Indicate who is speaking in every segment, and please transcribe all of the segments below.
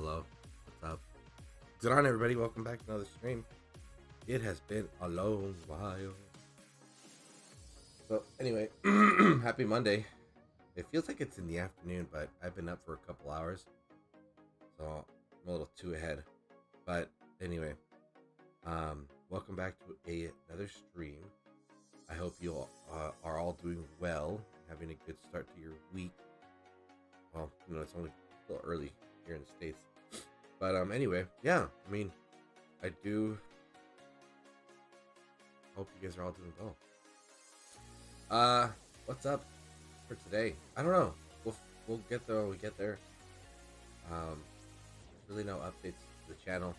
Speaker 1: Hello, what's up? What's going on, everybody? Welcome back to another stream. It has been a long while. So, anyway, happy Monday. It feels like it's in the afternoon, but I've been up for a couple hours, so I'm a little too ahead. But anyway, welcome back to another stream. I hope you all are all doing well, having a good start to your week. Well, you know, it's only still early here in the States. But anyway, yeah, I mean, I do hope you guys are all doing well. What's up for today? I don't know. We'll get there when we get there. There's really no updates to the channel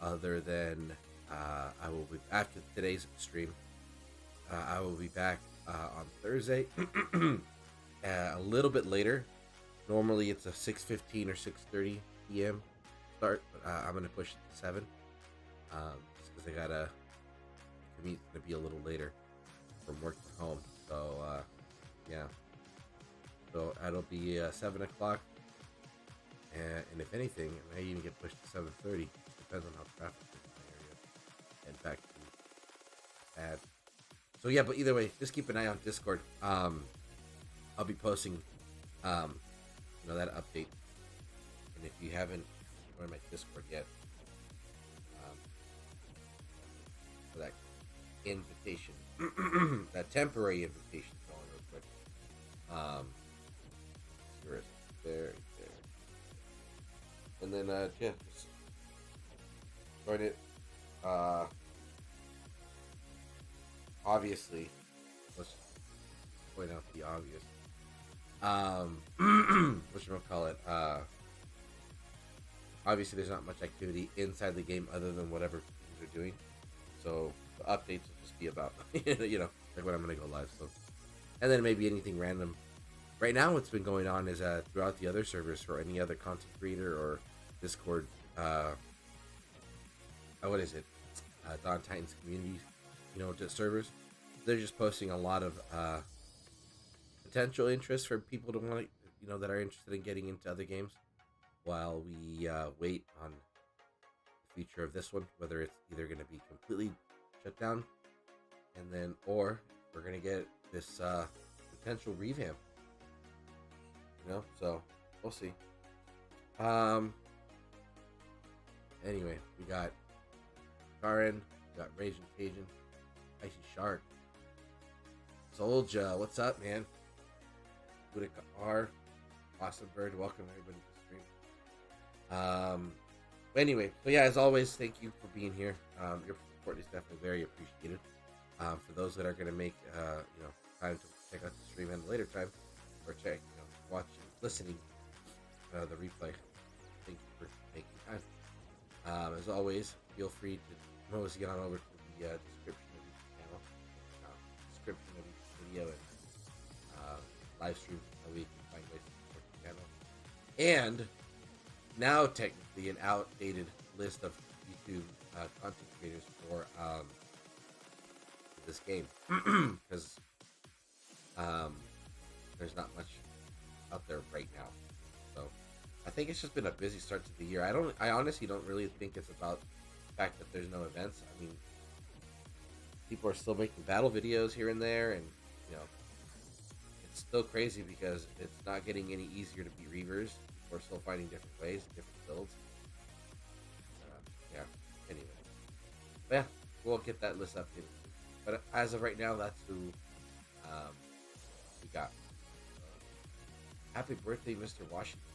Speaker 1: other than I will be after today's stream. I will be back on Thursday, a little bit later. Normally it's a 6:15 or 6:30 p.m. start, but I'm gonna push it to 7. Just because I gotta commute's gonna be a little later from work to home. So yeah. So it'll be 7 o'clock, and if anything, it may even get pushed to 7:30. Depends on how traffic is in the area. And back to bad. So yeah, but either way, just keep an eye on Discord. I'll be posting, that update. And if you haven't joined my Discord yet, for that invitation, that temporary invitation, going real quick. Here it is. There. And then yeah, just join it. Obviously, let's point out the obvious. Whatchamacallit? Obviously there's not much activity inside the game other than whatever things are doing. So the updates will just be about, like when I'm gonna go live. So, and then maybe anything random. Right now, what's been going on is throughout the other servers for any other content creator or Discord. What is it? Dawn Titans communities. Just servers. They're just posting a lot of potential interest for people to want to, that are interested in getting into other games, while we wait on the future of this one, whether it's either going to be completely shut down, and then, or we're going to get this potential revamp. So we'll see. Anyway, we got Karen, we got Raging Cajun, Icy Shark, Souljiah, what's up, man? Boudica R, Awesome Bird, welcome everybody to the stream. Anyway, so yeah, as always, thank you for being here. Your support is definitely very appreciated. For those that are going to make time to check out the stream at a later time, or check, watching, listening the replay, thank you for making time. As always, feel free to always get on over to the description of each channel, description of each video, and live stream so we can find ways to support the channel. And now technically an outdated list of YouTube content creators for this game, because there's not much out there right now. So I think it's just been a busy start to the year. I honestly don't really think it's about the fact that there's no events. I mean, people are still making battle videos here and there, and it's still crazy because it's not getting any easier to be Reavers. We're still finding different ways, different builds. Yeah. Anyway, but yeah, we'll get that list updated. But as of right now, that's who we got. Happy birthday, Mr. Washington.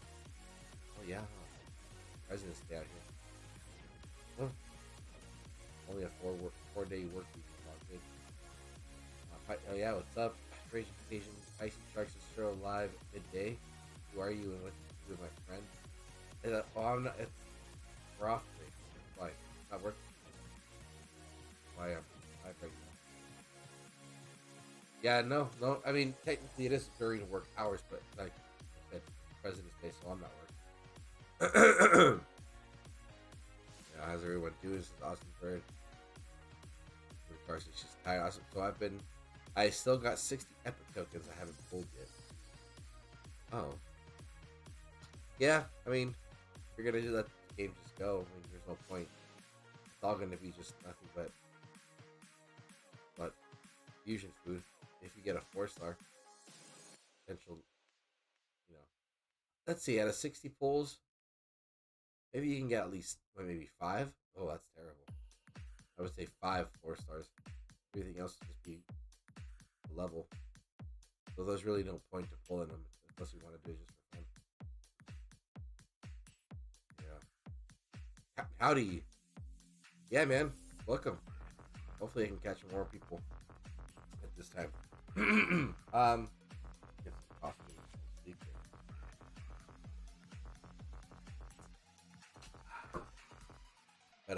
Speaker 1: Oh yeah, President's Day out here. Only a 4-day work week. All good. Oh yeah, what's up? Raging Occasion, Icy Sharks is Churro live midday. Who are you and what do you do with my friend? I'm not. We're off today. Why? Not working. Why am I pregnant? Yeah, no. I mean, technically it is during work hours, but like I said, President's Day, so I'm not working. Yeah, how's everyone doing? This is Awesome Bird. Of course, it's just tired. Awesome. So I still got 60 epic tokens I haven't pulled yet. Oh. Yeah, I mean, You're gonna just let the game just go. I mean, there's no point. It's all gonna be just nothing but fusion food. If you get a 4-star potential, you know. Let's see, out of 60 pulls, maybe you can get at least maybe 5. Oh, that's terrible. I would say 5 4-stars. Everything else would just be level. So there's really no point to pulling them unless you want to do it just for fun. Yeah. Howdy. Yeah, man. Welcome. Hopefully I can catch more people at this time. Get some coffee and sleep here. But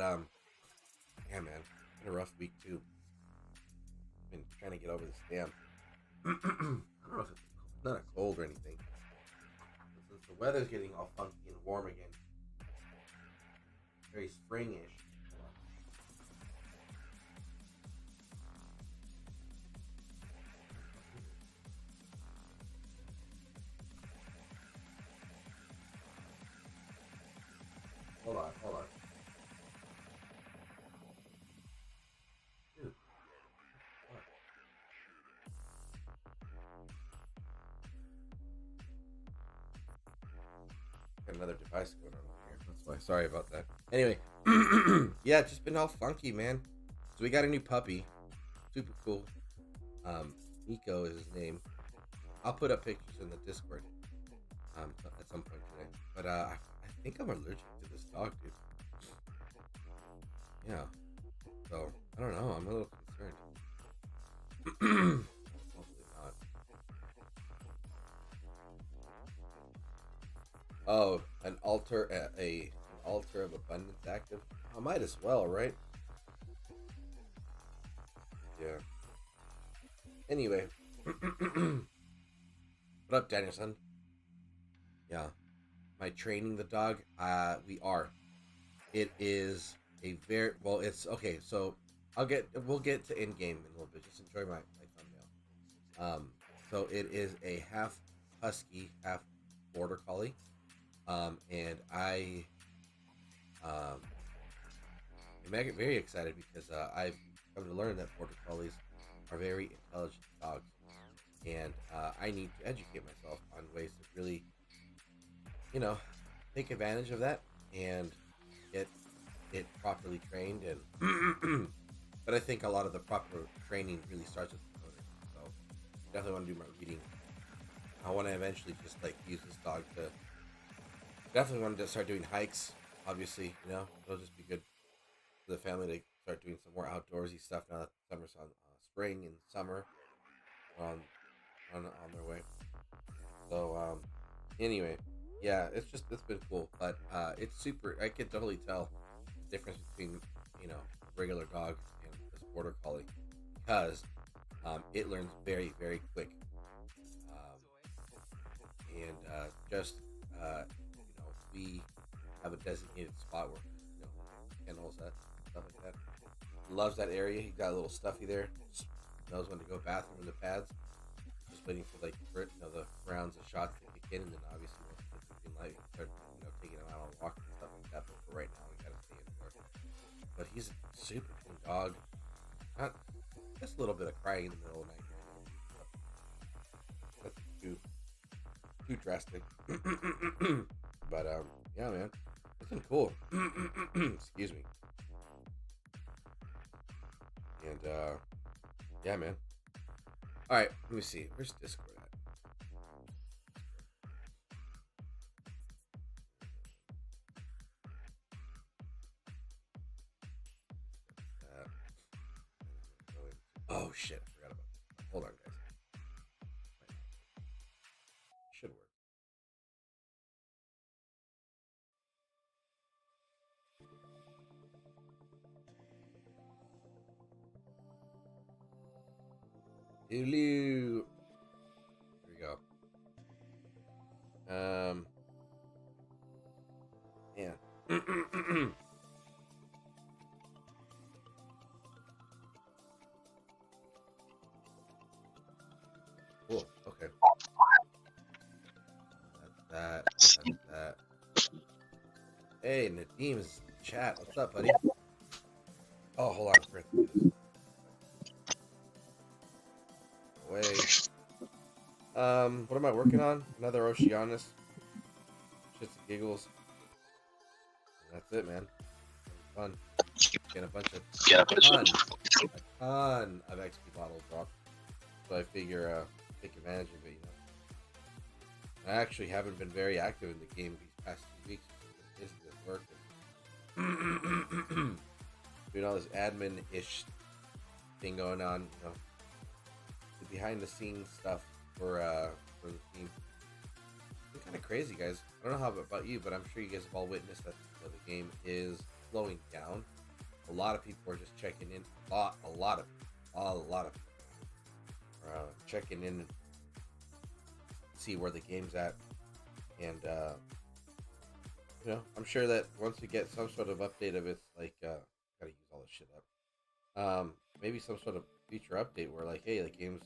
Speaker 1: yeah, man, had a rough week too. Been trying to get over this damn. I don't know if it's not a cold or anything. But since the weather's getting all funky and warm again, very springish. Hold on. Dude. Got another device going on here. That's why. Sorry about that. Anyway, yeah, it's just been all funky, man. So we got a new puppy. Super cool. Nico is his name. I'll put up pictures in the Discord at some point today. But I think I'm allergic to this dog, dude. Yeah. So I don't know. I'm a little concerned. Hopefully not. Oh, an altar of abundance active. I might as well, right? Yeah. Anyway. What up, Danielson? Yeah. Am I training the dog? We are. It is a very well. It's okay. So we'll get to in game in a little bit. Just enjoy my thumbnail. So it is a half husky, half border collie. And I am very excited because I've come to learn that border collies are very intelligent dogs, and I need to educate myself on ways to really, take advantage of that and get it properly trained. And but I think a lot of the proper training really starts with the owner. So definitely want to do my reading. I want to eventually just use this dog to. Definitely wanted to start doing hikes. Obviously, it'll just be good for the family to start doing some more outdoorsy stuff now that summer's on. Spring and summer on their way. So anyway, yeah, it's been cool, but it's super. I can totally tell the difference between a regular dog and this border collie because it learns very very quick, and we have a designated spot where kennels, that stuff like that. Loves that area. He got a little stuffy there. Just knows when to go bathroom in the pads. Just waiting for the rounds of shots to kick in, and then obviously once he gets the green light, start taking him out on walks and stuff like that. But for right now, we gotta stay indoors. But he's a super cool dog. Not just a little bit of crying in the middle of the night. That's too drastic. But yeah, man, it's been cool. Excuse me. And yeah, man. All right, let me see. Where's Discord at? Oh shit! I forgot about this. Hold on, guys. Should work. Hello. Here we go. Yeah. Cool. Okay. That's that. Hey, Nadiem's chat. What's up, buddy? Oh, hold on. For Wait. What am I working on? Another Oceanus. Shits and giggles. And that's it, man. Fun. Getting a bunch of a ton of XP bottles dropped. So I figure take advantage of it, you know. I actually haven't been very active in the game these past 2 weeks. It's just working. Doing all this admin-ish thing going on, you know. The behind the scenes stuff for the team. It's kind of crazy, guys. I don't know how about you, but I'm sure you guys have all witnessed that the game is slowing down. A lot of people are just checking in. A lot of people are checking in and see where the game's at. And you know, I'm sure that once we get some sort of update of it, like gotta use all this shit up. Maybe some sort of feature update where like, hey, the game's,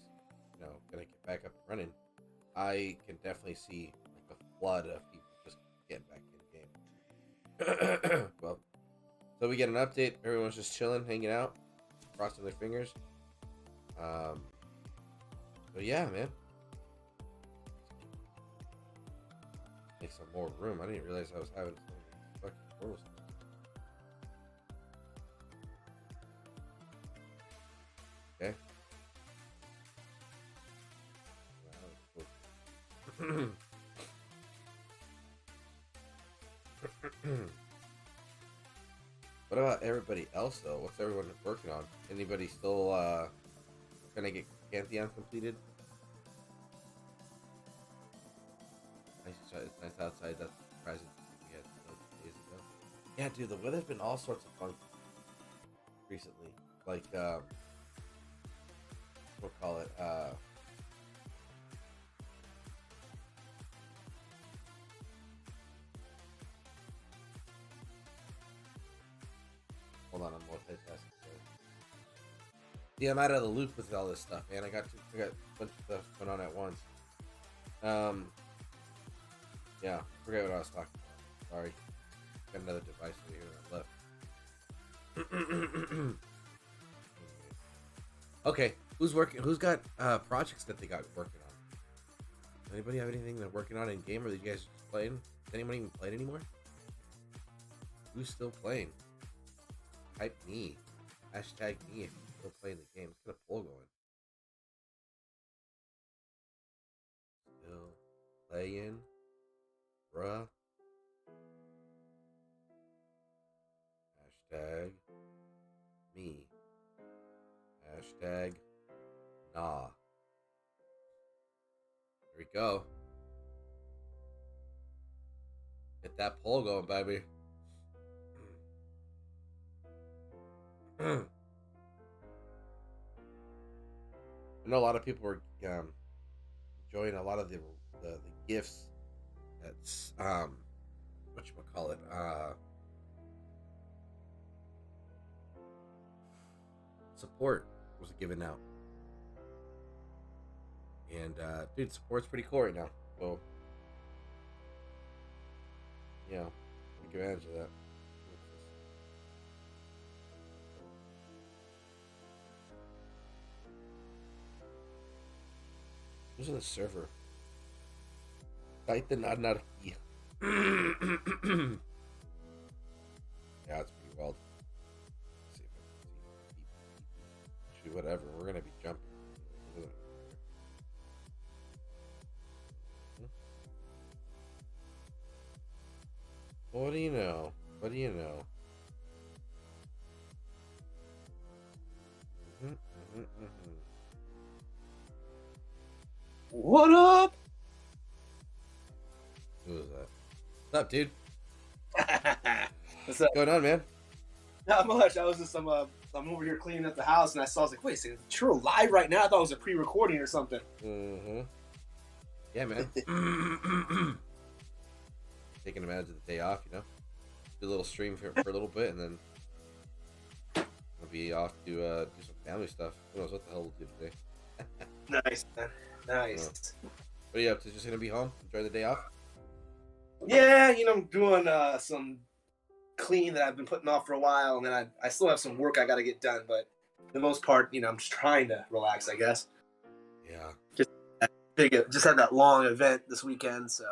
Speaker 1: you know, gonna get back up and running. I can definitely see like a flood of people just getting back in the game. Well, so we get an update. Everyone's just chilling, hanging out, crossing their fingers. But yeah, man. Make some more room. I didn't realize I was having so many fucking portals. Okay. What about everybody else though? What's everyone working on? Anybody still trying to get Pantheon completed? It's nice outside. That's surprising. We had days ago. Yeah, dude, the weather's been all sorts of fun recently. Like we'll call it hold on, I'm multitasking. Yeah, I'm out of the loop with all this stuff, man. I got a bunch of stuff going on at once. Yeah, forget what I was talking about. Sorry. Got another device over here on the left. Okay, who's working? Who's got projects that they got working on? Anybody have anything they're working on in game, or are you guys just playing? Is anyone even playing anymore? Who's still playing? Type me. Hashtag me if you're still playing the game. Let's get a poll going. Still playing, bruh. Hashtag me. Hashtag nah. There we go. Get that poll going, baby. I know a lot of people were enjoying a lot of the gifts that's whatchamacallit, support was given out. And dude, support's pretty cool right now. So yeah, take advantage of that. Who's on the server? Titan Anarchy. Yeah, it's pretty wild. Let's see if I can see. Actually, whatever. We're gonna be jumping. What do you know? What do you know?
Speaker 2: What up?
Speaker 1: Who is that? What's up, dude?
Speaker 2: What's up?
Speaker 1: What's going on, man?
Speaker 2: Not much. I was just I'm over here cleaning up the house, and I saw. I was like, wait a second, Churro live right now? I thought it was a pre-recording or something.
Speaker 1: Mm-hmm. Yeah, man. Taking advantage of the day off, you know. Do a little stream for a little bit, and then I'll be off to do some family stuff. Who knows what the hell we'll do today?
Speaker 2: Nice, man. Nice.
Speaker 1: What are you up to? Just gonna be home, enjoy the day off?
Speaker 2: Yeah, you know, I'm doing some clean that I've been putting off for a while, and then I still have some work I got to get done, but for the most part, I'm just trying to relax, I guess.
Speaker 1: Yeah.
Speaker 2: Just had that long event this weekend, so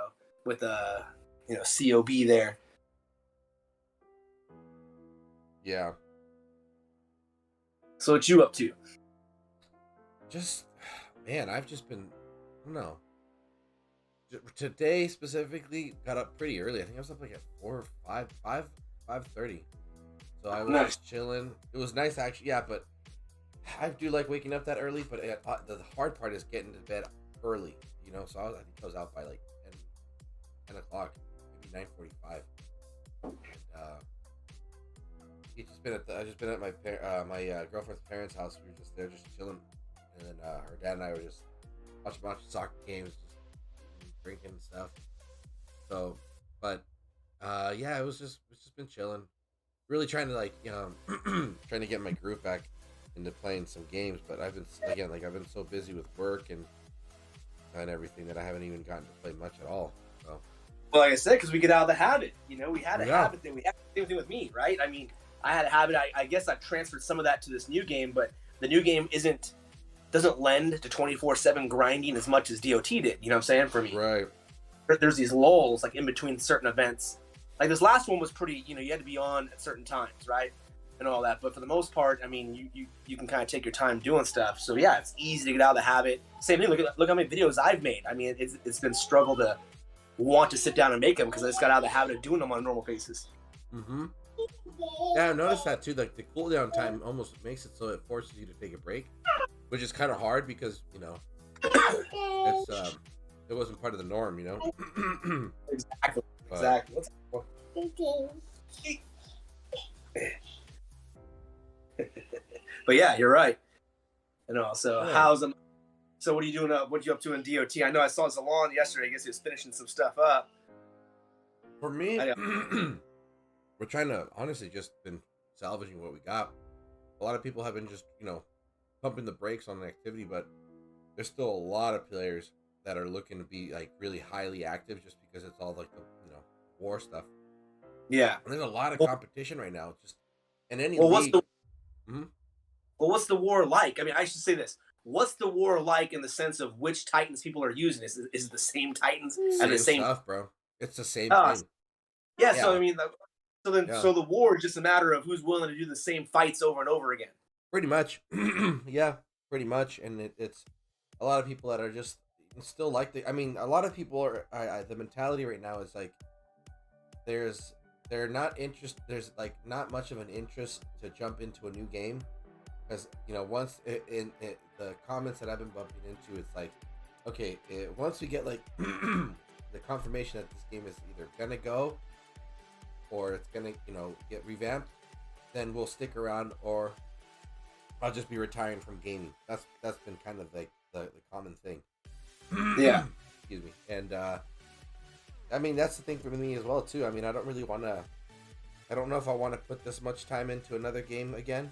Speaker 2: with COB there.
Speaker 1: Yeah.
Speaker 2: So what you up to?
Speaker 1: Just, man, I've just been, I don't know. Today specifically got up pretty early. I think I was up like at 5:30. So I was just chilling. It was nice actually, yeah, but I do like waking up that early, but the hard part is getting to bed early, so I think I was out by like 10 o'clock, maybe 9:45. And I've just been at my girlfriend's parents' house. We were just there, just chilling, and then her dad and I were just watching a bunch of soccer games, just drinking and stuff. So, but yeah, it's just been chilling. Really trying to trying to get my groove back into playing some games, but I've been so busy with work and everything that I haven't even gotten to play much at all. So,
Speaker 2: well, like I said, because we get out of the habit. We had a habit that we had the same thing with me, right? I mean, I had a habit. I guess I've transferred some of that to this new game, but the new game doesn't lend to 24/7 grinding as much as DOT did. You know what I'm saying? For me,
Speaker 1: right.
Speaker 2: There's these lulls like in between certain events. Like this last one was pretty. You had to be on at certain times, right? And all that. But for the most part, I mean, you can kind of take your time doing stuff. So yeah, it's easy to get out of the habit. Same thing. Look how many videos I've made. I mean, it's been a struggle to want to sit down and make them because I just got out of the habit of doing them on a normal basis.
Speaker 1: Mm-hmm. Yeah, I've noticed that too. Like the cooldown time almost makes it so it forces you to take a break, which is kind of hard because it's it wasn't part of the norm,
Speaker 2: Exactly.
Speaker 1: But,
Speaker 2: exactly. But yeah, you're right. So
Speaker 1: yeah.
Speaker 2: So what are you doing? What you up to in DOT? I know I saw ZALON yesterday. I guess he was finishing some stuff up.
Speaker 1: For me, we're trying to honestly just been salvaging what we got. A lot of people have been just pumping the brakes on the activity, but there's still a lot of players that are looking to be like really highly active just because it's all like the war stuff.
Speaker 2: Yeah,
Speaker 1: and there's a lot of competition right now. Just in any
Speaker 2: league.
Speaker 1: Well,
Speaker 2: what's the war like? I mean, I should say this. What's the war like in the sense of which Titans people are using? Is it the same Titans and the same
Speaker 1: stuff, bro? It's the same thing.
Speaker 2: Yeah. So I mean, so the war is just a matter of who's willing to do the same fights over and over again.
Speaker 1: Pretty much, yeah, pretty much. And it's a lot of people that are just still like a lot of people are. The mentality right now is like they're not interested. There's like not much of an interest to jump into a new game. Because once in the comments that I've been bumping into, it's like, okay, once we get like the confirmation that this game is either gonna go or it's gonna get revamped, then we'll stick around, or I'll just be retiring from gaming. That's been kind of like the common thing.
Speaker 2: Yeah.
Speaker 1: Excuse me. And I mean that's the thing for me as well too. I mean I don't know if I want to put this much time into another game again.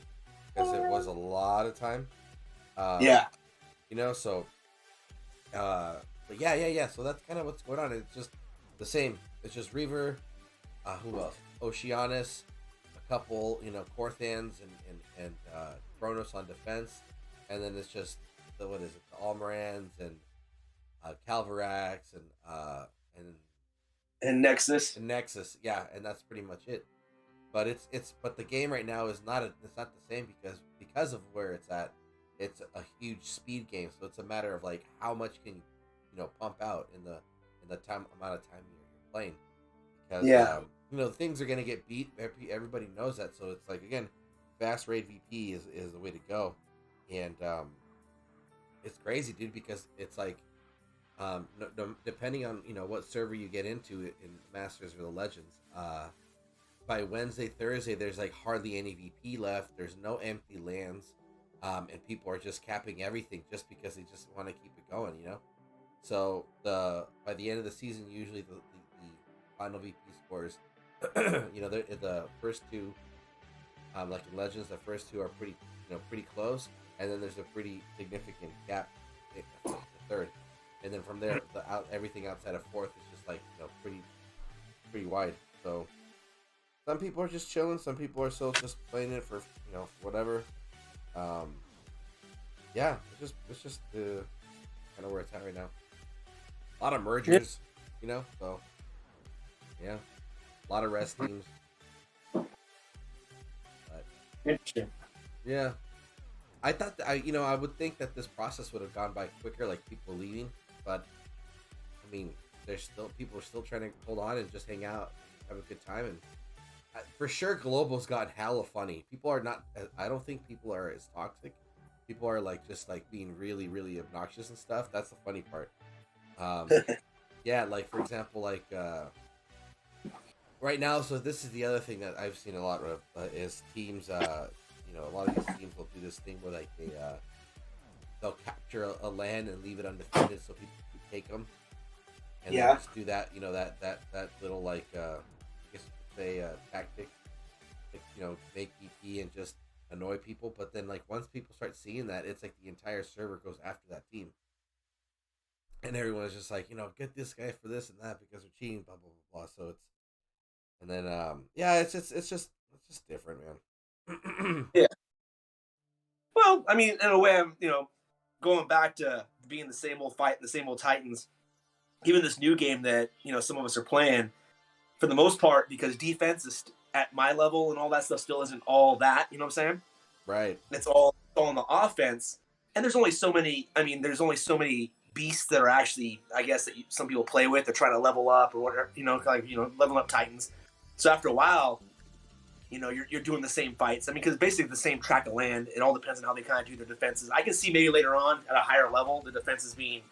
Speaker 1: Because it was a lot of time.
Speaker 2: Yeah.
Speaker 1: So, but yeah. So that's kind of what's going on. It's just the same. It's just Reaver, who else? Oceanus, a couple, Corthans and Kronos on defense. And then it's just, the Almorans and Calvarax
Speaker 2: and Nexus.
Speaker 1: And Nexus, yeah. And that's pretty much it. But but the game right now is not it's not the same because of where it's at. It's a huge speed game, so it's a matter of like how much can you pump out in the amount of time you're playing. Because things are gonna get beat. Everybody knows that, so it's like again, fast raid VP is the way to go, and it's crazy, dude, because it's like depending on what server you get into in Masters or the Legends. By Wednesday, Thursday, there's like hardly any VP left. There's no empty lands, and people are just capping everything just because they just want to keep it going, So by the end of the season, usually the final VP scores, the first two, like in Legends, the first two are pretty close, and then there's a pretty significant gap for the third, and then from there, everything outside of fourth is just like pretty wide. So. some people are just chilling. Some people are still just playing it for whatever. Um, yeah, it's just kind of where it's at right now. A lot of mergers, so yeah, a lot of rest teams. But,
Speaker 2: Interesting.
Speaker 1: yeah, I thought that I would think that this process would have gone by quicker, like people leaving, but I mean, people are still trying to hold on and just hang out, have a good time, and for sure, Global's got hella funny. People are not. I don't think people are as toxic. People are like just like being really, really obnoxious and stuff. That's the funny part. Um, yeah, like for example, like right now. So this is the other thing that I've seen a lot of is teams. A lot of these teams will do this thing where like they'll capture a land and leave it undefended so people can take them. And
Speaker 2: Yeah.
Speaker 1: just do that. That little like I guess you could say tactic. Make EP and just annoy people. But then like once people start seeing that, it's like the entire server goes after that team. And everyone's just like, get this guy for this and that because they're cheating, blah blah blah blah. So it's just different, man.
Speaker 2: Yeah. Well, I mean, in a way, I'm going back to being the same old fight, the same old Titans. Even this new game that some of us are playing, for the most part, because defense is at my level and all that stuff still isn't all that. You know what I'm saying?
Speaker 1: Right.
Speaker 2: It's all on the offense, and there's only so many. I mean, there's only so many beasts that are actually, I guess, that some people play with. They're trying to level up or whatever. Leveling up Titans. So after a while, you're doing the same fights. I mean, because basically the same tract of land. It all depends on how they kind of do their defenses. I can see maybe later on at a higher level the defenses being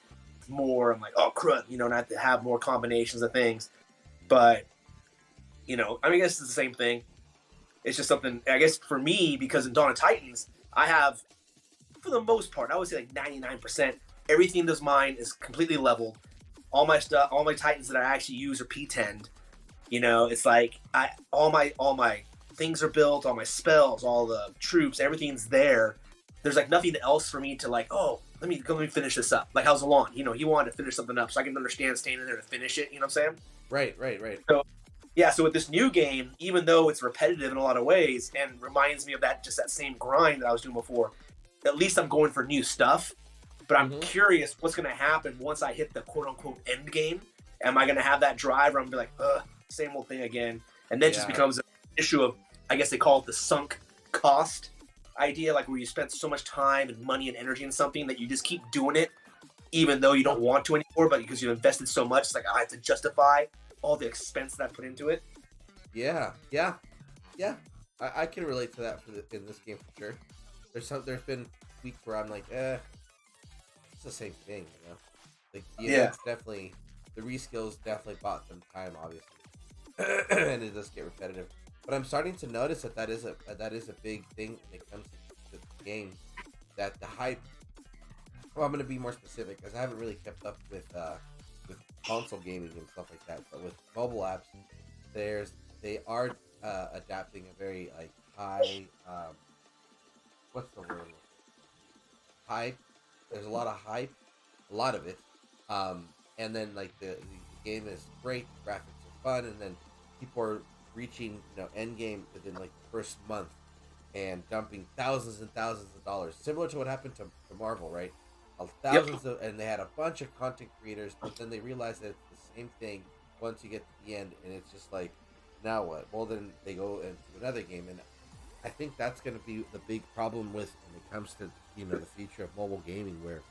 Speaker 2: more. I'm like, oh crud, not to have more combinations of things. But I mean, I guess it's the same thing. It's just something, I guess, for me, because in Dawn of Titans, I have, for the most part, I would say like 99%, everything that's mine is completely leveled. All my stuff, all my Titans that I actually use are P10'd. It's like all my things are built, all my spells, all the troops, everything's there. There's like nothing else for me to like, oh, let me finish this up. Like how ZALON, he wanted to finish something up, so I can understand staying in there to finish it. You know what I'm saying?
Speaker 1: Right.
Speaker 2: So, yeah, so with this new game, even though it's repetitive in a lot of ways and reminds me of that same grind that I was doing before, at least I'm going for new stuff. But I'm curious what's going to happen once I hit the quote-unquote end game. Am I going to have that drive where I'm going to be like, same old thing again? And then it just becomes an issue of, I guess they call it the sunk cost idea, like where you spent so much time and money and energy in something that you just keep doing it even though you don't want to anymore, but because you've invested so much, it's like I have to justify all the expense that I put into it.
Speaker 1: Yeah. I can relate to that in this game for sure. There's been weeks where I'm like, it's the same thing, Like the events definitely, the reskills definitely bought them time, obviously, and it does get repetitive. But I'm starting to notice that is a big thing when it comes to the game. That the hype. Well, I'm gonna be more specific because I haven't really kept up with console gaming and stuff like that. But with mobile apps, they are adapting a very like high what's the word? Hype. There's a lot of hype, a lot of it. And then like the game is great, the graphics are fun, and then people are reaching end game within like the first month and dumping thousands and thousands of dollars, similar to what happened to Marvel, right? And they had a bunch of content creators, but then they realized that it's the same thing once you get to the end, and it's just like, now what? Well, then they go into another game, and I think that's going to be the big problem when it comes to the future of mobile gaming, where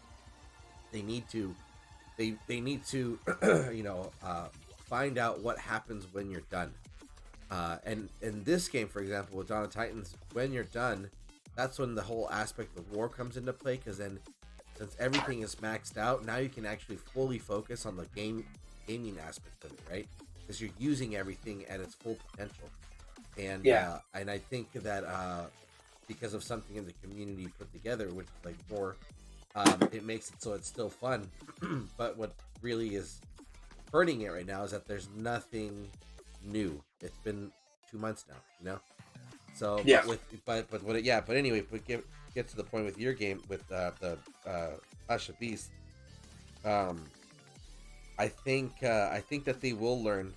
Speaker 1: they need to find out what happens when you're done. And in this game, for example, with Dawn of Titans, when you're done, that's when the whole aspect of war comes into play, because then since everything is maxed out, now you can actually fully focus on the gaming aspect of it, right? Because you're using everything at its full potential. And and I think that because of something in the community put together, which is like more, it makes it so it's still fun. But what really is hurting it right now is that there's nothing new. It's been 2 months now, So but anyway, get to the point with your game with the Clash of Beasts. I think that they will learn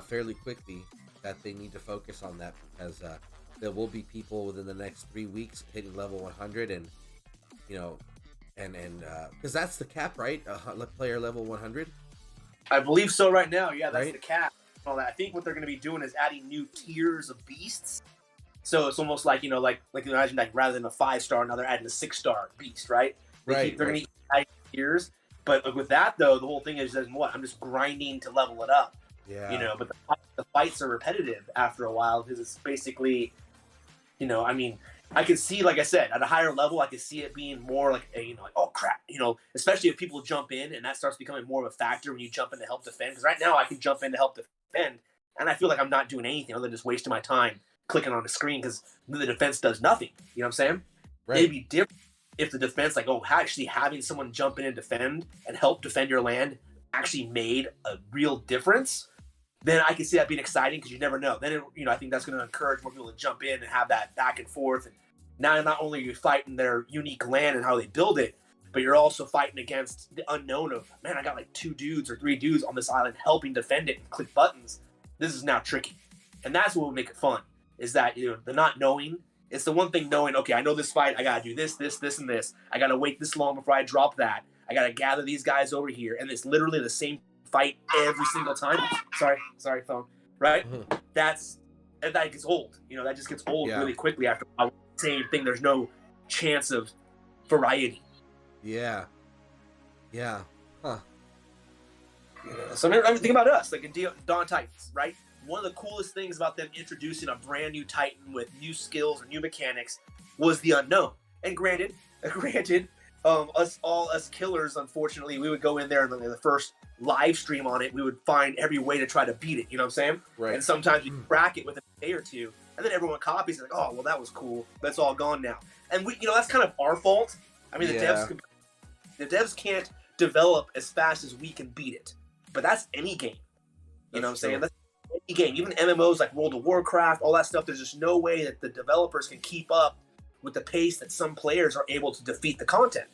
Speaker 1: fairly quickly that they need to focus on that, because there will be people within the next 3 weeks hitting level 100, and because that's the cap, right? Player level 100.
Speaker 2: I believe so right now. Yeah, that's
Speaker 1: right?
Speaker 2: the cap. All that. I think what they're going to be doing is adding new tiers of beasts. So it's almost like like imagine like rather than a 5-star, now they're adding a 6-star beast, right? They're going to add tiers. But with that though, the whole thing is what I'm just grinding to level it up.
Speaker 1: Yeah.
Speaker 2: But the fights are repetitive after a while, because it's basically, I mean, I can see, like I said, at a higher level, I can see it being more like, like, oh crap, especially if people jump in, and that starts becoming more of a factor when you jump in to help defend. Because right now I can jump in to help defend, and I feel like I'm not doing anything other than just wasting my time clicking on the screen, because the defense does nothing. You know what I'm saying?
Speaker 1: Right.
Speaker 2: It'd be different if the defense, like, actually having someone jump in and defend and help defend your land actually made a real difference. Then I can see that being exciting, because you never know. Then I think that's going to encourage more people to jump in and have that back and forth. And now not only are you fighting their unique land and how they build it, but you're also fighting against the unknown of, man, I got like 2 dudes or 3 dudes on this island helping defend it and click buttons. This is now tricky, and that's what would make it fun. Is that the not knowing? It's the one thing knowing. Okay, I know this fight. I gotta do this, and this. I gotta wait this long before I drop that. I gotta gather these guys over here, and it's literally the same fight every single time. Sorry, phone. Right?
Speaker 1: Mm-hmm.
Speaker 2: That gets old. That just gets old really quickly after a while. Same thing. There's no chance of variety.
Speaker 1: Yeah. Huh.
Speaker 2: So I mean, think about us, like in Dawn Titans, right? One of the coolest things about them introducing a brand new Titan with new skills or new mechanics was the unknown. And granted, us killers, unfortunately, we would go in there and the first live stream on it, we would find every way to try to beat it. You know what I'm saying? Right. And sometimes we crack it within a day or two, and then everyone copies it, like, oh, well, that was cool. That's all gone now. And we, that's kind of our fault. I mean, the devs can't develop as fast as we can beat it. But that's any game. You know what I'm saying? That's any game. Even MMOs like World of Warcraft, all that stuff, there's just no way that the developers can keep up with the pace that some players are able to defeat the content.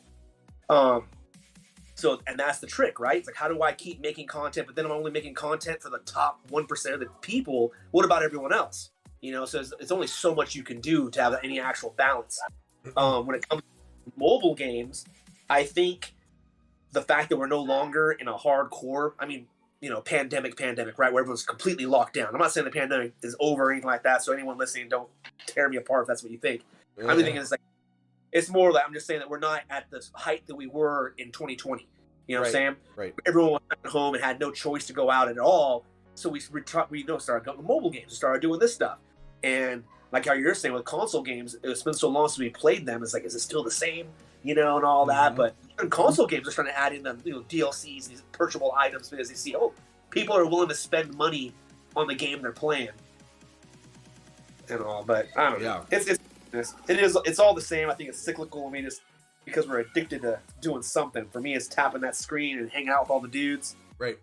Speaker 2: So, and that's the trick, right? It's like, how do I keep making content, but then I'm only making content for the top 1% of the people? What about everyone else? So it's only so much you can do to have any actual balance. When it comes to mobile games, I think the fact that we're no longer in a hardcore, I mean, pandemic, right? Where everyone's completely locked down. I'm not saying the pandemic is over or anything like that. So anyone listening, don't tear me apart if that's what you think.
Speaker 1: Yeah.
Speaker 2: I'm thinking it's more like, I'm just saying that we're not at the height that we were in 2020. You know what I'm saying?
Speaker 1: Right.
Speaker 2: Everyone was at home and had no choice to go out at all. So we started going to mobile games and started doing this stuff. And like how you're saying with console games, it's been so long since we played them. It's like, is it still the same? And all that. But even console games are starting to add in them, DLCs, these purchasable items, because they see, people are willing to spend money on the game they're playing and all. But I don't know. It's all the same. I think it's cyclical. I mean, just because we're addicted to doing something. For me, it's tapping that screen and hanging out with all the dudes.
Speaker 1: Right.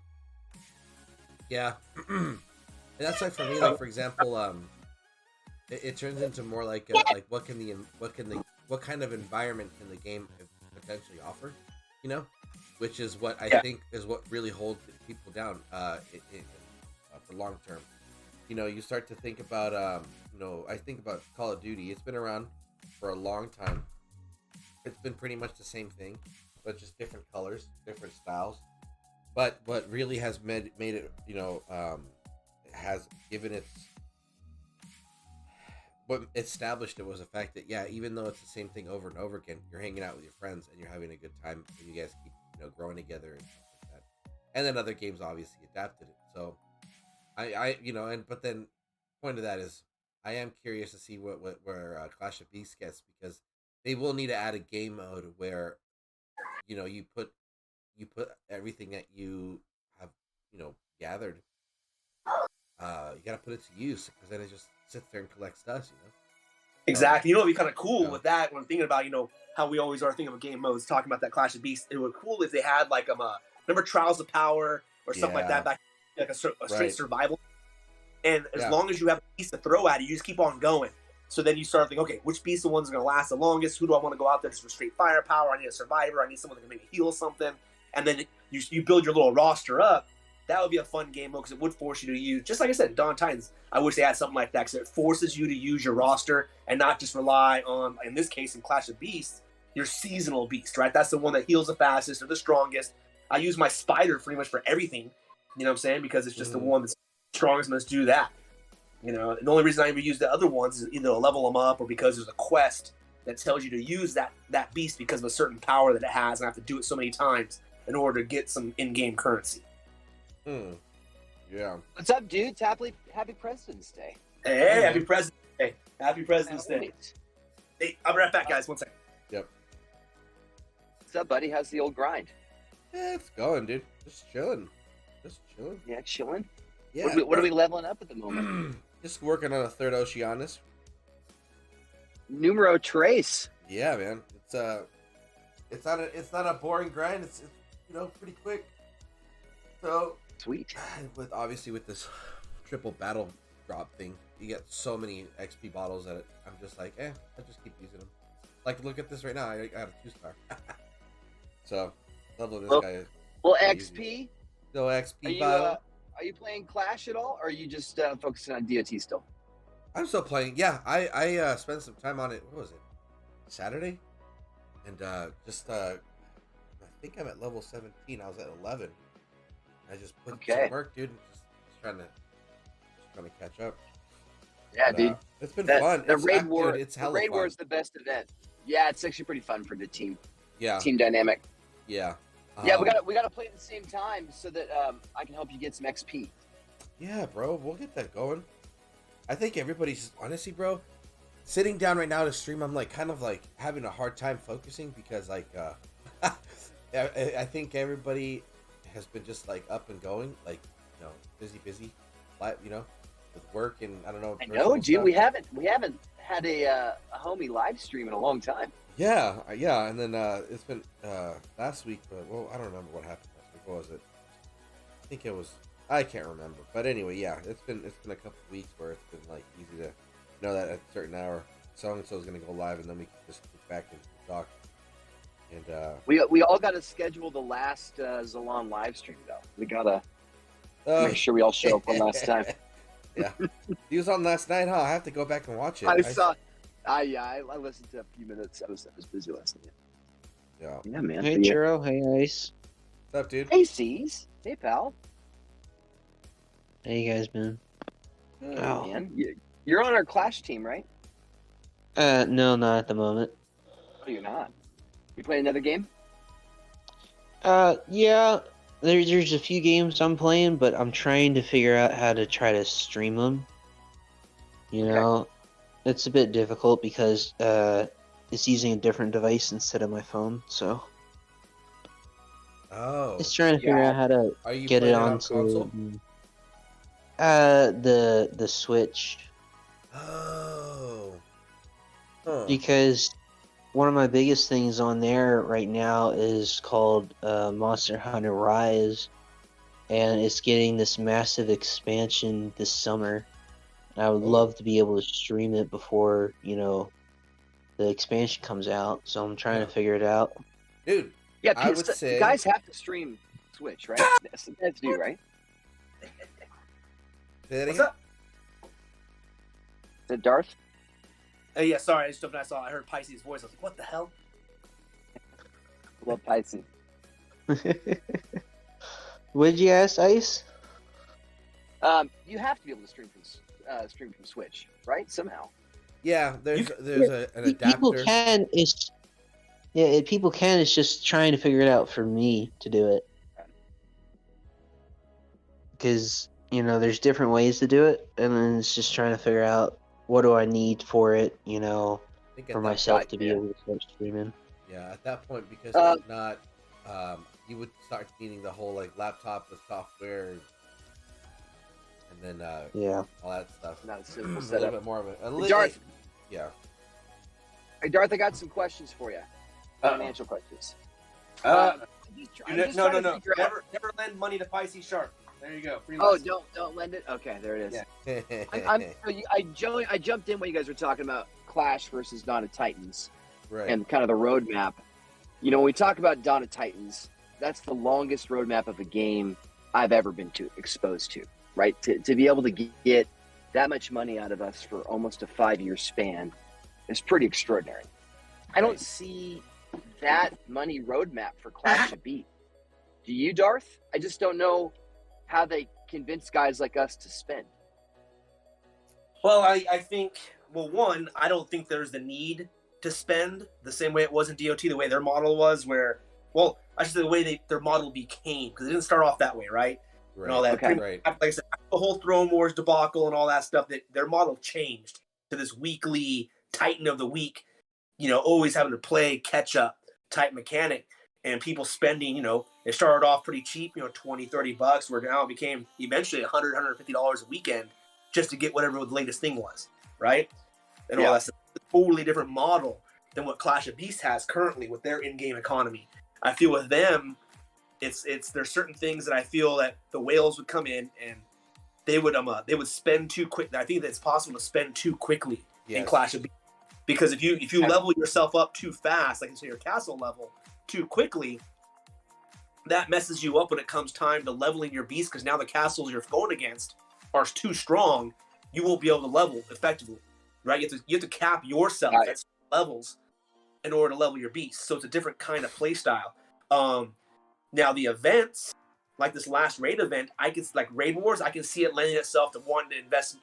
Speaker 1: Yeah. And that's like for me, like for example, it turns into more like what kind of environment can the game potentially offer, which is what I think is what really holds people down for long term. You start to think about I think about Call of Duty. It's been around for a long time. It's been pretty much the same thing, but just different colors, different styles. But what really has made it, has given its, what established it was the fact that, even though it's the same thing over and over again, you're hanging out with your friends and you're having a good time, and you guys keep, growing together and stuff like that. And then other games obviously adapted it. So but then point of that is, I am curious to see where Clash of Beasts gets, because they will need to add a game mode where, you put everything that you have, gathered. You gotta put it to use, because then it just sits there and collects dust,
Speaker 2: Exactly. It'd be kind of cool with that. When I'm thinking about, how we always are thinking of game modes, talking about that Clash of Beasts. It would be cool if they had like remember Trials of Power or something like that, back like a straight survival. And as long as you have a piece to throw at it, you just keep on going. So then you start thinking, okay, which piece of one's going to last the longest? Who do I want to go out there just for straight firepower? I need a survivor. I need someone that can maybe heal something. And then you build your little roster up. that would be a fun game mode because it would force you to use, just like I said, Dawn Titans. I wish they had something like that because it forces you to use your roster and not just rely on, in this case, in Clash of Beasts, your seasonal beast, right? That's the one that heals the fastest or the strongest. I use my spider pretty much for everything, you know what I'm saying? Because it's just the one that's strongest and let's do that. You know, the only reason I ever use the other ones is either to level them up or because there's a quest that tells you to use that beast because of a certain power that it has, and I have to do it so many times in order to get some in-game currency.
Speaker 1: Yeah.
Speaker 3: What's up, dudes? Happy President's Day.
Speaker 2: Hey, happy President's Day. Happy President's Day. Hey, I'll be right back, guys. One second.
Speaker 1: Yep.
Speaker 3: What's up, buddy? How's the old grind?
Speaker 1: Yeah, it's going, dude. Just chilling.
Speaker 3: Yeah, chilling.
Speaker 1: Yeah.
Speaker 3: What are we leveling up at the moment?
Speaker 1: Just working on a third Oceanus.
Speaker 3: Numero Trace.
Speaker 1: Yeah, man. It's not a boring grind. It's pretty quick. So
Speaker 3: Sweet.
Speaker 1: with this triple battle drop thing, you get so many XP bottles that I'm just like, I just keep using them. Like, look at this right now. I got a 2-star. So, leveling this guy.
Speaker 3: Well, XP.
Speaker 1: No XP bottle.
Speaker 3: Are you playing Clash at all, or are you just focusing on DOT still?
Speaker 1: I'm still playing. Yeah, I spent some time on it. What was it? Saturday, and I think I'm at level 17. I was at 11. I just put some work, dude. Just trying to catch up.
Speaker 3: Yeah,
Speaker 1: but,
Speaker 3: dude.
Speaker 1: It's been fun.
Speaker 3: The Raid War.
Speaker 1: Dude, it's
Speaker 3: the
Speaker 1: hella
Speaker 3: Raid
Speaker 1: fun.
Speaker 3: War is the best event. Yeah, it's actually pretty fun for the team.
Speaker 1: Yeah.
Speaker 3: Team dynamic.
Speaker 1: Yeah.
Speaker 3: Yeah, we gotta play at the same time so that I can help you get some XP.
Speaker 1: Yeah, bro, we'll get that going. I think everybody's honestly, bro, sitting down right now to stream. I'm kind of having a hard time focusing because I think everybody has been just up and going, busy, with work and I don't know.
Speaker 3: I know, dude. We haven't had a homie live stream in a long time.
Speaker 1: Yeah, and then it's been last week, but I don't remember what happened last week. What was it? I think it was. I can't remember, but anyway, yeah, it's been a couple of weeks where it's been easy to know that at a certain hour so and so is gonna go live, and then we can just kick back and talk. And
Speaker 3: we all got to schedule the last ZALON live stream though. We gotta make sure we all show up one last time.
Speaker 1: Yeah, he was on last night, huh? I have to go back and watch it.
Speaker 3: I listened to a few minutes. I was busy listening. Yeah, man.
Speaker 4: Hey, Churro. Hey, Ice.
Speaker 1: What's up, dude?
Speaker 3: Hey, C's. Hey, pal.
Speaker 4: How you guys been?
Speaker 3: Oh, man. You're on our Clash team, right?
Speaker 4: No, not at the moment.
Speaker 3: Oh, you're not. You playing another game?
Speaker 4: Yeah. There's a few games I'm playing, but I'm trying to figure out how to try to stream them. You know, it's a bit difficult because it's using a different device instead of my phone, so.
Speaker 1: Oh.
Speaker 4: Just trying to figure out how to get it onto the Switch.
Speaker 1: Oh. Huh.
Speaker 4: Because one of my biggest things on there right now is called Monster Hunter Rise, and it's getting this massive expansion this summer. I would love to be able to stream it before, the expansion comes out, so I'm trying to figure it out.
Speaker 1: Dude,
Speaker 3: yeah,
Speaker 1: I would say...
Speaker 3: guys have to stream Switch, right? Some guys do, right?
Speaker 2: What's up?
Speaker 3: Is it Darth?
Speaker 2: Yeah, sorry, I just jumped and I heard Pisces' voice. I was like, what the hell?
Speaker 3: I love Pisces.
Speaker 4: Would you ask, Ice?
Speaker 3: You have to be able to stream from Switch, right? Somehow.
Speaker 1: Yeah, there's an adapter.
Speaker 4: People can. People can. It's just trying to figure it out for me to do it. Because there's different ways to do it, and then it's just trying to figure out what do I need for it, for myself to be able to start streaming.
Speaker 1: Yeah, at that point, because it's not, you would start needing the whole laptop with software, and then all that stuff.
Speaker 3: Not a simple
Speaker 1: a
Speaker 3: setup.
Speaker 1: little bit more of a
Speaker 3: Darth.
Speaker 1: Yeah.
Speaker 3: Hey, Darth, I got some questions for you. Financial questions.
Speaker 2: No.
Speaker 3: Never
Speaker 2: Never lend money to Pisces Shark. There you go. Free
Speaker 3: Oh,
Speaker 2: lesson.
Speaker 3: don't lend it. Okay, there it is.
Speaker 2: Yeah.
Speaker 3: I jumped in when you guys were talking about Clash versus Dawn of Titans,
Speaker 1: Right.
Speaker 3: and kind of the roadmap. When we talk about Dawn of Titans, that's the longest roadmap of a game I've ever been exposed to, right? To be able to get that much money out of us for almost a 5-year span is pretty extraordinary. I don't see that money roadmap for Clash of Beat. Do you, Darth? I just don't know how they convince guys like us to spend.
Speaker 2: Well, I think, well, one, I don't think there's the need to spend the same way it was in DOT, the way their model was, where, well, I should say the way their model became, because it didn't start off that way, right? And all that.
Speaker 3: Okay.
Speaker 1: Right.
Speaker 2: Like I said, the whole Throne Wars debacle and all that stuff, that their model changed to this weekly Titan of the Week, always having to play catch up type mechanic, and people spending, it started off pretty cheap, $20-$30, where now it became eventually $100-$150 a weekend just to get whatever the latest thing was, right? And all that stuff. It's a totally different model than what Clash of Beasts has currently with their in-game economy. I feel with them, there's certain things that I feel that the whales would come in and they would spend too quick. I think that it's possible to spend too quickly in Clash of Beasts, because if you level yourself up too fast, like say your castle level too quickly, that messes you up when it comes time to leveling your beast, because now the castles you're going against are too strong. You won't be able to level effectively, right? You have to cap yourself at levels in order to level your beast. So it's a different kind of play style. Now the events, like this last raid event, like Raid Wars, I can see it lending itself to wanting to invest,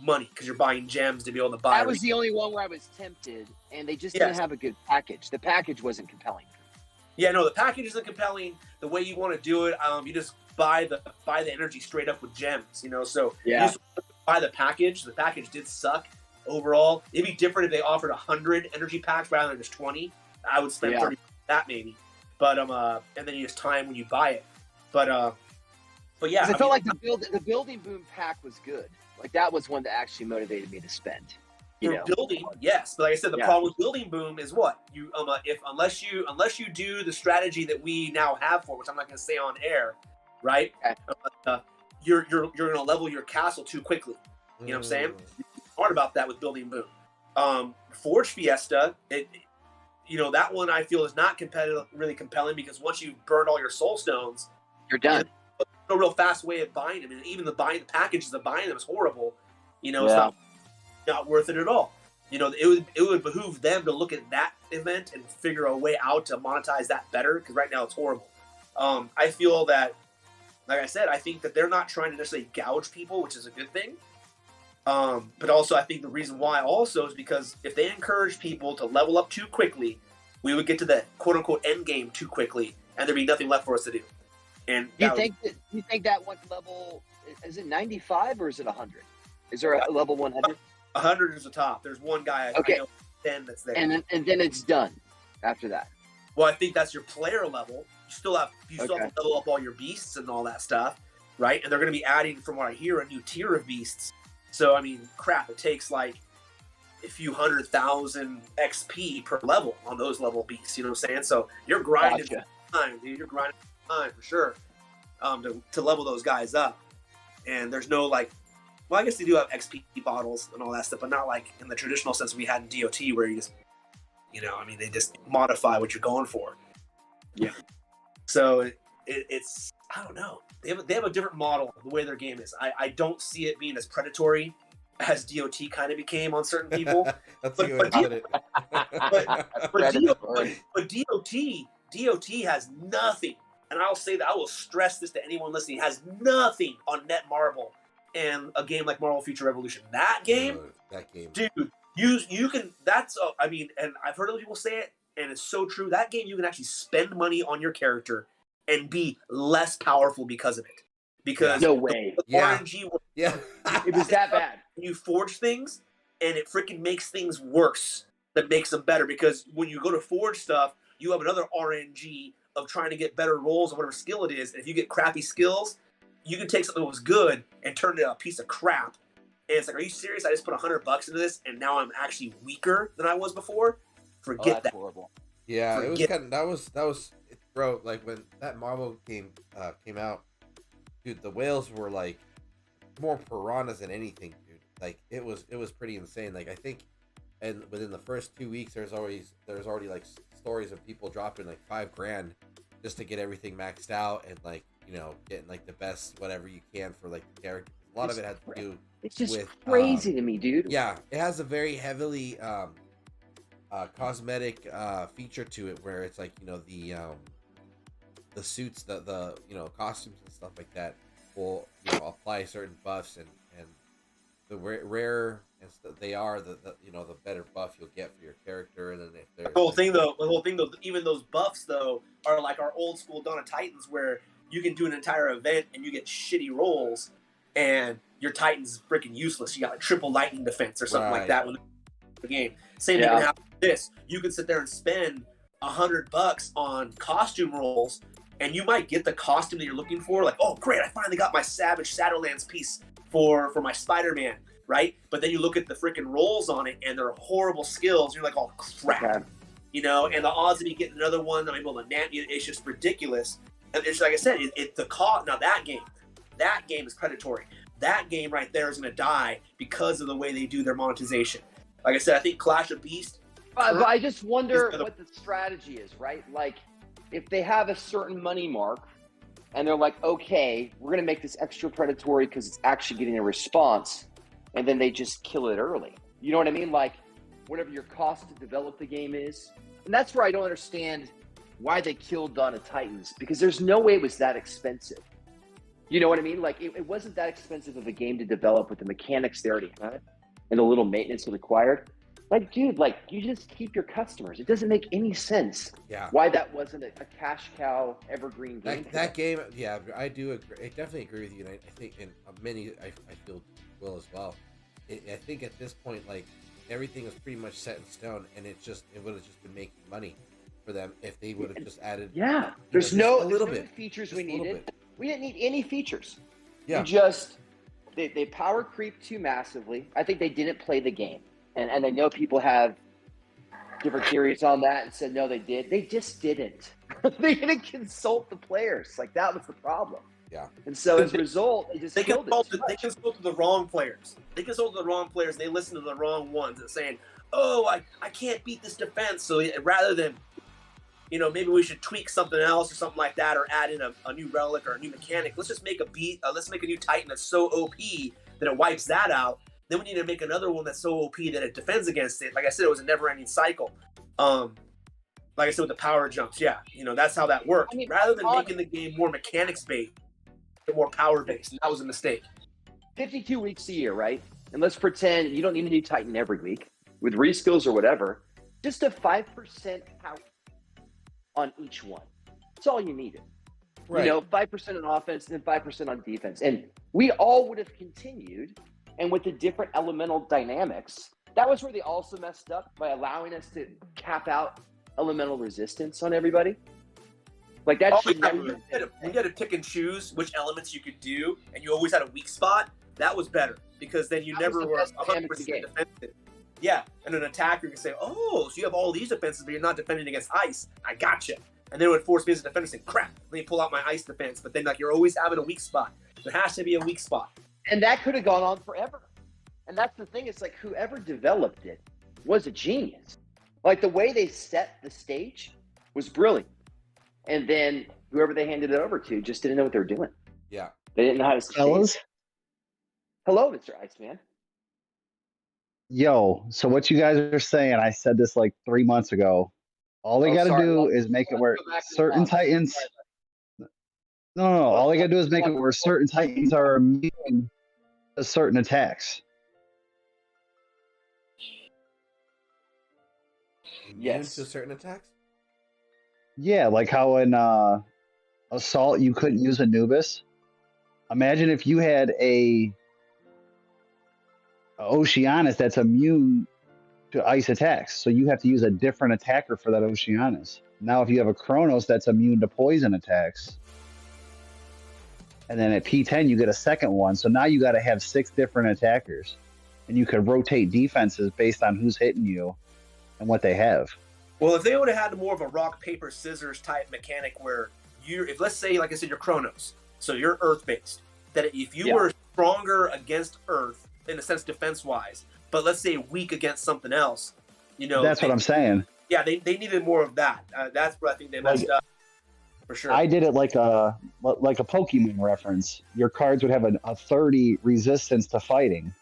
Speaker 2: money, because you're buying gems to be able to buy.
Speaker 3: That was the only one where I was tempted, and they just didn't have a good package. The package wasn't compelling.
Speaker 2: Yeah, no, the package isn't compelling. The way you want to do it, you just buy the energy straight up with gems, So you just buy the package. The package did suck overall. It'd be different if they offered 100 energy packs rather than just 20. I would spend 30 for that maybe. But and then you just time when you buy it. But yeah,
Speaker 3: I felt like the building boom pack was good. Like that was one that actually motivated me to spend.
Speaker 2: Building, yes, but like I said, the problem with building boom is what you unless you do the strategy that we now have for, which I'm not going to say on air, right? Okay. You're going to level your castle too quickly. You know what I'm saying? Hard about that with building boom. Forge Fiesta, that one I feel is not really compelling, because once you've burned all your soul stones,
Speaker 3: you're done.
Speaker 2: There's no real fast way of buying them, and even the packages of buying them is horrible. It's not worth it at all. It would behoove them to look at that event and figure a way out to monetize that better, because right now it's horrible. I feel that, like I said, I think that they're not trying to necessarily gouge people, which is a good thing. But also I think the reason why also is because if they encourage people to level up too quickly, we would get to the quote unquote end game too quickly, and there'd be nothing left for us to do. And
Speaker 3: you think that one level, is it 95 or is it 100? Is there a level 100?
Speaker 2: 100 is the top. There's one guy I know 10 that's there.
Speaker 3: And then it's done after that.
Speaker 2: Well, I think that's your player level. You still have to level up all your beasts and all that stuff, right? And they're going to be adding, from what I hear, a new tier of beasts. So I mean, crap, it takes like a few 100,000 XP per level on those level beasts. You know what I'm saying? So you're grinding time, dude. You're grinding time for sure to level those guys up. And there's no well, I guess they do have XP bottles and all that stuff, but not like in the traditional sense we had in DOT, where you just, they just modify what you're going for.
Speaker 3: Yeah.
Speaker 2: So it's I don't know. They have a different model the way their game is. I don't see it being as predatory as DOT kind of became on certain people.
Speaker 1: That's a good way to put it.
Speaker 2: but DOT has nothing, and I'll say that, I will stress this to anyone listening, has nothing on Netmarble and a game like Marvel Future Revolution. That game, dude, you can. And I've heard other people say it, and it's so true. That game, you can actually spend money on your character and be less powerful because of it. Because
Speaker 3: no way,
Speaker 2: the RNG,
Speaker 3: it was that bad.
Speaker 2: You forge things, and it freaking makes things worse. That makes them better, because when you go to forge stuff, you have another RNG of trying to get better rolls on whatever skill it is. And if you get crappy skills, you can take something that was good and turn it into a piece of crap. And it's like, are you serious? I just put $100 into this, and now I'm actually weaker than I was before. Forget that.
Speaker 3: Horrible.
Speaker 1: Yeah, it was kind of that was bro. Like when that Marvel game came out, dude, the whales were like more piranhas than anything, dude. Like it was pretty insane. Like I think, and within the first 2 weeks, there's already like stories of people dropping like $5,000 just to get everything maxed out, and like getting like the best whatever you can for like the character. A lot of it has to do
Speaker 3: It's just
Speaker 1: with
Speaker 3: crazy to me, dude.
Speaker 1: yeah, it has a very heavily cosmetic feature to it, where it's like the suits, the costumes and stuff like that will apply certain buffs, and the rare and they are the better buff you'll get for your character. And then if
Speaker 2: the whole thing though, even those buffs though are like our old school Dawn of Titans, where you can do an entire event and you get shitty rolls, and your Titan's freaking useless. You got like triple lightning defense or something like that when the game. Same thing can happen with this. You can sit there and spend $100 on costume rolls, and you might get the costume that you're looking for. Like, oh great, I finally got my Savage Shadowlands piece for my Spider-Man, right? But then you look at the freaking rolls on it, and they're horrible skills. You're like, oh crap, and the odds of me getting another one that I'm able to it's just ridiculous. And it's like I said, now that game is predatory. That game right there is going to die because of the way they do their monetization. Like I said, I think Clash of Beast.
Speaker 3: But I just wonder what the strategy is, right? Like, if they have a certain money mark, and they're like, okay, we're going to make this extra predatory because it's actually getting a response, and then they just kill it early. You know what I mean? Like, whatever your cost to develop the game is. And that's where I don't understand why they killed Dawn of Titans, because there's no way it was that expensive. You know what I mean? Like, it wasn't that expensive of a game to develop with the mechanics they already had and the little maintenance it required. Like, dude, like, you just keep your customers. It doesn't make any sense why that wasn't a cash cow evergreen game.
Speaker 1: That game, yeah, I do agree. I definitely agree with you, and I think in many, I feel will as well. I think at this point, like, everything is pretty much set in stone, and it would have just been making money for them if they would have just added.
Speaker 3: Yeah, there's no features we needed. We didn't need any features. Yeah, they power creep too massively. I think they didn't play the game. And I know people have different theories on that and said, no, they did. They just didn't. They didn't consult the players. Like, that was the problem.
Speaker 1: Yeah.
Speaker 3: And so as a result, they consulted
Speaker 2: the wrong players. They consulted the wrong players. They listened to the wrong ones and saying, oh, I can't beat this defense. So rather than, maybe we should tweak something else or something like that, or add in a new relic or a new mechanic. Let's just make let's make a new Titan that's so OP that it wipes that out. Then we need to make another one that's so OP that it defends against it. Like I said, it was a never-ending cycle. Like I said, with the power jumps, that's how that worked. I mean, rather than making the game more mechanics-based, more power-based, and that was a mistake.
Speaker 3: 52 weeks a year, right? And let's pretend you don't need a new Titan every week with reskills or whatever. Just a 5% power on each one. That's all you needed. Right. 5% on offense and then 5% on defense. And we all would have continued. And with the different elemental dynamics, that was where they also messed up by allowing us to cap out elemental resistance on everybody. Like, that
Speaker 2: you had to pick and choose which elements you could do, and you always had a weak spot. That was better, because then you never were 100% defensive. Yeah, and an attacker can say, oh, so you have all these defenses, but you're not defending against ice. I gotcha. And then it would force me as a defender to say, crap, let me pull out my ice defense. But then, like, you're always having a weak spot. There has to be a weak spot.
Speaker 3: And that could have gone on forever. And that's the thing. It's like, whoever developed it was a genius. Like, the way they set the stage was brilliant. And then whoever they handed it over to just didn't know what they were doing.
Speaker 1: Yeah.
Speaker 3: They didn't know how to
Speaker 5: Fellas?
Speaker 3: Hello, Mr. Iceman.
Speaker 5: Yo, so what you guys are saying, I said this like 3 months ago. All they got to do is make it where certain Titans... No. All they got to do is make it where certain Titans are immune to certain attacks.
Speaker 1: Yes. To certain attacks?
Speaker 5: Yeah, like how in Assault you couldn't use Anubis. Imagine if you had a Oceanus that's immune to ice attacks. So you have to use a different attacker for that Oceanus. Now if you have a Kronos that's immune to poison attacks, and then at P10 you get a second one, so now you got to have 6 different attackers, and you could rotate defenses based on who's hitting you and what they have.
Speaker 2: Well, if they would have had more of a rock paper scissors type mechanic, where if let's say, like I said, you're Kronos, so you're Earth based, that if you were stronger against Earth in a sense defense wise, but let's say weak against something else,
Speaker 5: that's what I'm saying.
Speaker 2: Yeah, they needed more of that. That's where I think they messed up. for sure.
Speaker 5: I did it like a Pokemon reference. Your cards would have a 30 resistance to fighting,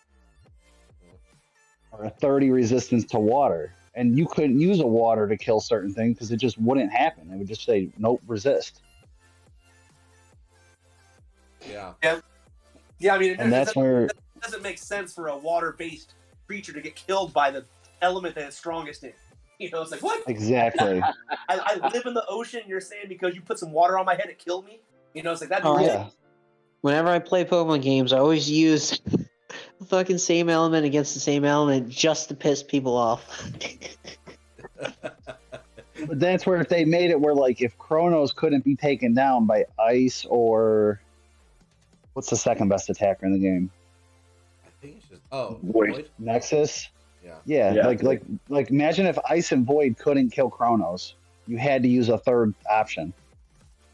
Speaker 5: or a 30 resistance to water, and you couldn't use a water to kill certain things because it just wouldn't happen. It would just say nope, resist.
Speaker 1: Yeah.
Speaker 2: Yeah, I mean,
Speaker 5: And that's where
Speaker 2: it doesn't make sense for a water-based creature to get killed by the element that it's strongest in. You know, it's like, what?
Speaker 5: exactly.
Speaker 2: I live in the ocean, you're saying because you put some water on my head, it killed me? You know, it's like, that'd be
Speaker 4: Oh,
Speaker 2: really...
Speaker 5: Yeah.
Speaker 4: Whenever I play Pokemon games, I always use the fucking same element against the same element just to piss people off.
Speaker 5: But that's where if they made it where, like, if Chronos couldn't be taken down by ice or what's the second best attacker in the game?
Speaker 1: I think it's just Void.
Speaker 3: Void.
Speaker 5: Nexus.
Speaker 1: Yeah.
Speaker 5: Yeah. Like imagine if Ice and Void couldn't kill Chronos. You had to use a third option.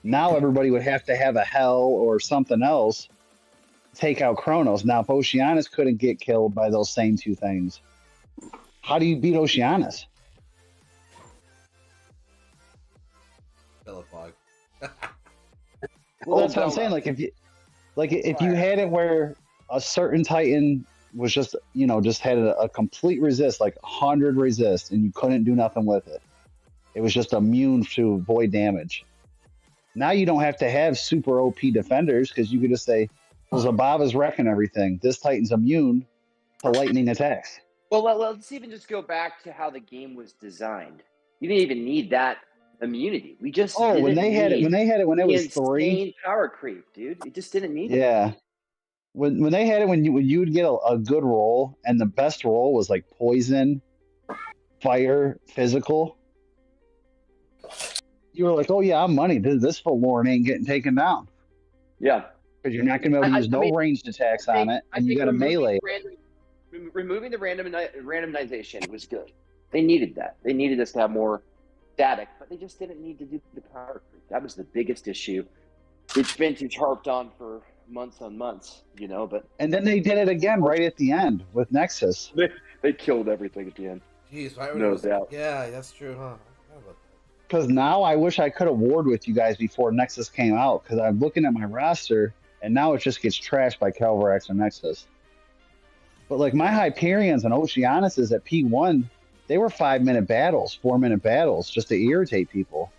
Speaker 5: Now everybody would have to have a Hell or something else to take out Chronos. Now if Oceanus couldn't get killed by those same two things, how do you beat Oceanus?
Speaker 1: Belafog.
Speaker 5: Well, that's what I'm saying. Like if you had it where a certain Titan was just had a complete resist, like 100 resist, and you couldn't do nothing with it. It was just immune to void damage. Now you don't have to have super OP defenders because you could just say, well, Zabava's wrecking everything. This Titan's immune to lightning attacks.
Speaker 3: Well, let's even just go back to how the game was designed. You didn't even need that immunity. We just
Speaker 5: when they had it when it was 3
Speaker 3: insane power creep, dude. It just didn't need it.
Speaker 5: Yeah. When they had it when you would get a good roll, and the best roll was like poison, fire, physical. You were like, oh yeah, I'm money. This Forlorn ain't getting taken down.
Speaker 3: Yeah.
Speaker 5: Because you're not going to be able to use no ranged attacks on it, and you got a melee.
Speaker 3: Removing the randomization was good. They needed that. They needed us to have more static, but they just didn't need to do the power creep. That was the biggest issue, which Vintage harped on for months on months, but...
Speaker 5: And then they did it again right at the end with Nexus.
Speaker 3: They killed everything at the end.
Speaker 1: Jeez, why would
Speaker 3: No
Speaker 1: it
Speaker 3: doubt.
Speaker 1: Yeah, that's true, huh?
Speaker 5: Because now I wish I could have warred with you guys before Nexus came out, because I'm looking at my roster, and now it just gets trashed by Calvarax or Nexus. But like my Hyperions and Oceanuses at P1, they were 5-minute battles, 4-minute battles, just to irritate people.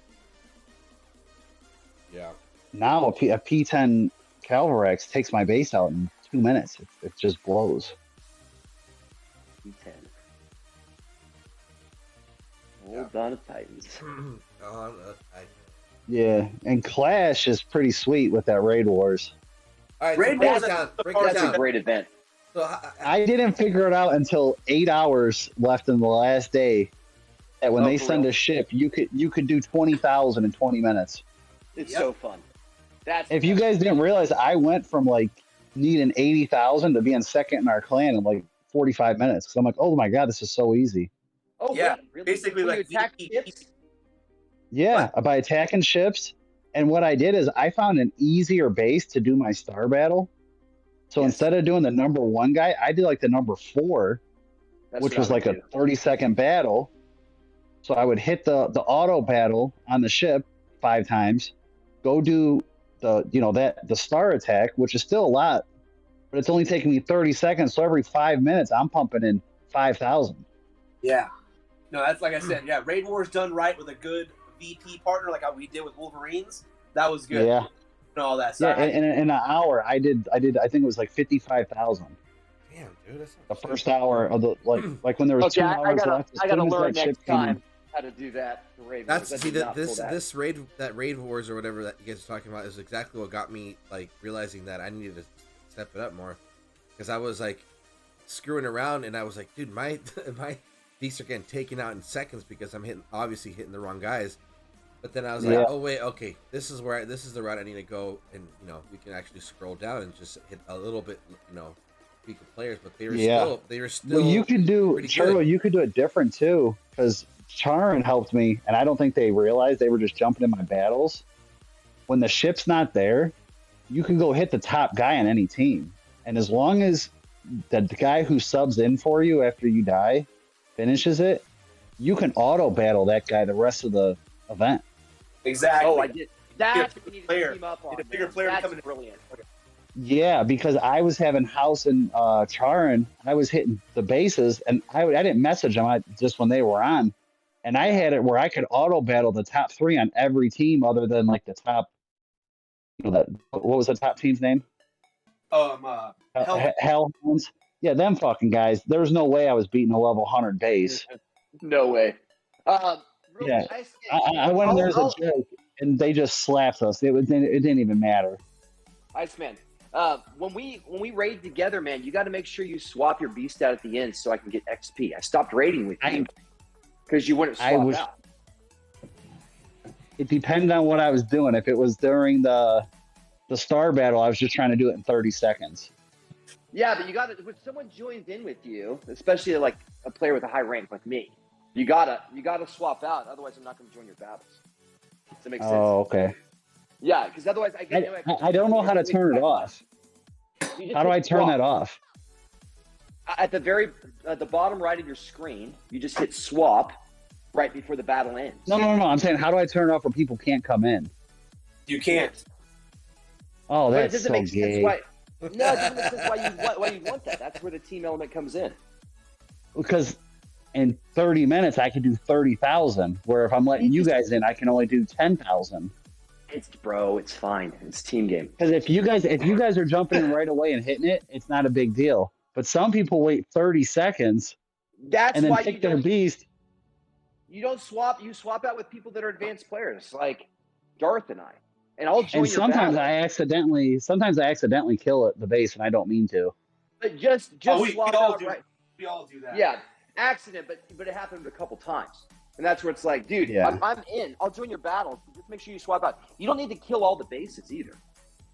Speaker 1: Yeah.
Speaker 5: Now a P10 Calvarax takes my base out in 2 minutes. It just blows.
Speaker 3: P10. Hold on to Titans.
Speaker 5: Yeah, and Clash is pretty sweet with that Raid Wars.
Speaker 1: All right,
Speaker 2: Raid
Speaker 1: so
Speaker 2: Wars,
Speaker 1: break it
Speaker 3: That's
Speaker 1: down.
Speaker 3: a great event.
Speaker 1: So,
Speaker 5: I didn't figure it out until 8 hours left in the last day. That when they
Speaker 3: for
Speaker 5: send
Speaker 3: real?
Speaker 5: a ship, you could do 20,000 in 20 minutes.
Speaker 3: It's
Speaker 2: Yep.
Speaker 3: so fun.
Speaker 5: If you guys didn't realize, I went from like needing 80,000 to being second in our clan in like 45 minutes. So I'm like, oh my god, this is so easy.
Speaker 3: Oh
Speaker 2: Yeah,
Speaker 3: wait, really?
Speaker 2: basically
Speaker 3: When you
Speaker 2: like
Speaker 3: attack
Speaker 2: VP.
Speaker 3: ships?
Speaker 5: Yeah, by attacking ships. And what I did is I found an easier base to do my star battle. So
Speaker 3: Yes.
Speaker 5: instead of doing the number 1 guy, I did like the number 4,
Speaker 3: That's
Speaker 5: which
Speaker 3: what
Speaker 5: was
Speaker 3: I
Speaker 5: like
Speaker 3: would
Speaker 5: a
Speaker 3: do.
Speaker 5: 30-second battle. So I would hit the auto battle on the ship 5 times, go do the star attack, which is still a lot, but it's only taking me 30 seconds. So every 5 minutes, I'm pumping in 5,000.
Speaker 2: Yeah. No, that's like I said. Yeah, Raid Wars done right with a good VP partner, like how we did with Wolverines. That was good.
Speaker 5: Yeah,
Speaker 2: And all that.
Speaker 5: yeah.
Speaker 2: So
Speaker 5: In an hour, I did. I think it was like 55,000.
Speaker 1: damn, dude, that's
Speaker 5: The first hour of the like when there was
Speaker 3: Okay,
Speaker 5: 2
Speaker 3: I
Speaker 5: hours
Speaker 3: gotta,
Speaker 5: left. as
Speaker 3: I gotta
Speaker 5: soon as
Speaker 3: learn
Speaker 5: that ship
Speaker 3: next
Speaker 5: came in-
Speaker 3: time how to do that. For Raid Wars.
Speaker 1: That's
Speaker 3: I did not pull that.
Speaker 1: this raid wars or whatever that you guys are talking about is exactly what got me like realizing that I needed to step it up more, because I was like screwing around and I was like, dude, my beasts are getting taken out in seconds because I'm obviously hitting the wrong guys. But then I was like, oh wait, okay, this is the route I need to go, and we can actually scroll down and just hit a little bit, weaker players, but they were still.
Speaker 5: Well, you could do
Speaker 1: pretty
Speaker 5: Churro.
Speaker 1: good.
Speaker 5: You could do it different too, because Charon helped me, and I don't think they realized they were just jumping in my battles. When the ship's not there, you can go hit the top guy on any team, and as long as the guy who subs in for you after you die finishes it, you can auto battle that guy the rest of the event.
Speaker 2: exactly.
Speaker 3: Oh, I did. That's what you need to
Speaker 2: player.
Speaker 3: team up on.
Speaker 2: Get a bigger
Speaker 3: man.
Speaker 2: player to
Speaker 3: That's
Speaker 2: come in.
Speaker 3: brilliant.
Speaker 5: Yeah, because I was having House and Charin, I was hitting the bases, and I didn't message them just when they were on, and I had it where I could auto battle the top 3 on every team other than like the top. What was the top team's name? Hellhounds. Yeah, them fucking guys. There's no way I was beating a level 100 base.
Speaker 3: No way.
Speaker 5: Yeah, I went in there as a joke, and they just slapped us. It didn't even matter.
Speaker 3: Iceman, when we raid together, man, you got to make sure you swap your beast out at the end so I can get XP. I stopped raiding with you because you wouldn't swap out.
Speaker 5: It depended on what I was doing. If it was during the star battle, I was just trying to do it in 30 seconds.
Speaker 3: Yeah, but you got to, when someone joins in with you, especially like a player with a high rank like me, you gotta swap out. Otherwise, I'm not going to join your battles. Does that make sense?
Speaker 5: Oh, okay.
Speaker 3: Yeah, because otherwise
Speaker 5: I don't know how to turn it off. How do I turn that off?
Speaker 3: At the bottom right of your screen, you just hit swap right before the battle ends.
Speaker 5: No. I'm saying, how do I turn it off where people can't come in?
Speaker 2: You can't.
Speaker 5: Oh,
Speaker 3: But it
Speaker 5: that's
Speaker 3: doesn't
Speaker 5: so
Speaker 3: make sense
Speaker 5: gay.
Speaker 3: why. No, it doesn't make sense why you want that. That's where the team element comes in.
Speaker 5: Because in 30 minutes, I could do 30,000, where if I'm letting you guys in, I can only do 10,000.
Speaker 3: It's fine. It's team game.
Speaker 5: Because if you guys are jumping in right away and hitting it, it's not a big deal. But some people wait 30 seconds
Speaker 3: That's
Speaker 5: and then
Speaker 3: why
Speaker 5: pick their beast.
Speaker 3: You don't swap. You swap out with people that are advanced players, like Darth and I. And I'll join
Speaker 5: And
Speaker 3: your
Speaker 5: sometimes
Speaker 3: battle.
Speaker 5: I accidentally kill the base, and I don't mean to.
Speaker 3: But just swap out right.
Speaker 2: We all do that.
Speaker 3: Yeah, accident, but it happened a couple times. And that's where it's like, dude,
Speaker 5: Yeah.
Speaker 3: I'm in. I'll join your battle. Just make sure you swap out. You don't need to kill all the bases either.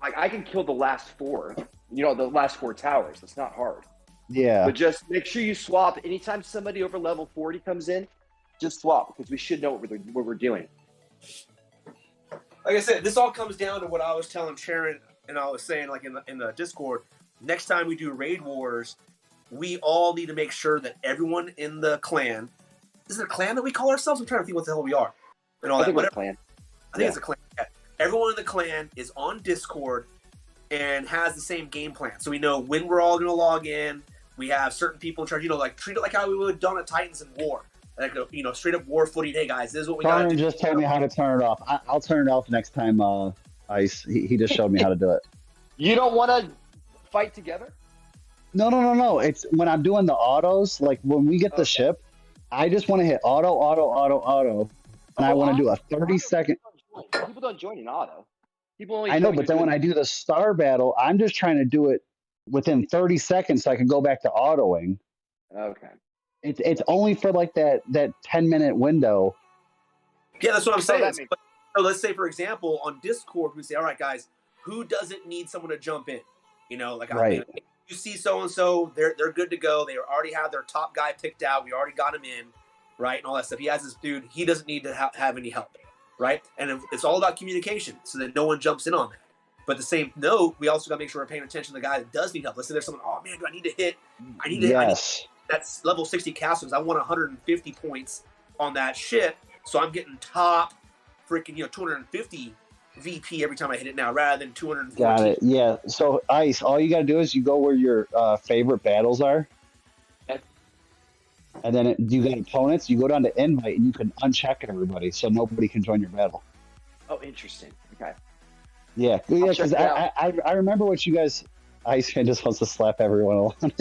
Speaker 3: Like, I can kill the last 4, the last 4 towers. That's not hard.
Speaker 5: Yeah.
Speaker 3: But just make sure you swap. Anytime somebody over level 40 comes in, just swap, because we should know what we're doing.
Speaker 2: Like I said, this all comes down to what I was telling Sharon, and I was saying, like, in the Discord, next time we do Raid Wars, we all need to make sure that everyone in the clan, is it a clan that we call ourselves? I'm trying to think what the hell we are. And all
Speaker 3: I think
Speaker 2: that.
Speaker 3: we're a clan.
Speaker 2: I think it's a clan. Yeah. Everyone in the clan is on Discord and has the same game plan. So we know when we're all going to log in. We have certain people in charge, like treat it like how we would have done at Titans in War. Like, straight up war footing. Hey guys, this is what we got to do.
Speaker 5: just told me how to turn it off. I'll turn it off next time. Ice. He just showed me how to do it.
Speaker 3: You don't want to fight together?
Speaker 5: No. It's when I'm doing the autos. Like when we get the ship, I just want to hit auto, and I want to do a 30-second.
Speaker 3: People don't join in auto. People only.
Speaker 5: I know, but then when I do the star battle, I'm just trying to do it within 30 seconds so I can go back to autoing.
Speaker 3: Okay.
Speaker 5: It's only for like that 10-minute window.
Speaker 2: Yeah, that's what I'm saying.
Speaker 3: So
Speaker 2: let's say, for example, on Discord, we say, all right, guys, who doesn't need someone to jump in?
Speaker 5: Right.
Speaker 2: You see so-and-so, they're good to go. They already have their top guy picked out. We already got him in, right, and all that stuff. He has this dude. He doesn't need to have any help, right? And it's all about communication so that no one jumps in on that. But the same note, we also got to make sure we're paying attention to the guy that does need help. Let's say there's someone, oh, man, do I need to hit? I need that's level 60 castles. I want 150 points on that ship, so I'm getting top freaking 250 VP every time I hit it now, rather than 240.
Speaker 5: Got it. Yeah. So Ice, all you got to do is you go where your favorite battles are, and then you got opponents. You go down to invite, and you can uncheck everybody, so nobody can join your battle.
Speaker 3: Oh, interesting. Okay.
Speaker 5: Yeah. Because I remember what you guys. Ice just wants to slap everyone along.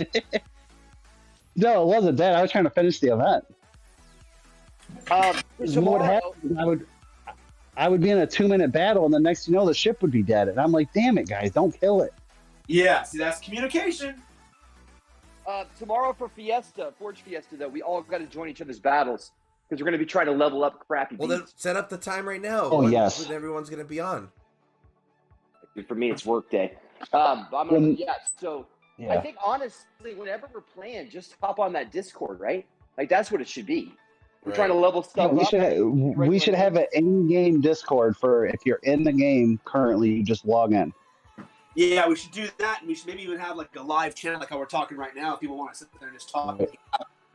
Speaker 5: No, it wasn't that. I was trying to finish the event. What happened? I would be in a 2-minute battle, and the next you know, the ship would be dead, and I'm like, "Damn it, guys, don't kill it."
Speaker 2: Yeah, see, that's communication.
Speaker 3: Tomorrow for Forge Fiesta, though, we all got to join each other's battles because we're going to be trying to level up crappy.
Speaker 1: Well, then set up the time right now.
Speaker 5: Oh, yes.
Speaker 1: When everyone's going to be on.
Speaker 3: For me, it's work day. So.
Speaker 5: Yeah.
Speaker 3: I think honestly, whenever we're playing, just hop on that Discord, right? Like that's what it should be. We're trying to level stuff up.
Speaker 5: We should have an in-game Discord for if you're in the game currently, you just log in.
Speaker 2: Yeah, we should do that, and we should maybe even have like a live channel, like how we're talking right now. If people want to sit there and just talk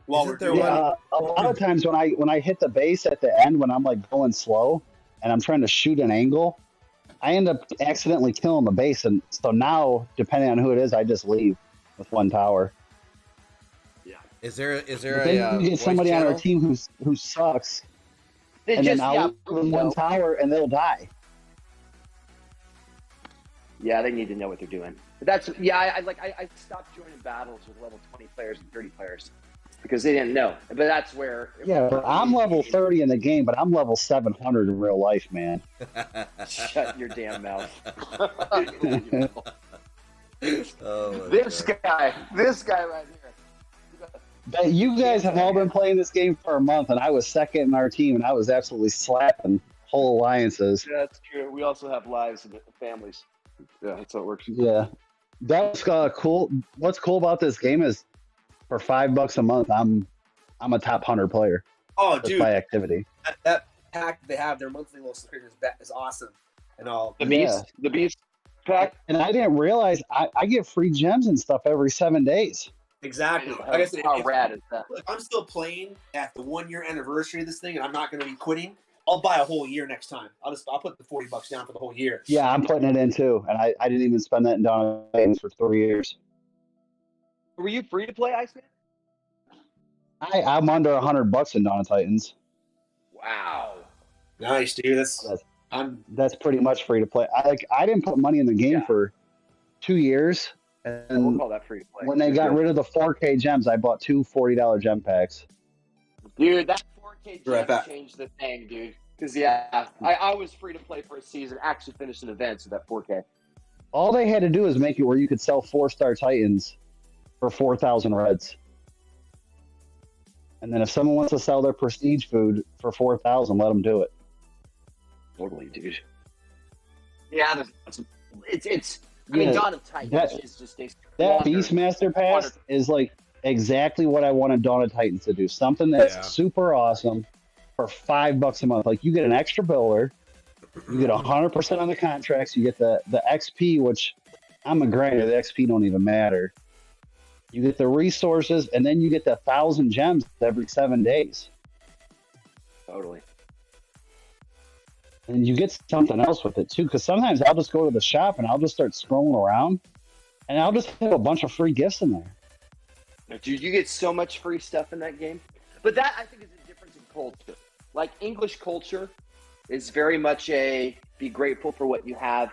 Speaker 2: while we're doing.
Speaker 5: Yeah, a lot of times when I hit the base at the end when I'm like going slow and I'm trying to shoot an angle, I end up accidentally killing the base, and so now, depending on who it is, I just leave with one tower.
Speaker 1: Is there
Speaker 5: But
Speaker 1: a
Speaker 5: then you get
Speaker 1: voice
Speaker 5: somebody on our
Speaker 1: channel?
Speaker 5: team who sucks,
Speaker 3: They
Speaker 5: and
Speaker 3: just,
Speaker 5: then
Speaker 3: yeah,
Speaker 5: I'll give them one tower, and they'll die.
Speaker 3: yeah, they need to know what they're doing. But that's, yeah, I stopped joining battles with level 20 players and 30 players because they didn't know. But that's where.
Speaker 5: Yeah, but I'm level 30 in the game, but I'm level 700 in real life, man.
Speaker 3: Shut your damn mouth.
Speaker 1: Oh,
Speaker 3: This guy right here.
Speaker 5: But you guys have all been playing this game for a month, and I was second in our team, and I was absolutely slapping whole alliances.
Speaker 3: Yeah, that's true. We also have lives and families. Yeah, that's how it works.
Speaker 5: Yeah, that was cool. What's cool about this game is, for $5 a month, I'm a top 100 player.
Speaker 2: Oh,
Speaker 5: Just
Speaker 2: dude,
Speaker 5: by activity.
Speaker 2: that pack they have, their monthly little subscription is awesome and all.
Speaker 3: The beast pack.
Speaker 5: And I didn't realize I get free gems and stuff every 7 days.
Speaker 2: Exactly.
Speaker 3: How,
Speaker 2: Like I said,
Speaker 3: how rad is that?
Speaker 2: look, I'm still playing at the 1 year anniversary of this thing, and I'm not going to be quitting. I'll buy a whole year next time. I'll put the $40 down for the whole year.
Speaker 5: Yeah, I'm putting it in too, and I didn't even spend that in Dawn of Titans for 3 years.
Speaker 3: Were you free to play, Iceman?
Speaker 5: I'm under $100 in Dawn of Titans.
Speaker 3: Wow.
Speaker 2: Nice, dude.
Speaker 5: That's pretty much free to play. I didn't put money in the game for 2 years,
Speaker 3: We'll
Speaker 5: and
Speaker 3: call that free to play.
Speaker 5: when they got rid of the 4K gems, I bought two $40 gem packs.
Speaker 3: Dude, that 4K
Speaker 2: Right
Speaker 3: gem
Speaker 2: back.
Speaker 3: changed the thing, dude. Because, yeah, I was free to play for a season, actually finished an event with that 4K.
Speaker 5: All they had to do is make it where you could sell 4-star Titans for 4,000 reds. And then if someone wants to sell their prestige food for 4,000, let them do it.
Speaker 3: Totally, dude. Yeah, it's I mean,
Speaker 5: Yeah,
Speaker 3: Dawn of Titans is just a
Speaker 5: That
Speaker 3: longer-
Speaker 5: Beastmaster pass is like exactly what I wanted Dawn of Titans to do. Something that's super awesome for $5 a month. Like, you get an extra builder, you get 100% on the contracts, you get the XP, which I'm a granted, the XP don't even matter. You get the resources, and then you get the 1,000 gems every 7 days.
Speaker 3: Totally.
Speaker 5: And you get something else with it too, because sometimes I'll just go to the shop and I'll just start scrolling around, and I'll just have a bunch of free gifts in there.
Speaker 3: Dude, you get so much free stuff in that game. But that, I think, is a difference in culture. Like, English culture is very much a be grateful for what you have.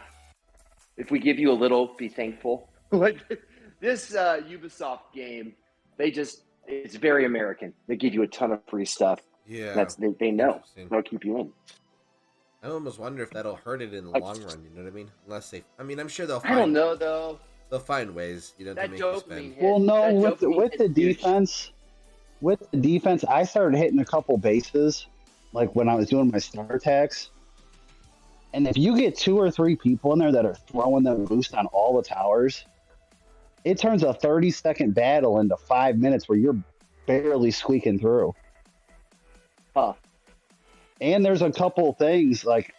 Speaker 3: If we give you a little, be thankful. Like, this Ubisoft game, it's very American. They give you a ton of free stuff.
Speaker 1: Yeah.
Speaker 3: They know.
Speaker 1: Interesting.
Speaker 3: They'll keep you in.
Speaker 1: I almost wonder if that'll hurt it in the
Speaker 3: Like-
Speaker 1: long run. You know what I mean? Unless I'm sure they'll.
Speaker 3: I don't know, though.
Speaker 1: They'll find ways, to
Speaker 3: That
Speaker 1: make you
Speaker 3: dopamine
Speaker 1: spend.
Speaker 3: hit.
Speaker 5: Well, no,
Speaker 3: That
Speaker 5: with
Speaker 3: dopamine
Speaker 5: the
Speaker 3: hit's huge.
Speaker 5: defense, I started hitting a couple bases, like when I was doing my star attacks. And if you get 2 or 3 people in there that are throwing the boost on all the towers, it turns a 30-second battle into 5 minutes where you're barely squeaking through.
Speaker 3: Huh.
Speaker 5: And there's a couple things, like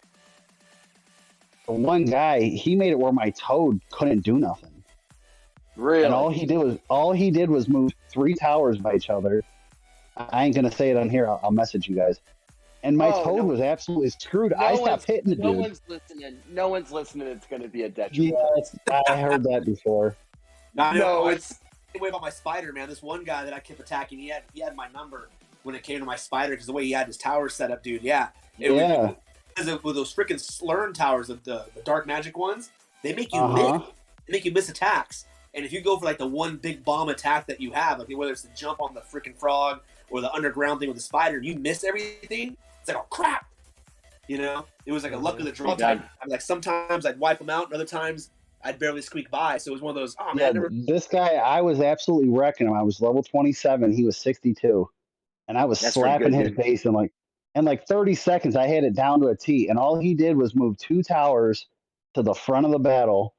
Speaker 5: the one guy, he made it where my toad couldn't do nothing.
Speaker 3: Really?
Speaker 5: And all he did was move 3 towers by each other. I ain't gonna say it on here. I'll message you guys. And my toad was absolutely screwed. I stopped hitting the
Speaker 3: No
Speaker 5: dude.
Speaker 3: one's listening. No one's listening. It's going to be a detriment.
Speaker 5: Yeah, I heard that before.
Speaker 3: No, it's
Speaker 2: the way about my spider, man. This one guy that I kept attacking, he had my number when it came to my spider because the way he had his tower set up, dude. Yeah. Because with those freaking slurm towers, the dark magic ones, they make you miss attacks. And if you go for like the one big bomb attack that you have, like whether it's the jump on the freaking frog or the underground thing with the spider, and you miss everything, it's like, oh crap. You know, it was like a luck of the draw type. I'm like, sometimes I'd wipe them out, and other times I'd barely squeak by. So it was one of those. Oh man,
Speaker 5: this guy, I was absolutely wrecking him. I was level 27. He was 62, and I was slapping his base in like 30 seconds. I had it down to a T, and all he did was move 2 towers to the front of the battle,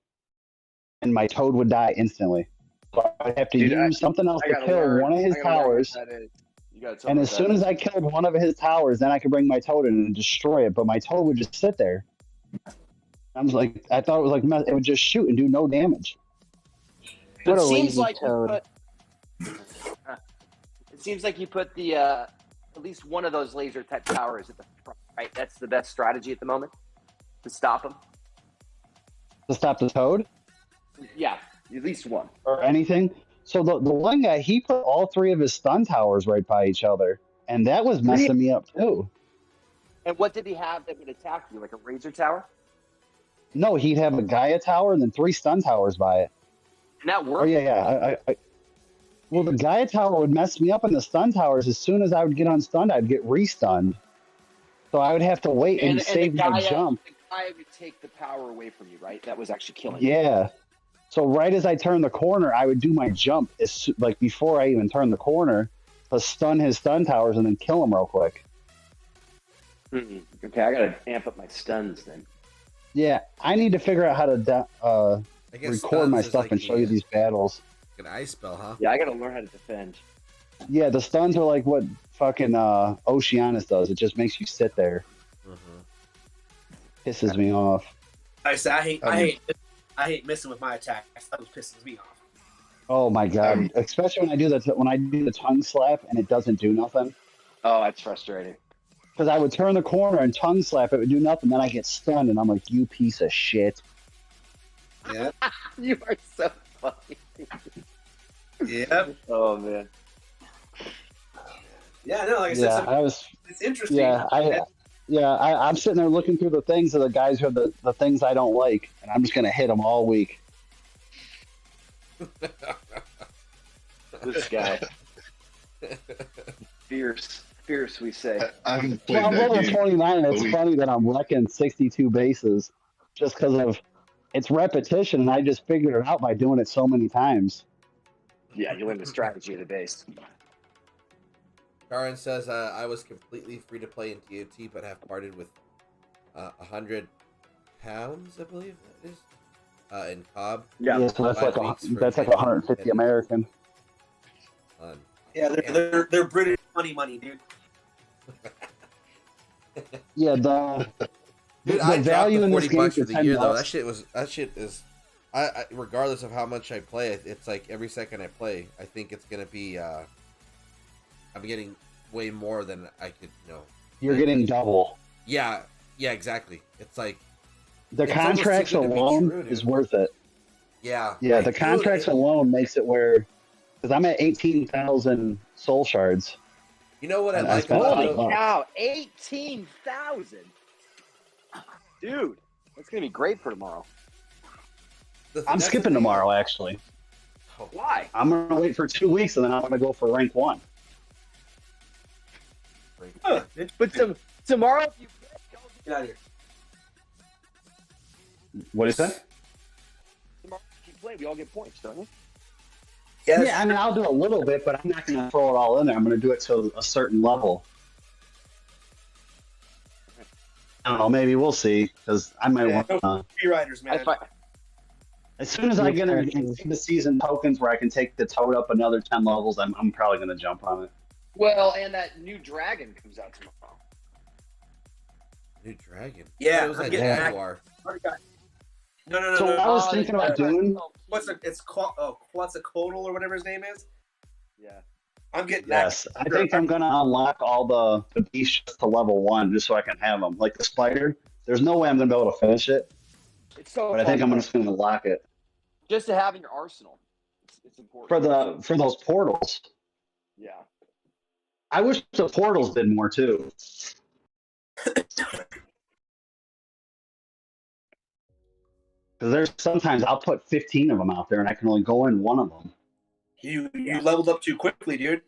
Speaker 5: and my toad would die instantly. So I'd have to use something else to kill one of his towers. And as soon as I killed one of his towers, then I could bring my toad in and destroy it. But my toad would just sit there. I was like, I thought it was like it would just shoot and do no damage.
Speaker 3: It seems like you put the at least one of those laser type towers at the front, right? That's the best strategy at the moment to stop them.
Speaker 5: to stop the toad
Speaker 3: Yeah, at least one.
Speaker 5: or anything. So the one guy, he put all three of his stun towers right by each other, and that was messing me up too.
Speaker 3: And what did he have that would attack you? Like a razor tower?
Speaker 5: No, he'd have a Gaia tower and then 3 stun towers by it.
Speaker 3: And that
Speaker 5: Oh
Speaker 3: worked?
Speaker 5: yeah. Well, the Gaia tower would mess me up in the stun towers. As soon as I would get unstunned, I'd get restunned. So I would have to wait and save my jump.
Speaker 3: The Gaia would take the power away from you, right? That was actually killing you.
Speaker 5: Yeah. So right as I turned the corner, I would do my jump, like before I even turned the corner, to stun his stun towers and then kill him real quick.
Speaker 3: Okay, I gotta amp up my stuns then.
Speaker 5: Yeah, I need to figure out how to
Speaker 1: I guess
Speaker 5: record my
Speaker 1: stuns is
Speaker 5: stuff
Speaker 1: like
Speaker 5: and show you these battles.
Speaker 1: an ice spell, huh?
Speaker 3: Yeah, I gotta learn how to defend.
Speaker 5: Yeah, the stuns are like what fucking Oceanus does. It just makes you sit there. Pisses me off.
Speaker 2: I hate missing with my attack. That was pisses me off.
Speaker 5: Oh my god! Especially when I do the tongue slap and it doesn't do nothing.
Speaker 3: Oh, that's frustrating.
Speaker 5: Because I would turn the corner and tongue slap, it would do nothing. Then I get stunned, and I'm like, "You piece of shit!"
Speaker 2: Yeah.
Speaker 3: You are so funny.
Speaker 2: Yeah.
Speaker 3: Oh man.
Speaker 2: Yeah, no, like I said, it's interesting.
Speaker 5: I'm sitting there looking through the things of the guys who have the things I don't like, and I'm just gonna hit them all week.
Speaker 3: This guy. Fierce, we say.
Speaker 6: I haven't played
Speaker 5: Well, I'm
Speaker 6: that
Speaker 5: level
Speaker 6: game.
Speaker 5: 29, and it's
Speaker 6: we-
Speaker 5: funny that I'm wrecking 62 bases just because of it's repetition, and I just figured it out by doing it so many times.
Speaker 3: Yeah, you learn the strategy of the base.
Speaker 1: Karin says, I was completely free to play in TOT, but have parted with 100 pounds, I believe that is, in COB.
Speaker 5: Yeah, so that's
Speaker 1: 5
Speaker 5: like
Speaker 1: weeks for
Speaker 5: that's like
Speaker 1: 10
Speaker 5: 150
Speaker 1: and-
Speaker 5: American.
Speaker 2: Yeah, they're British money, dude.
Speaker 5: Yeah, the
Speaker 1: Dude,
Speaker 5: the
Speaker 1: I
Speaker 5: value in
Speaker 1: dropped
Speaker 5: this
Speaker 1: the 40
Speaker 5: game
Speaker 1: bucks
Speaker 5: for
Speaker 1: for the
Speaker 5: 10
Speaker 1: year, though.
Speaker 5: bucks.
Speaker 1: That shit is, I regardless of how much I play, it's like every second I play, I think it's gonna be, I'm getting way more than I could,
Speaker 5: You're getting double.
Speaker 1: Yeah, exactly. It's like,
Speaker 5: The
Speaker 1: It's almost
Speaker 5: contracts
Speaker 1: too good to be
Speaker 5: alone
Speaker 1: true, dude.
Speaker 5: is worth it.
Speaker 1: yeah.
Speaker 5: Yeah,
Speaker 1: like,
Speaker 5: the
Speaker 1: dude,
Speaker 5: contracts alone makes it where, because I'm at 18,000 soul shards.
Speaker 1: You know what I
Speaker 5: And I
Speaker 1: like
Speaker 5: spent
Speaker 1: about
Speaker 5: $8
Speaker 1: it?
Speaker 5: bucks.
Speaker 3: Wow, 18,000. Dude, that's gonna be great for tomorrow.
Speaker 5: I'm skipping tomorrow, actually.
Speaker 3: Why?
Speaker 5: I'm going to wait for 2 weeks, and then I'm going to go for rank 1.
Speaker 2: Huh,
Speaker 3: But tomorrow, if you
Speaker 2: get out of here.
Speaker 5: What is that?
Speaker 3: tomorrow if you play, we all get points, don't we?
Speaker 2: Yes.
Speaker 5: Yeah, I mean, I'll do a little bit, but I'm not going to throw it all in there. I'm going to do it to a certain level. I don't know. Maybe we'll see, because I might want to.
Speaker 2: Free riders, man.
Speaker 5: As soon as I get into the season tokens where I can take the toad up another 10 levels, I'm probably going to jump on it.
Speaker 3: Well, and that new dragon comes out tomorrow.
Speaker 1: New dragon.
Speaker 2: Yeah,
Speaker 1: it was
Speaker 2: I'm
Speaker 1: that
Speaker 2: getting
Speaker 1: Jaguar.
Speaker 2: No.
Speaker 5: So what I was thinking about doing.
Speaker 2: It's Quetzalcoatl or whatever his name is.
Speaker 3: Yeah.
Speaker 2: I'm getting
Speaker 5: Yes, I think I'm going to unlock all the beasts just to level 1 just so I can have them. Like the spider, there's no way I'm going to be able to finish it,
Speaker 3: It's so
Speaker 5: but I think
Speaker 3: fun
Speaker 5: I'm just going to lock it.
Speaker 3: just to have in your arsenal. It's important.
Speaker 5: For those portals.
Speaker 3: Yeah.
Speaker 5: I wish the portals did more too. Because there's sometimes I'll put 15 of them out there and I can only go in one of them.
Speaker 2: You leveled up too quickly, dude.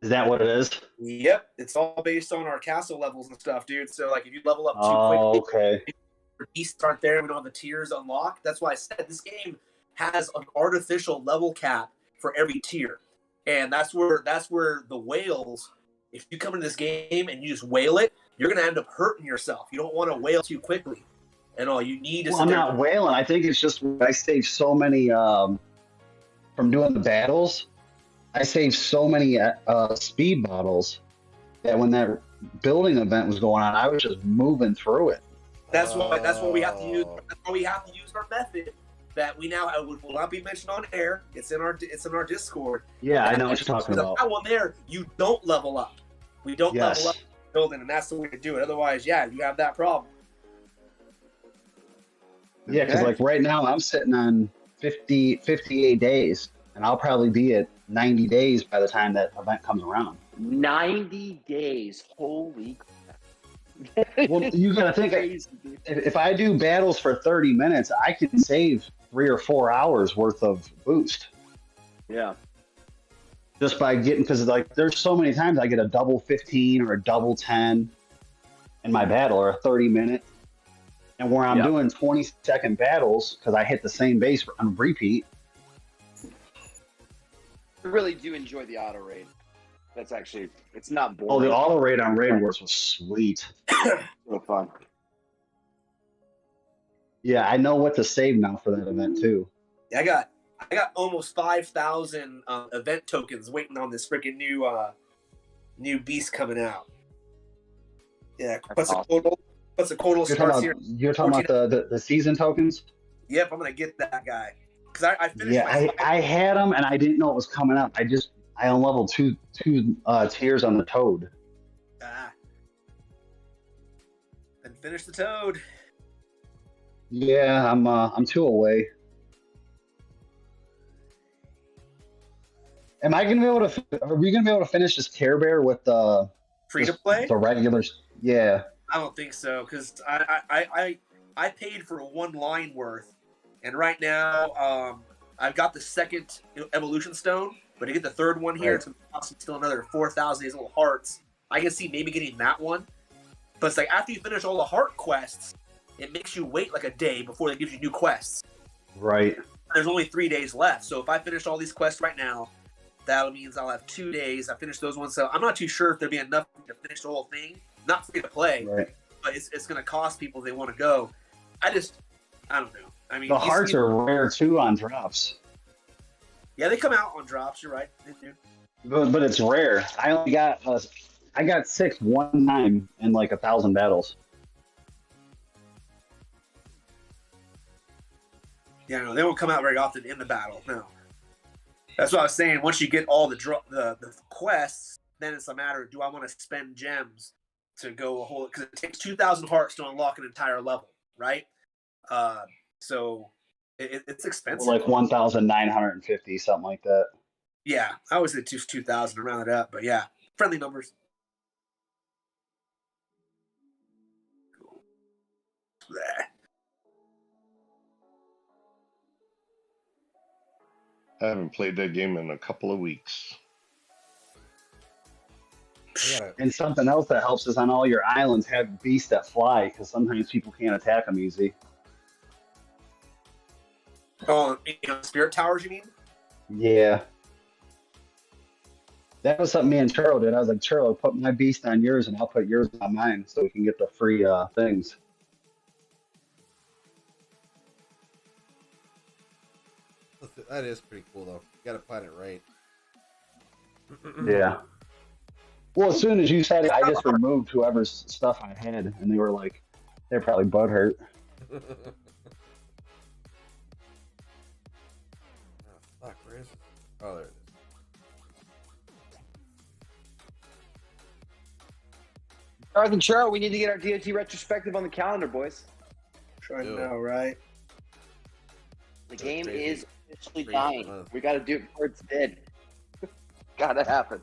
Speaker 5: Is that what it is?
Speaker 2: Yep, it's all based on our castle levels and stuff, dude. So like, if you level up too
Speaker 5: Oh,
Speaker 2: quickly,
Speaker 5: okay.
Speaker 2: the beasts aren't there. We don't have the tiers unlocked. That's why I said this game has an artificial level cap for every tier, and that's where the whales. If you come into this game and you just whale it, you're gonna end up hurting yourself. You don't want to whale too quickly, and all you need is.
Speaker 5: Well, I'm not whaling. I think it's just I saved so many from doing the battles. I saved so many speed bottles that when that building event was going on, I was just moving through it.
Speaker 2: That's why we have to use. That's why we have to use our method that we now will not be mentioned on air. It's in our Discord.
Speaker 5: Yeah, I know what you're talking about.
Speaker 2: That one there, you don't level up. We don't level up the building, and that's the way to do it. Otherwise, yeah, you have that problem.
Speaker 5: Yeah, because like right now I'm sitting on 58 days, and I'll probably be at 90 days by the time that event comes around.
Speaker 3: 90 days. Holy crap.
Speaker 5: Well, you got to think, if I do battles for 30 minutes, I can save 3 or 4 hours worth of boost.
Speaker 3: Yeah.
Speaker 5: Just by getting, because like there's so many times I get a double 15 or a double 10 in my battle, or a 30-minute. And where I'm doing 20-second battles, because I hit the same base on repeat.
Speaker 3: I really do enjoy the auto raid. That's actually, it's not boring.
Speaker 5: Oh, the auto raid on Raid Wars was sweet.
Speaker 3: So fun.
Speaker 5: Yeah, I know what to save now for that event too.
Speaker 2: Yeah, I got almost 5,000 event tokens waiting on this freaking new beast coming out. Yeah, what's the total starts here?
Speaker 5: You're talking about the season tokens?
Speaker 2: Yep, I'm gonna get that guy because I finished.
Speaker 5: Yeah, I had them and I didn't know it was coming up. I unleveled two tiers on the Toad.
Speaker 2: And finish the Toad.
Speaker 5: Yeah, I'm 2 away. Am I gonna be able to? Are we gonna be able to finish this Care Bear with the
Speaker 2: free to play?
Speaker 5: The regulars? Yeah.
Speaker 2: I don't think so because I paid for 1 line worth, and right now I've got the second evolution stone, but to get the third one here, it's gonna cost me still another 4,000 these little hearts. I can see maybe getting that one, but it's like after you finish all the heart quests, it makes you wait like a day before it gives you new quests.
Speaker 5: Right.
Speaker 2: There's only 3 days left, so if I finish all these quests right now, that means I'll have 2 days. I finished those ones, so I'm not too sure if there'll be enough to finish the whole thing. Not free to play, but it's going to cost people if they want to go. I don't know. I mean,
Speaker 5: the hearts are rare too on drops.
Speaker 2: Yeah, they come out on drops. You're right, they do.
Speaker 5: But it's rare. I got 6 one time in like 1,000 battles.
Speaker 2: Yeah, no, they won't come out very often in the battle. No, that's what I was saying. Once you get all the quests, then it's a matter of, do I want to spend gems to go a whole, because it takes 2,000 hearts to unlock an entire level, right? So it's expensive.
Speaker 5: Like 1,950, something like that.
Speaker 2: Yeah, I always say 2,000 to round it up, but yeah, friendly numbers. Cool.
Speaker 6: I haven't played that game in a couple of weeks.
Speaker 5: And something else that helps is on all your islands have beasts that fly, because sometimes people can't attack them easy.
Speaker 2: Oh, spirit towers, you mean?
Speaker 5: Yeah. That was something me and Churro did. I was like, Churro, put my beast on yours and I'll put yours on mine so we can get the free things.
Speaker 1: That is pretty cool, though. You gotta plan it right.
Speaker 5: Yeah. Well, as soon as you said it, I just removed whoever's stuff I had, and they were like, they're probably butthurt.
Speaker 1: Oh, fuck, where is it? Oh, there it is.
Speaker 3: Jonathan Churro, we need to get our DOT retrospective on the calendar, boys.
Speaker 2: Trying to know, right?
Speaker 3: The game is officially dying. We got to do it before it's dead. Gotta happen.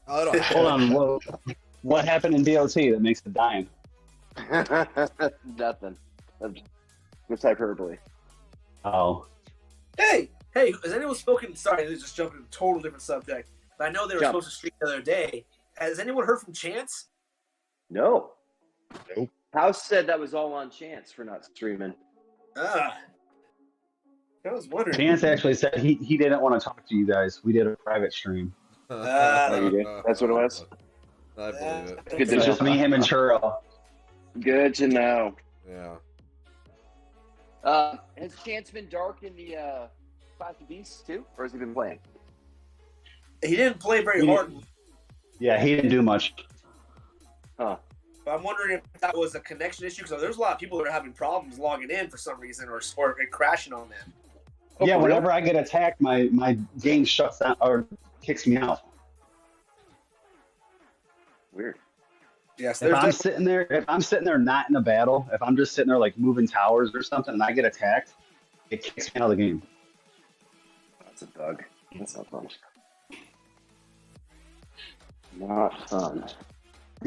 Speaker 1: Oh,
Speaker 5: hold on. What happened in DOT that makes it dying?
Speaker 3: Nothing. Just hyperbole.
Speaker 5: Oh.
Speaker 2: Hey, has anyone spoken? Sorry, this is just jumping to a total different subject. But I know they were supposed to stream the other day. Has anyone heard from Chance?
Speaker 3: No.
Speaker 6: Nope.
Speaker 3: House said that was all on Chance for not streaming.
Speaker 2: I was wondering.
Speaker 5: Chance actually said he didn't want to talk to you guys. We did a private stream.
Speaker 3: You did? That's what it was?
Speaker 1: I believe it.
Speaker 3: Good to
Speaker 5: It's
Speaker 3: know.
Speaker 5: just me, him, and Churro.
Speaker 3: Good to know.
Speaker 1: Yeah.
Speaker 3: Has Chance been dark in the Clash of Beasts too, or has he been playing?
Speaker 2: He didn't play very hard.
Speaker 5: Yeah, he didn't do much.
Speaker 3: Huh.
Speaker 2: But I'm wondering if that was a connection issue, because there's a lot of people that are having problems logging in for some reason, or it crashing on them.
Speaker 5: Yeah, whenever I get attacked, my game shuts down or kicks me out.
Speaker 3: Weird.
Speaker 2: Yes,
Speaker 5: If
Speaker 2: there's
Speaker 5: I'm
Speaker 2: definitely.
Speaker 5: if I'm sitting there not in a battle, if I'm just sitting there like moving towers or something, and I get attacked, it kicks me out of the game.
Speaker 3: That's a bug. That's not fun. Not fun.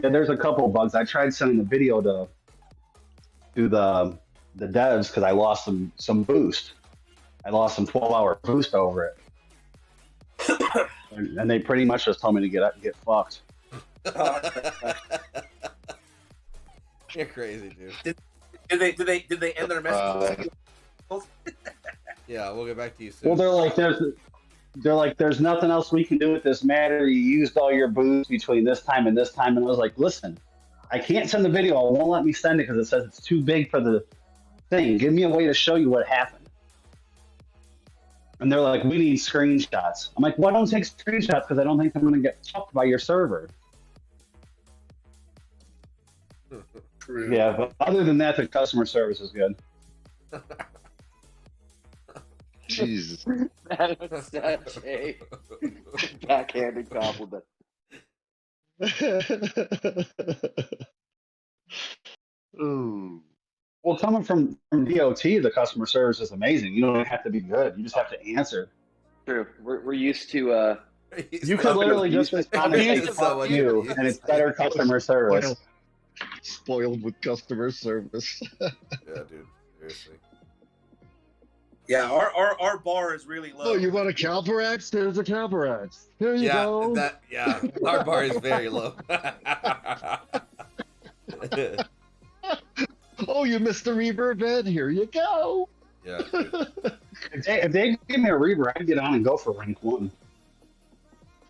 Speaker 5: Yeah, there's a couple of bugs. I tried sending the video to the devs because I lost some boost. I lost some 12-hour boost over it, and they pretty much just told me to get fucked.
Speaker 1: You're crazy, dude.
Speaker 2: Did they end their message?
Speaker 1: Yeah, we'll get back to you soon.
Speaker 5: Well, they're like, there's nothing else we can do with this matter. You used all your boost between this time and this time, and I was like, listen, I can't send the video. It won't let me send it because it says it's too big for the thing. Give me a way to show you what happened. And they're like, we need screenshots. I'm like, well, I don't take screenshots because I don't think I'm going to get fucked by your server.
Speaker 2: True.
Speaker 5: Yeah, but other than that, the customer service is good.
Speaker 6: Jesus.
Speaker 3: That was such a backhanded compliment.
Speaker 6: Ooh.
Speaker 5: Well, coming from DOT, the customer service is amazing. You don't have to be good. You just have to answer.
Speaker 3: True. We're used to.
Speaker 5: You could literally just respond and say, fuck you, and it's better customer service.
Speaker 6: Spoiled with customer service.
Speaker 1: Yeah, dude. Seriously.
Speaker 2: Yeah, our bar is really low.
Speaker 6: Oh, you want a Calvarax? There's a Calvarax. Here you
Speaker 1: Yeah,
Speaker 6: go.
Speaker 1: our bar is very low.
Speaker 6: Oh, you missed the reverb bed. Here you go.
Speaker 1: Yeah. Dude.
Speaker 5: If they give me a reaver, I'd get on and go for rank 1.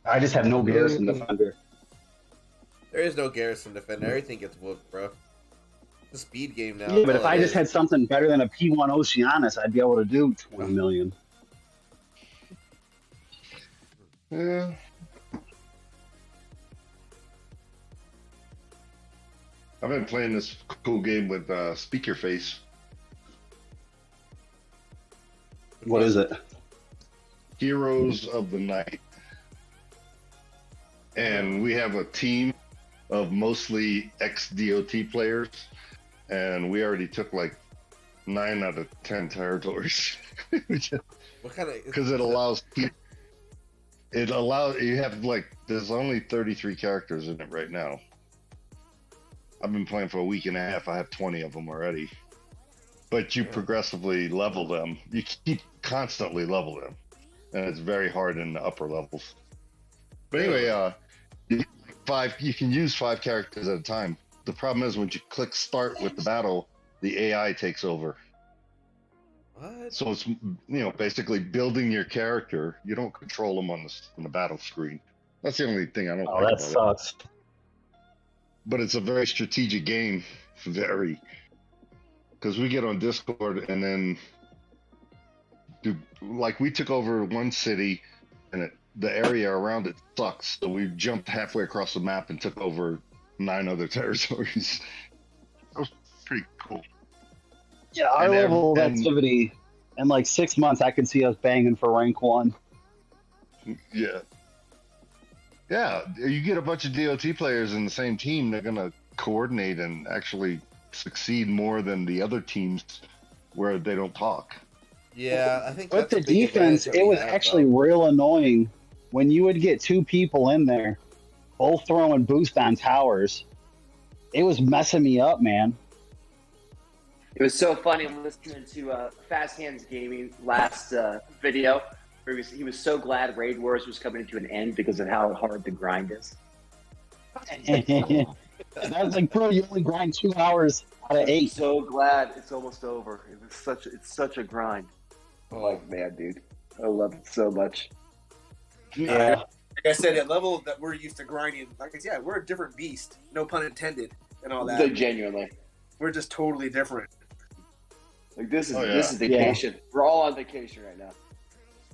Speaker 5: I just have no garrison defender.
Speaker 1: There is no garrison defender. Everything gets whooped, bro. It's a speed game now.
Speaker 5: Yeah, but if I just had something better than a P1 Oceanus, I'd be able to do 20 million.
Speaker 6: Yeah. I've been playing this cool game with Speaker Face.
Speaker 5: What is it?
Speaker 6: Heroes of the Night. And we have a team of mostly ex-DOT players, and we already took like 9 out of 10 territories.
Speaker 1: What kind of?
Speaker 6: Because it allows you have like, there's only 33 characters in it right now. I've been playing for a week and a half. I have 20 of them already. But you progressively level them. You keep constantly level them, and it's very hard in the upper levels. But anyway, you can use 5 characters at a time. The problem is when you click start with the battle, the AI takes over.
Speaker 1: What?
Speaker 6: So it's basically building your character. You don't control them on the battle screen. That's the only thing I don't like
Speaker 5: that
Speaker 6: about
Speaker 5: sucks.
Speaker 6: it. But it's a very strategic game, because we get on Discord and then we took over one city and the area around it sucks. So we jumped halfway across the map and took over 9 other territories. That was pretty cool.
Speaker 5: Yeah, our level of activity in like 6 months, I could see us banging for rank 1.
Speaker 6: Yeah. Yeah, you get a bunch of DOT players in the same team, they're going to coordinate and actually succeed more than the other teams where they don't talk.
Speaker 1: Yeah, I think.
Speaker 5: With
Speaker 1: that's
Speaker 5: the
Speaker 1: a big
Speaker 5: defense,
Speaker 1: advantage that
Speaker 5: it
Speaker 1: we
Speaker 5: was
Speaker 1: have,
Speaker 5: actually
Speaker 1: though.
Speaker 5: real annoying when you would get 2 people in there, both throwing boost on towers. It was messing me up, man.
Speaker 3: It was so funny listening to Fast Hands Gaming last video. Where he was so glad Raid Wars was coming to an end because of how hard the grind is.
Speaker 5: I was like, bro, you only grind 2 hours out of
Speaker 3: I'm
Speaker 5: 8.
Speaker 3: so glad it's almost over. It's such a grind.
Speaker 1: Oh.
Speaker 3: I'm like, man, dude, I love it so much.
Speaker 5: Yeah.
Speaker 2: Like I said, at level that we're used to grinding, like I said, yeah, we're a different beast. No pun intended, and all that.
Speaker 3: Genuinely,
Speaker 2: We're just totally different.
Speaker 3: like this is
Speaker 6: Oh, yeah.
Speaker 3: this is vacation. We're all on vacation right now.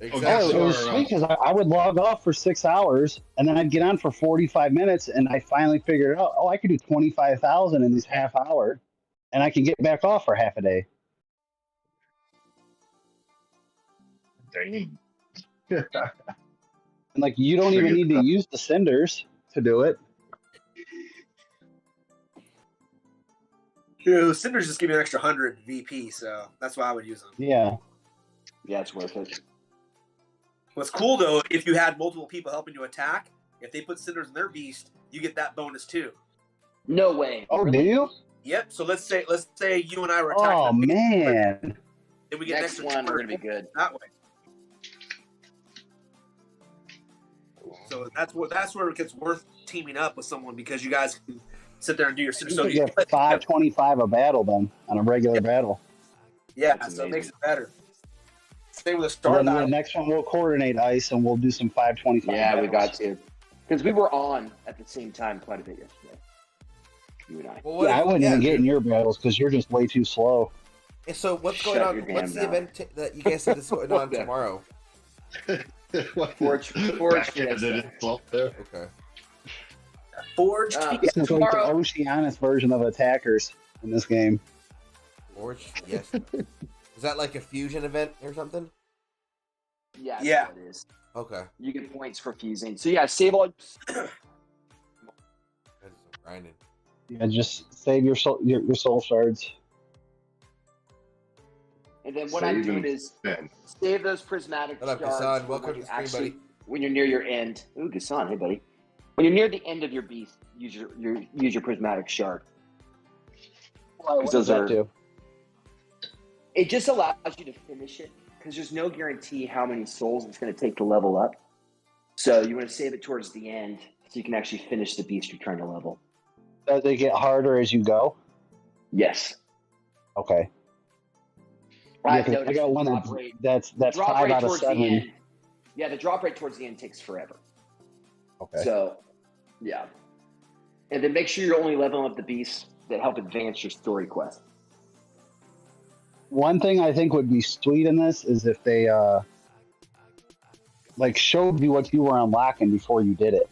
Speaker 1: Exactly.
Speaker 5: Oh, it was sweet because I would log off for 6 hours and then I'd get on for 45 minutes and I finally figured out, I could do 25,000 in this half hour and I can get back off for half a day.
Speaker 6: Dang.
Speaker 5: And like, you don't even need to use the cinders to do it.
Speaker 2: Cinders just give you an extra 100 VP, so that's why I would use them.
Speaker 5: Yeah.
Speaker 3: Yeah, it's worth it.
Speaker 2: What's cool though, if you had multiple people helping you attack, if they put Cinders in their beast, you get that bonus too.
Speaker 3: No way.
Speaker 5: Oh, do you?
Speaker 2: Yep. So let's say you and I were attacking.
Speaker 5: Oh, man.
Speaker 2: Then we get
Speaker 3: Next
Speaker 2: an extra
Speaker 3: one, we're
Speaker 2: 200
Speaker 3: gonna be good.
Speaker 2: that way. So that's where it gets worth teaming up with someone, because you guys can sit there and do your Cinders. So
Speaker 5: You get 525 a battle then on a regular battle.
Speaker 2: yeah,
Speaker 3: That's
Speaker 2: so it
Speaker 3: amazing.
Speaker 2: makes it better. Same with a
Speaker 5: And
Speaker 2: star
Speaker 5: then the
Speaker 2: battle.
Speaker 5: next one we'll coordinate ice and we'll do some 525.
Speaker 3: Yeah, we
Speaker 5: battles.
Speaker 3: got to. Because we were on at the same time quite a bit yesterday. You and I.
Speaker 1: Well, what
Speaker 5: Yeah, I
Speaker 1: if-
Speaker 5: wouldn't even get
Speaker 1: dude.
Speaker 5: in your battles because you're just way too slow.
Speaker 1: And so what's
Speaker 3: Shut
Speaker 1: going on?
Speaker 3: your damn
Speaker 1: What's the
Speaker 3: mouth.
Speaker 1: event that you guys said is going on
Speaker 6: Yeah.
Speaker 1: tomorrow?
Speaker 3: Forge
Speaker 6: Backhanded
Speaker 3: Fiesta.
Speaker 6: insult there.
Speaker 1: Okay.
Speaker 2: Forged.
Speaker 5: This is like the
Speaker 3: tomorrow-
Speaker 5: Oceanus version of attackers in this game.
Speaker 1: Forge? Yes. Is that like a fusion event or something?
Speaker 3: Yeah, that's
Speaker 2: Yeah.
Speaker 3: what it is.
Speaker 1: Okay.
Speaker 3: You get points for fusing. So yeah, save all.
Speaker 1: That's some grinding.
Speaker 5: Yeah, just save your soul shards.
Speaker 3: And then what I'm
Speaker 6: Save
Speaker 3: doing
Speaker 6: and
Speaker 3: is
Speaker 6: spend.
Speaker 3: save those prismatic
Speaker 1: What up,
Speaker 3: shards.
Speaker 1: Gassan?
Speaker 3: for
Speaker 1: Welcome
Speaker 3: when
Speaker 1: to
Speaker 3: you
Speaker 1: the stream, buddy.
Speaker 3: When you're near your end. Ooh, Gassan, hey buddy. When you're near the end of your beast, use your prismatic shard.
Speaker 5: What
Speaker 3: those
Speaker 5: does that
Speaker 3: are-
Speaker 5: do?
Speaker 3: It just allows you to finish it because there's no guarantee how many souls it's going to take to level up. So you want to save it towards the end so you can actually finish the beast you're trying to level.
Speaker 5: Does it get harder as you go?
Speaker 3: Yes.
Speaker 5: Okay.
Speaker 3: I've
Speaker 5: Yeah, 'cause I
Speaker 3: noticed
Speaker 5: got
Speaker 3: the
Speaker 5: one
Speaker 3: drop rate-
Speaker 5: that's
Speaker 3: drop
Speaker 5: 5
Speaker 3: rate
Speaker 5: out of
Speaker 3: towards the
Speaker 5: 7.
Speaker 3: end. Yeah, the drop rate towards the end takes forever.
Speaker 5: Okay.
Speaker 3: So, yeah. And then make sure you're only leveling up the beasts that help advance your story quest.
Speaker 5: One thing I think would be sweet in this is if they like showed you what you were unlocking before you did it.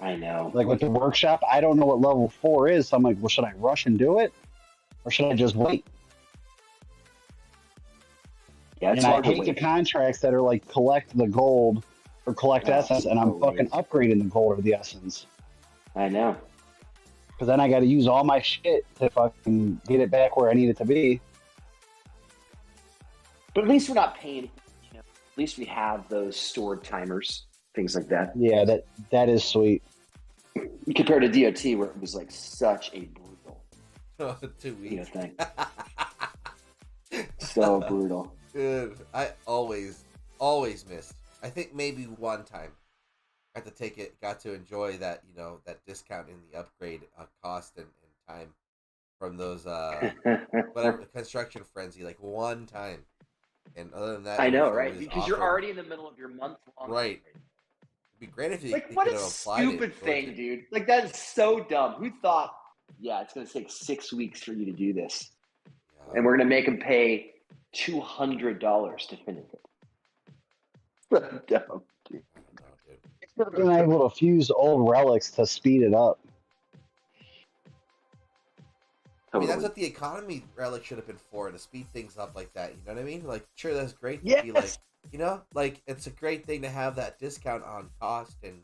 Speaker 3: I know.
Speaker 5: Like with the workshop, I don't know what level 4 is, so I'm like, well, should I rush and do it, or should I just wait?
Speaker 3: Yeah, it's
Speaker 5: And I
Speaker 3: hard to
Speaker 5: hate the
Speaker 3: wait.
Speaker 5: contracts that are like collect the gold or collect
Speaker 3: Oh,
Speaker 5: essence, and I'm
Speaker 3: so
Speaker 5: fucking
Speaker 3: weird.
Speaker 5: upgrading the gold or the essence.
Speaker 3: I know.
Speaker 5: Because then I got to use all my shit to fucking get it back where I need it to be.
Speaker 3: But at least we're not paying. You know, at least we have those stored timers, things like that.
Speaker 5: Yeah, that is sweet.
Speaker 3: Compared to DOT, where it was like such a brutal
Speaker 1: 2 weeks.
Speaker 3: thing. So brutal.
Speaker 1: Dude, I always missed. I think maybe one time got to take it, got to enjoy that, that discount in the upgrade cost and time from those whatever construction frenzy, like one time. And other than that,
Speaker 3: I
Speaker 1: it
Speaker 3: know,
Speaker 1: was
Speaker 3: right?
Speaker 1: always
Speaker 3: Because you're
Speaker 1: awful.
Speaker 3: already in the middle of your month-long
Speaker 1: Right.
Speaker 3: upgrade.
Speaker 1: It'd be great if you
Speaker 3: Like,
Speaker 1: you
Speaker 3: what
Speaker 1: could
Speaker 3: a
Speaker 1: have applied it
Speaker 3: stupid
Speaker 1: towards
Speaker 3: thing,
Speaker 1: it.
Speaker 3: dude. Like, that is so dumb. Who thought, yeah, it's going to take 6 weeks for you to do this,
Speaker 1: Yeah.
Speaker 3: and we're going to make them pay $200 to finish it? So dumb, dude.
Speaker 1: I don't know, dude.
Speaker 5: Should have been able to fuse old relics to speed it up.
Speaker 1: I mean, that's
Speaker 3: Totally.
Speaker 1: what the economy relic should have been for, to speed things up like that. You know what I mean? Like, sure, that's great to be like,
Speaker 3: Yes.
Speaker 1: like it's a great thing to have that discount on cost and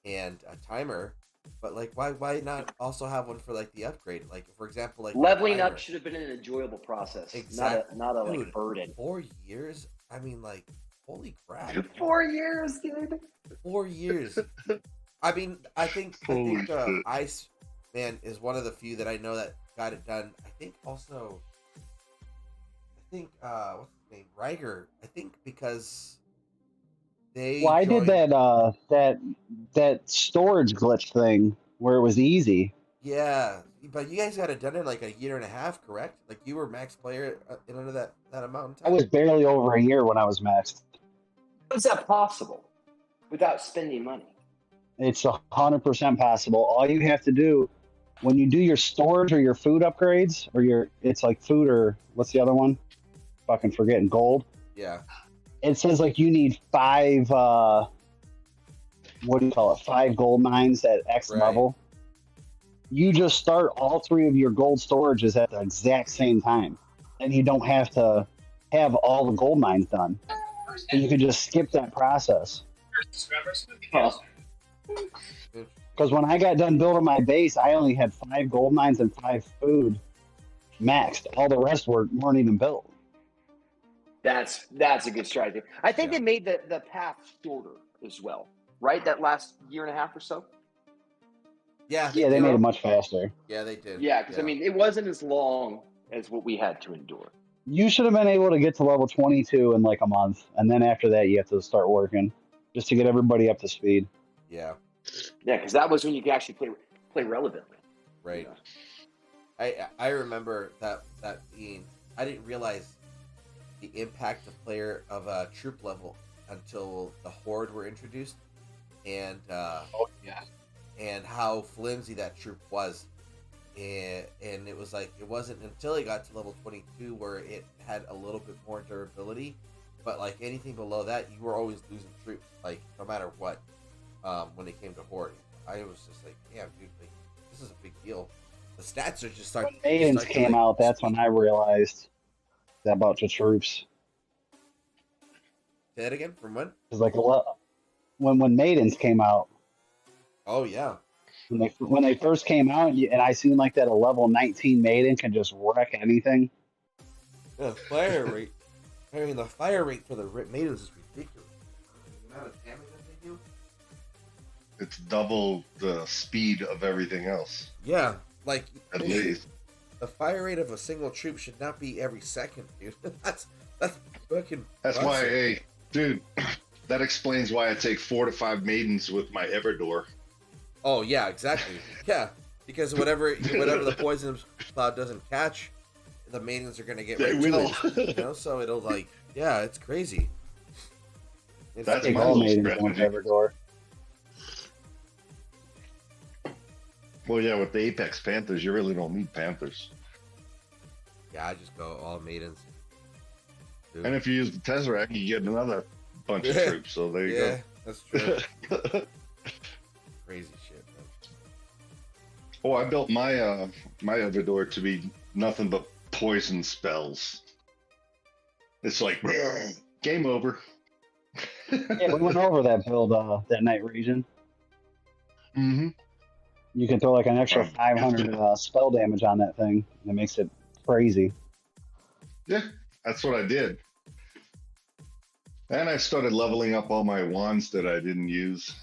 Speaker 1: a timer. But like, why not also have one for like the upgrade? Like, for example, like
Speaker 3: Leveling
Speaker 1: timer.
Speaker 3: up should have been an enjoyable process,
Speaker 1: Exactly.
Speaker 3: not a like
Speaker 1: Dude.
Speaker 3: burden.
Speaker 1: 4 years. I mean, like, holy crap!
Speaker 3: 4 years, dude.
Speaker 1: 4 years. I mean, I think
Speaker 6: Holy shit.
Speaker 1: Ice Man is one of the few that I know that got it done. I think also, what's his name, Riger. I think because they.
Speaker 5: Well, I did
Speaker 1: joined-
Speaker 5: that storage glitch thing where it was easy.
Speaker 1: Yeah, but you guys got it done in like a year and a half, correct? Like you were max player in under that amount of
Speaker 5: I
Speaker 1: time.
Speaker 5: was barely over a year when I was maxed.
Speaker 3: How is that possible without spending money?
Speaker 5: It's 100% possible. All you have to do when you do your storage or your food upgrades, or it's like food or what's the other one? Fucking forgetting gold.
Speaker 1: Yeah.
Speaker 5: It says like you need 5. What do you call it? 5 gold mines at X
Speaker 1: Right.
Speaker 5: level. You just start all 3 of your gold storages at the exact same time, and you don't have to have all the gold mines done. So you can just skip that process.
Speaker 3: Huh.
Speaker 1: Interesting.
Speaker 5: Because when I got done building my base, I only had 5 gold mines and 5 food maxed. All the rest weren't even built.
Speaker 3: That's a good strategy. I think they made the path shorter as well, right? That last year and a half or so.
Speaker 1: Yeah,
Speaker 5: They made it much faster.
Speaker 1: Yeah, they did.
Speaker 3: Yeah, because I mean, it wasn't as long as what we had to endure.
Speaker 5: You should have been able to get to level 22 in like a month, and then after that, you have to start working just to get everybody up to speed.
Speaker 1: Yeah.
Speaker 3: Yeah, because that was when you could actually play relevantly.
Speaker 1: Right. I remember that being. I didn't realize the impact of a troop level until the Horde were introduced, and and how flimsy that troop was, and it was like it wasn't until it got to level 22 where it had a little bit more durability, but like anything below that, you were always losing troops, like no matter what. When it came to Horde, I was just like, damn, dude, like, this is a big deal. The stats are just starting.
Speaker 5: When Maidens came out, that's when I realized that about the troops.
Speaker 1: Say that again. From when?
Speaker 5: Because like when Maidens came out.
Speaker 1: Oh yeah.
Speaker 5: When they first came out, and I seen like that a level 19 Maiden can just wreck anything.
Speaker 1: The fire rate. I mean, the fire rate for the Maidens is ridiculous. The amount of damage that they do.
Speaker 6: It's double the speed of everything else.
Speaker 1: Yeah, like
Speaker 6: at least
Speaker 1: the fire rate of a single troop should not be every second, dude. that's fucking.
Speaker 6: That's why, hey, dude, that explains why I take 4 to 5 maidens with my Everdor.
Speaker 1: Oh yeah, exactly. Yeah, because whatever the poison cloud doesn't catch, the maidens are gonna get right to it. You know, so it'll like, yeah, it's crazy.
Speaker 6: That's my little strategy.
Speaker 5: Everdor.
Speaker 6: Well, yeah, with the Apex Panthers, you really don't need Panthers.
Speaker 1: Yeah, I just go all maidens.
Speaker 6: Dude. And if you use the Tesseract, you get another bunch of troops. So there you go.
Speaker 1: Yeah, that's true. Crazy shit, man.
Speaker 6: Oh, I built my my Everdor to be nothing but poison spells. It's like game over.
Speaker 5: Yeah, we went over that build that night region.
Speaker 6: Mm-hmm.
Speaker 5: You can throw like an extra 500 spell damage on that thing, and it makes it crazy.
Speaker 6: Yeah, that's what I did. And I started leveling up all my wands that I didn't use.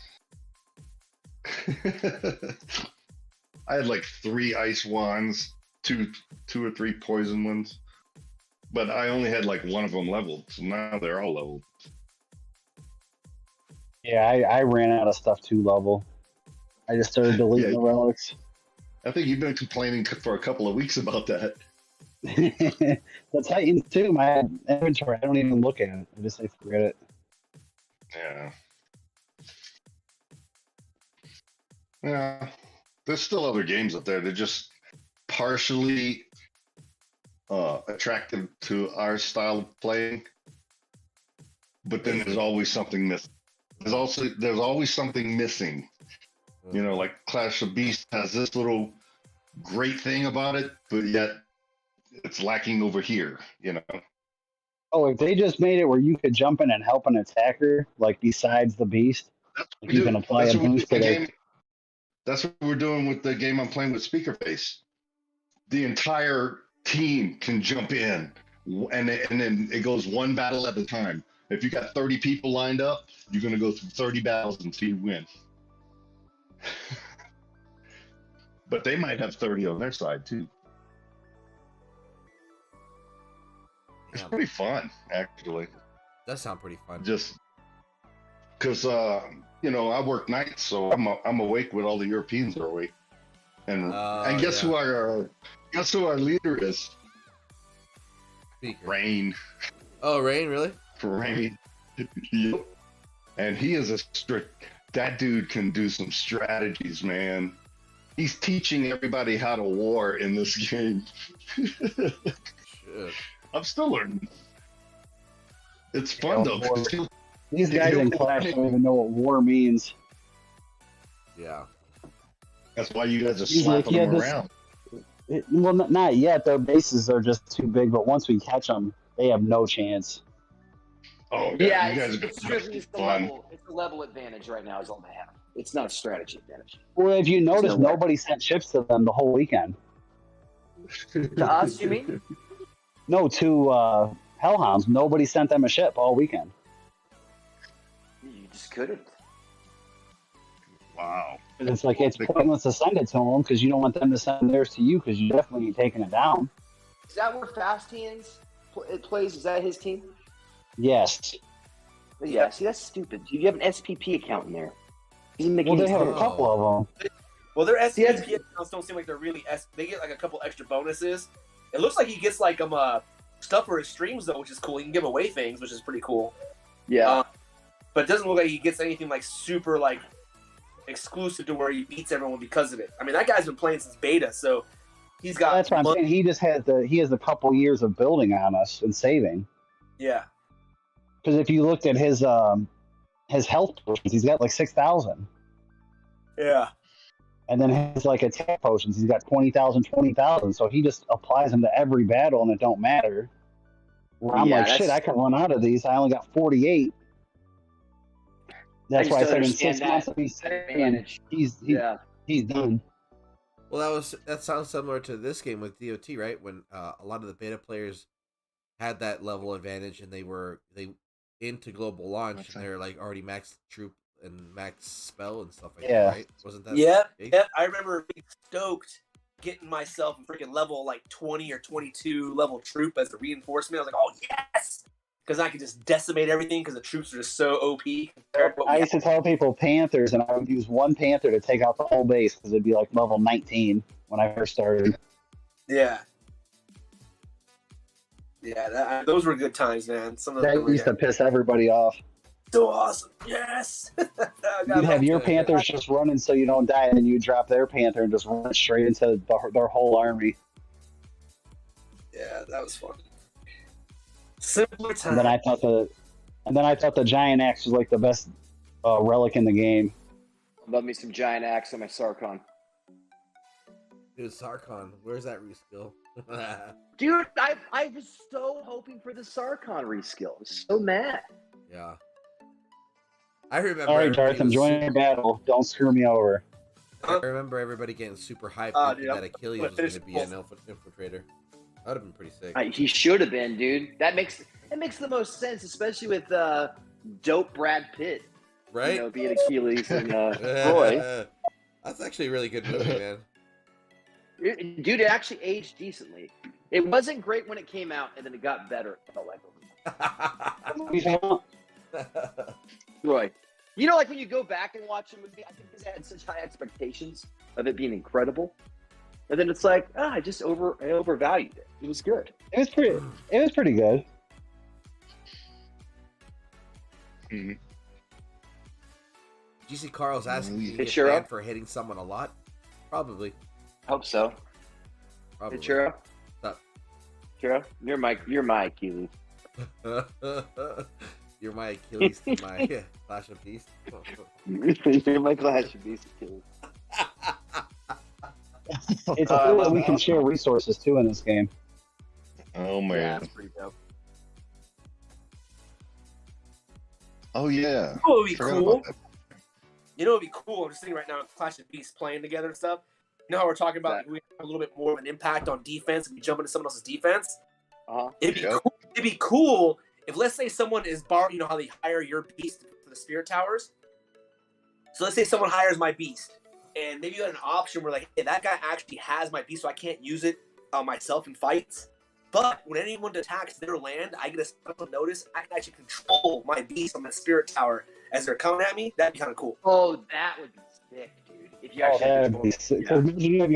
Speaker 6: I had like 3 ice wands, two or 3 poison ones, but I only had like 1 of them leveled, so now they're all leveled.
Speaker 5: Yeah, I ran out of stuff to level. I just started deleting the relics.
Speaker 6: I think you've been complaining for a couple of weeks about that.
Speaker 5: The Titans too, my inventory, I don't even look at it. I just say forget it.
Speaker 6: Yeah. Yeah. There's still other games out there that just partially attractive to our style of playing. But then there's always something missing. There's always something missing. You know, like Clash of Beasts has this little great thing about it, but yet it's lacking over here, you know?
Speaker 5: Oh, if they just made it where you could jump in and help an attacker, like besides the beast, you can apply a boost to it.
Speaker 6: That's what we're doing with the game I'm playing with Speakerface. The entire team can jump in, and then it goes one battle at a time. If you got 30 people lined up, you're going to go through 30 battles until you win. But they might have 30 on their side too. It's pretty fun, actually.
Speaker 1: That sounds pretty fun.
Speaker 6: Just because you know, I work nights, so I'm awake when all the Europeans are awake. And guess who our leader is?
Speaker 1: Speaker.
Speaker 6: Rain.
Speaker 1: Oh, Rain, really?
Speaker 6: Rain. Yep. And he is a strict. That dude can do some strategies, man. He's teaching everybody how to war in this game.
Speaker 1: Shit.
Speaker 6: I'm still learning. It's fun though.
Speaker 5: These guys in Clash don't even know what war means.
Speaker 1: Yeah.
Speaker 6: That's why you guys are slapping them around.
Speaker 5: Well, not yet. Their bases are just too big, but once we catch them, they have no chance.
Speaker 6: Oh,
Speaker 3: yeah,
Speaker 6: you guys are
Speaker 3: it's the level advantage right now is all they have. It's not a strategy advantage.
Speaker 5: Well, if you notice,
Speaker 3: no way.
Speaker 5: nobody sent ships to them the whole weekend.
Speaker 3: To us, you mean?
Speaker 5: No, to Hellhounds. Nobody sent them a ship all weekend.
Speaker 3: You just couldn't.
Speaker 6: Wow.
Speaker 5: And it's like, it's pointless to send it to them because you don't want them to send theirs to you because you definitely ain't taking it down.
Speaker 3: Is that where Fast Hands plays? Is that his team?
Speaker 5: Yes.
Speaker 3: Yeah, see, that's stupid. You have an SPP account in there. Doesn't make
Speaker 5: Well,
Speaker 3: any
Speaker 5: they have a
Speaker 3: sense.
Speaker 5: couple of them.
Speaker 2: Well, their SPP accounts don't seem like they're really they get like a couple extra bonuses. It looks like he gets like stuff for his streams though, which is cool. He can give away things, which is pretty cool.
Speaker 3: Yeah.
Speaker 2: But it doesn't look like he gets anything like super like exclusive to where he beats everyone because of it. I mean, that guy's been playing since beta, so he's got.
Speaker 5: That's what I'm saying. He just has a couple years of building on us and saving.
Speaker 2: Yeah.
Speaker 5: Because if you looked at his health potions, he's got like 6,000.
Speaker 2: Yeah.
Speaker 5: And then his like attack potions, he's got 20,000. So he just applies them to every battle, and it don't matter. Where I'm like, shit, I can run out of these. I only got 48. That's why I said in 6 months if he's saying he's done.
Speaker 1: Well, that sounds similar to this game with DOT, right? When a lot of the beta players had that level advantage, and they into global launch, and they're like already max troop and max spell and stuff like that, right? Wasn't that?
Speaker 2: Yeah. I remember being stoked getting myself a freaking level like 20 or 22 level troop as a reinforcement. I was like, oh yes, because I could just decimate everything because the troops are just so OP.
Speaker 5: I used to tell people Panthers, and I would use one Panther to take out the whole base because it'd be like level 19 when I first started.
Speaker 2: Yeah. Yeah, those were good times, man. Some of
Speaker 5: That used to piss everybody off.
Speaker 2: So awesome. Yes.
Speaker 5: You'd have your Panthers just running so you don't die, and then you drop their Panther and just run straight into their whole army.
Speaker 2: Yeah, that was fun. Simpler time.
Speaker 5: And then I thought the Giant Axe was like the best relic in the game.
Speaker 3: Love me some Giant Axe on my Sarkon.
Speaker 1: Dude, Sarkon, where's that reskill?
Speaker 3: Dude, I was so hoping for the Sarkon reskill. I was so mad.
Speaker 1: Yeah. I remember.
Speaker 5: All right, Darth, I'm joining your battle. Don't screw me over.
Speaker 1: I remember everybody getting super hyped thinking that Achilles was going to be an infiltrator. That would have been pretty sick.
Speaker 3: He should have been, dude. That makes the most sense, especially with dope Brad Pitt.
Speaker 1: Right?
Speaker 3: You know, being Achilles and Roy.
Speaker 1: That's actually a really good movie, man.
Speaker 3: Dude, it actually aged decently. It wasn't great when it came out, and then it got better. It felt like Roy. You know, like when you go back and watch a movie, I think because I had such high expectations of it being incredible, and then it's like, I overvalued it. It was good.
Speaker 5: It was pretty good.
Speaker 1: Mm-hmm. Did you see Carl's asking me to get banned for hitting someone a lot? Probably.
Speaker 3: Hope so.
Speaker 1: Probably.
Speaker 3: Hey, Churro.
Speaker 1: What's up?
Speaker 3: Churro, you're my Achilles.
Speaker 1: You're my Achilles to my Clash of Beasts.
Speaker 3: You're my Clash of Beasts Achilles.
Speaker 5: It's cool that we can share resources too in this game.
Speaker 6: Oh man,
Speaker 3: yeah, that's pretty dope.
Speaker 6: Oh yeah.
Speaker 2: Oh, it would be cool. You know, it'd be cool. I'm just thinking right now, Clash of Beasts playing together and stuff. You know how we're talking about like, we have a little bit more of an impact on defense if we jump into someone else's defense. It'd be cool. It'd be cool if, let's say, someone is you know how they hire your beast for the spirit towers. So let's say someone hires my beast, and maybe you had an option where like, hey, that guy actually has my beast, so I can't use it myself in fights. But when anyone attacks their land, I get a special notice. I can actually control my beast on that spirit tower as they're coming at me. That'd be kind of cool.
Speaker 3: Oh, that would be sick, dude. If you actually
Speaker 5: that'd be sick. Because you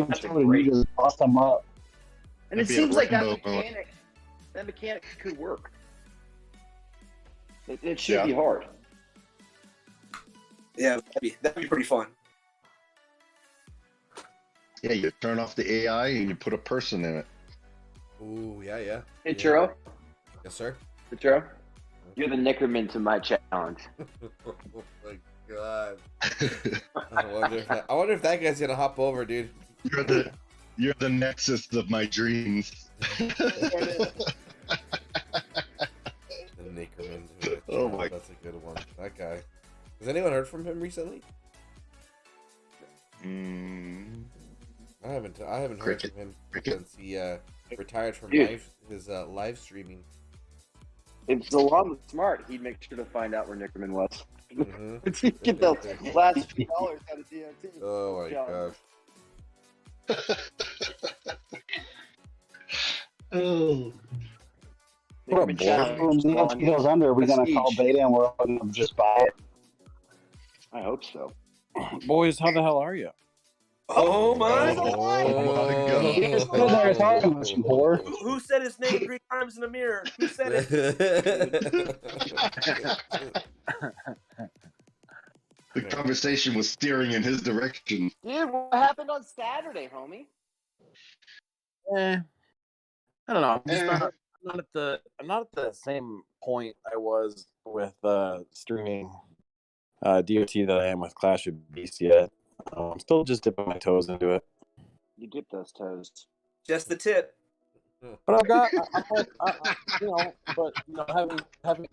Speaker 5: just bust them up.
Speaker 3: And it seems like that mechanic could work. It should be hard.
Speaker 2: Yeah, that'd be pretty fun.
Speaker 6: Yeah, you turn off the AI and you put a person in it.
Speaker 1: Ooh, yeah.
Speaker 3: Hey, Churro.
Speaker 1: Yes, sir.
Speaker 3: Hey, Churro. You're the Nickerman to my challenge.
Speaker 1: Oh my god. I wonder if that guy's gonna hop over, dude.
Speaker 6: You're the nexus of my dreams.
Speaker 1: The Nickerman.
Speaker 6: Oh my!
Speaker 1: That's a good one. That guy. Has anyone heard from him recently? I haven't heard
Speaker 6: Cricket.
Speaker 1: from him since he retired from
Speaker 3: Dude.
Speaker 1: his live streaming.
Speaker 3: If ZALON was smart, he'd make sure to find out where Nickerman was.
Speaker 1: Mm-hmm.
Speaker 3: To get those last few dollars out of DMT.
Speaker 1: Oh my gosh.
Speaker 5: Oh.
Speaker 3: Nickerman
Speaker 5: When
Speaker 3: challenge.
Speaker 5: DMT goes under, are we going to call
Speaker 3: Prestige.
Speaker 5: Beta and we're going to just buy it?
Speaker 3: I hope so.
Speaker 7: Boys, how the hell are you?
Speaker 2: Oh my!
Speaker 5: Good there talking about you, whore.
Speaker 2: Who said his name 3 times in the mirror? Who said it?
Speaker 6: The conversation was steering in his direction.
Speaker 3: Dude, what happened on Saturday, homie?
Speaker 7: I don't know. I'm just
Speaker 6: Eh.
Speaker 7: I'm not at the same point I was with streaming DOT that I am with Clash of Beasts yet. I'm still just dipping my toes into it.
Speaker 3: You dip those toes.
Speaker 2: Just the tip.
Speaker 7: But I've got, having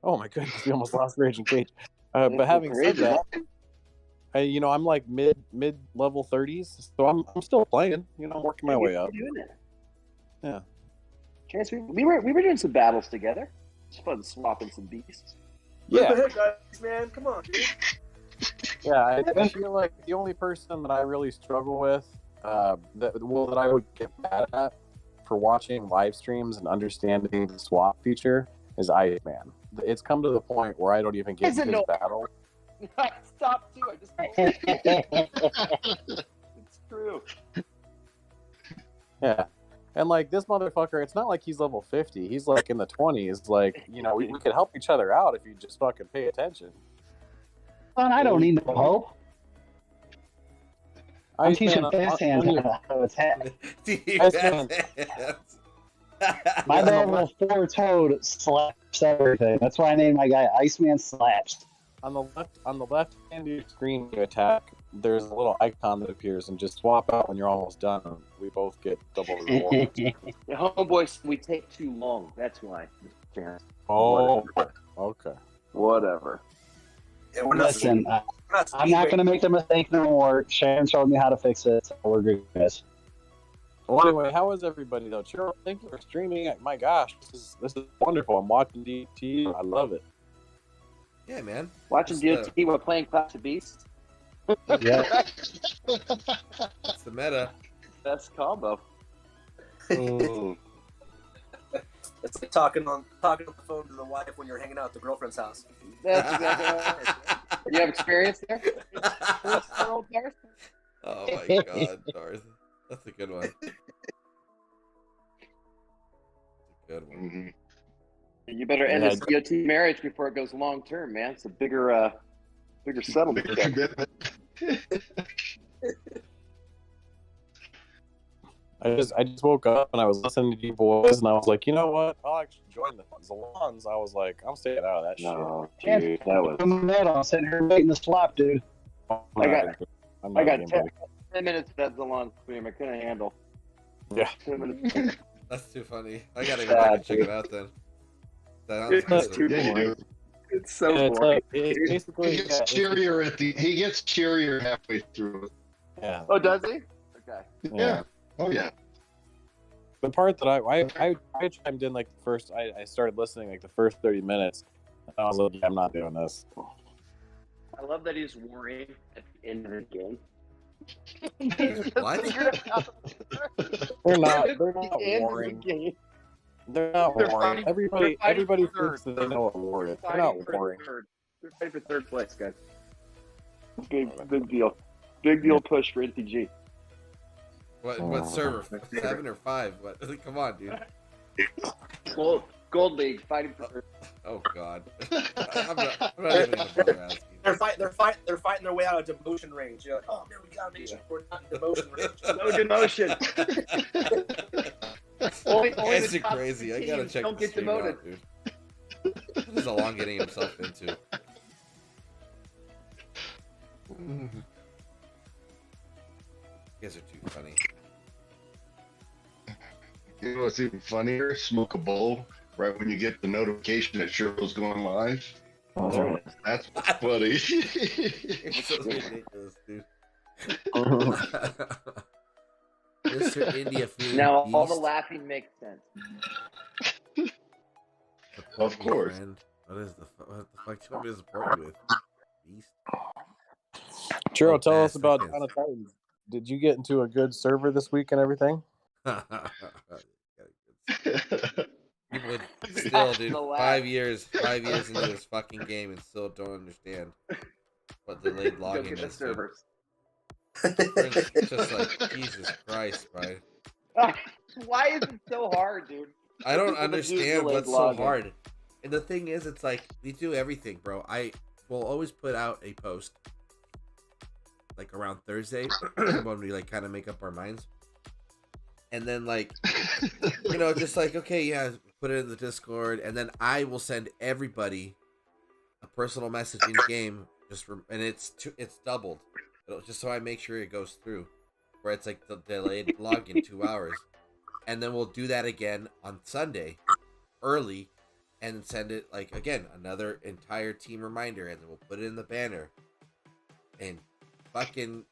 Speaker 7: oh my goodness, we almost lost Raging Cage. But having said that, I'm like mid level 30s, so I'm still playing. I'm working my way up.
Speaker 3: Doing it.
Speaker 7: Yeah.
Speaker 3: Chance, we were doing some battles together. It's fun swapping some beasts.
Speaker 7: Yeah.
Speaker 2: What the heck, guys, man? Come on, dude.
Speaker 7: Yeah, I feel like the only person that I really struggle with, that I would get bad at for watching live streams and understanding the swap feature is Iceman. It's come to the point where I don't even get into his battle.
Speaker 3: Stop too. I just. It's true.
Speaker 7: Yeah. And like this motherfucker, it's not like he's level 50. He's like in the 20s. Like, we could help each other out if you just fucking pay attention.
Speaker 5: Well, I don't need no help. I'm teaching fast hands how to attack. My level 4 toad slaps everything. That's why I named my guy Iceman Slaps.
Speaker 7: On the left hand of your screen, you attack. There's a little icon that appears, and just swap out when you're almost done. And we both get double rewards.
Speaker 3: The homeboys, we take too long. That's why.
Speaker 7: Oh, okay.
Speaker 3: Whatever.
Speaker 2: Yeah, we're not
Speaker 5: Listen,
Speaker 2: not
Speaker 5: I'm not going to make the mistake no more. Sharon showed me how to fix it, so we're good, guys.
Speaker 7: Well, anyway, how is everybody though? Churro, thank you for streaming. My gosh, this is wonderful. I'm watching DT. I love it.
Speaker 1: Yeah, man.
Speaker 3: Watching
Speaker 1: Just,
Speaker 3: DOT while playing Clash of Beasts.
Speaker 5: Yeah.
Speaker 1: That's the meta.
Speaker 3: Best combo.
Speaker 2: It's like talking on the phone to the wife when you're hanging out at the girlfriend's house.
Speaker 3: That's exactly right. You have experience there?
Speaker 1: Oh my god, Darth. That's a good one. That's a good one.
Speaker 6: Mm-hmm.
Speaker 3: You better end this DOT marriage before it goes long term, man. It's a bigger settlement.
Speaker 6: Bigger commitment.
Speaker 7: I just woke up and I was listening to you boys and I was like, you know what? I'll actually join the Zalons. I was like, I'm staying out of that
Speaker 3: No,
Speaker 7: shit.
Speaker 3: dude, that was.
Speaker 5: I'm sitting here waiting to slap, dude.
Speaker 7: I'm not
Speaker 3: I got
Speaker 7: game
Speaker 3: 10,
Speaker 7: ready.
Speaker 3: 10 minutes of that Zalon stream. I couldn't handle.
Speaker 7: Yeah.
Speaker 3: 10 minutes.
Speaker 1: That's too funny. I gotta go back and check it out then.
Speaker 3: It's too
Speaker 6: Yeah, you
Speaker 3: boring.
Speaker 6: do.
Speaker 3: It's so
Speaker 7: Yeah, it's
Speaker 3: boring.
Speaker 7: like, it's basically,
Speaker 6: He gets cheerier he gets cheerier halfway through.
Speaker 7: yeah.
Speaker 3: Oh, does he? Okay.
Speaker 6: Yeah. Oh yeah.
Speaker 7: The part that I chimed in like the first, I started listening like the first 30 minutes. And I was like, yeah, I'm not doing this.
Speaker 3: I love that he's worrying at the end of the game.
Speaker 1: What?
Speaker 7: They're not
Speaker 3: The end of the
Speaker 7: warring.
Speaker 3: game.
Speaker 7: They're not
Speaker 3: They're
Speaker 7: warring.
Speaker 3: fighting-
Speaker 7: Everybody
Speaker 3: they're fighting for
Speaker 7: thinks that they know what war is. They're not warring.
Speaker 3: They're fighting for third place, guys. Big deal. Big deal push for NTG.
Speaker 1: What server? 7 or 5? What? Come on, dude.
Speaker 3: Gold League fighting for third.
Speaker 1: Oh god. I'm not even gonna bother asking.
Speaker 2: They're fighting their way out of demotion range. You're like, oh man, we gotta make sure we're not in demotion range.
Speaker 3: No demotion. only
Speaker 1: It's
Speaker 3: the top
Speaker 1: crazy. I
Speaker 3: teams
Speaker 1: gotta check
Speaker 3: don't
Speaker 1: the
Speaker 3: get
Speaker 1: stream
Speaker 3: demoted.
Speaker 1: out, dude. What is Alon getting himself into? You guys are too funny.
Speaker 6: You know what's even funnier? Smoke a bowl right when you get the notification that Churro's going live.
Speaker 3: There it is.
Speaker 6: That's funny.
Speaker 1: It's so ridiculous, dude. Mr. India food.
Speaker 3: Now all the
Speaker 1: beast.
Speaker 3: laughing makes sense.
Speaker 6: Of
Speaker 1: Support me,
Speaker 6: course.
Speaker 1: friend. What the fuck do you want me to support you with? Beast.
Speaker 7: Churro,
Speaker 1: Oh,
Speaker 7: tell us
Speaker 1: best
Speaker 7: about
Speaker 1: seconds.
Speaker 7: Dawn of Titans. Did you get into a good server this week and everything?
Speaker 1: People still, dude,
Speaker 3: The laugh.
Speaker 1: 5 years into this fucking game and still don't understand what delayed
Speaker 3: Go
Speaker 1: login
Speaker 3: get the
Speaker 1: is. Dude.
Speaker 3: servers.
Speaker 1: It's just like, Jesus Christ, bro.
Speaker 3: Why is it so hard, dude?
Speaker 1: I don't
Speaker 3: People that do
Speaker 1: understand
Speaker 3: delayed
Speaker 1: what's so
Speaker 3: login.
Speaker 1: hard. And the thing is, it's like, we do everything, bro. I will always put out a post, like, around Thursday, when we, like, kind of make up our minds. And then, like, you know, just like, okay, yeah, put it in the Discord, and then I will send everybody a personal message in game, and it's doubled, just so I make sure it goes through, where it's like the delayed login 2 hours, and then we'll do that again on Sunday, early, and send it like again another entire team reminder, and then we'll put it in the banner, and fucking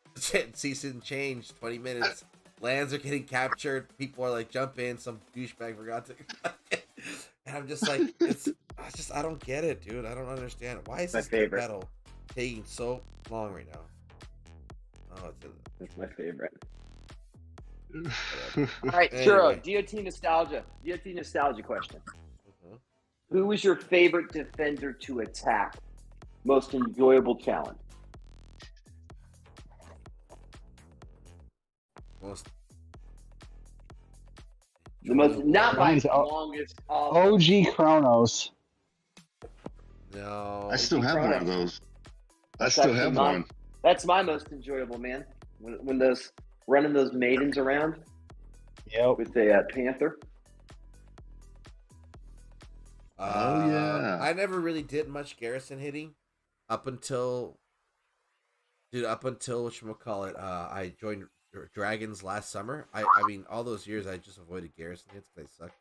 Speaker 1: season change 20 minutes. Lands are getting captured. People are like, jump in. Some douchebag forgot to. And I'm just like, I don't get it, dude. I don't understand. Why is this battle taking so long right now? Oh,
Speaker 3: That's my favorite. All right,
Speaker 1: Anyway.
Speaker 3: Churro, DOT nostalgia. DOT nostalgia question.
Speaker 1: Mhm.
Speaker 3: Who was your favorite defender to attack? Most enjoyable challenge?
Speaker 1: Most
Speaker 3: The most, not by
Speaker 5: Mine's
Speaker 3: the
Speaker 5: O-
Speaker 3: longest.
Speaker 5: OG Chronos.
Speaker 1: no.
Speaker 6: I still have one of those. I
Speaker 3: That's
Speaker 6: still
Speaker 3: actually
Speaker 6: have
Speaker 3: mine.
Speaker 6: one.
Speaker 3: That's my most enjoyable, man. When those running those maidens around
Speaker 5: Yep.
Speaker 3: with the Panther.
Speaker 6: Oh, yeah.
Speaker 1: I never really did much garrison hitting up until whatchamacallit, I joined Dragons last summer. I mean, all those years I just avoided garrison hits because they sucked.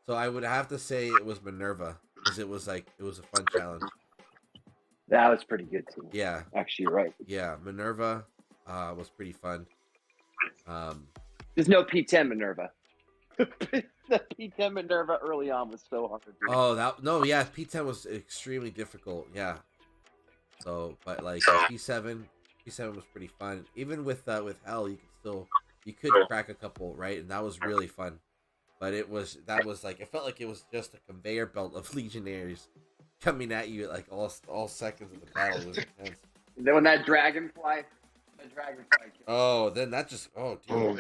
Speaker 1: So I would have to say it was Minerva because it was a fun challenge.
Speaker 3: That was pretty good too.
Speaker 1: Yeah,
Speaker 3: Actually, you're right.
Speaker 1: yeah, Minerva was pretty fun.
Speaker 3: There's no P10 Minerva. The P10 Minerva early on was so hard to do.
Speaker 1: Oh, yeah, P10 was extremely difficult. Yeah. So, but like P7 was pretty fun. Even with Hell, you could crack a couple, right? And that was really fun. But it felt like it was just a conveyor belt of legionaries coming at you at like all seconds of the battle. It was intense.
Speaker 3: And then when that dragonfly killed.
Speaker 1: Oh, then that just dude.
Speaker 6: Oh,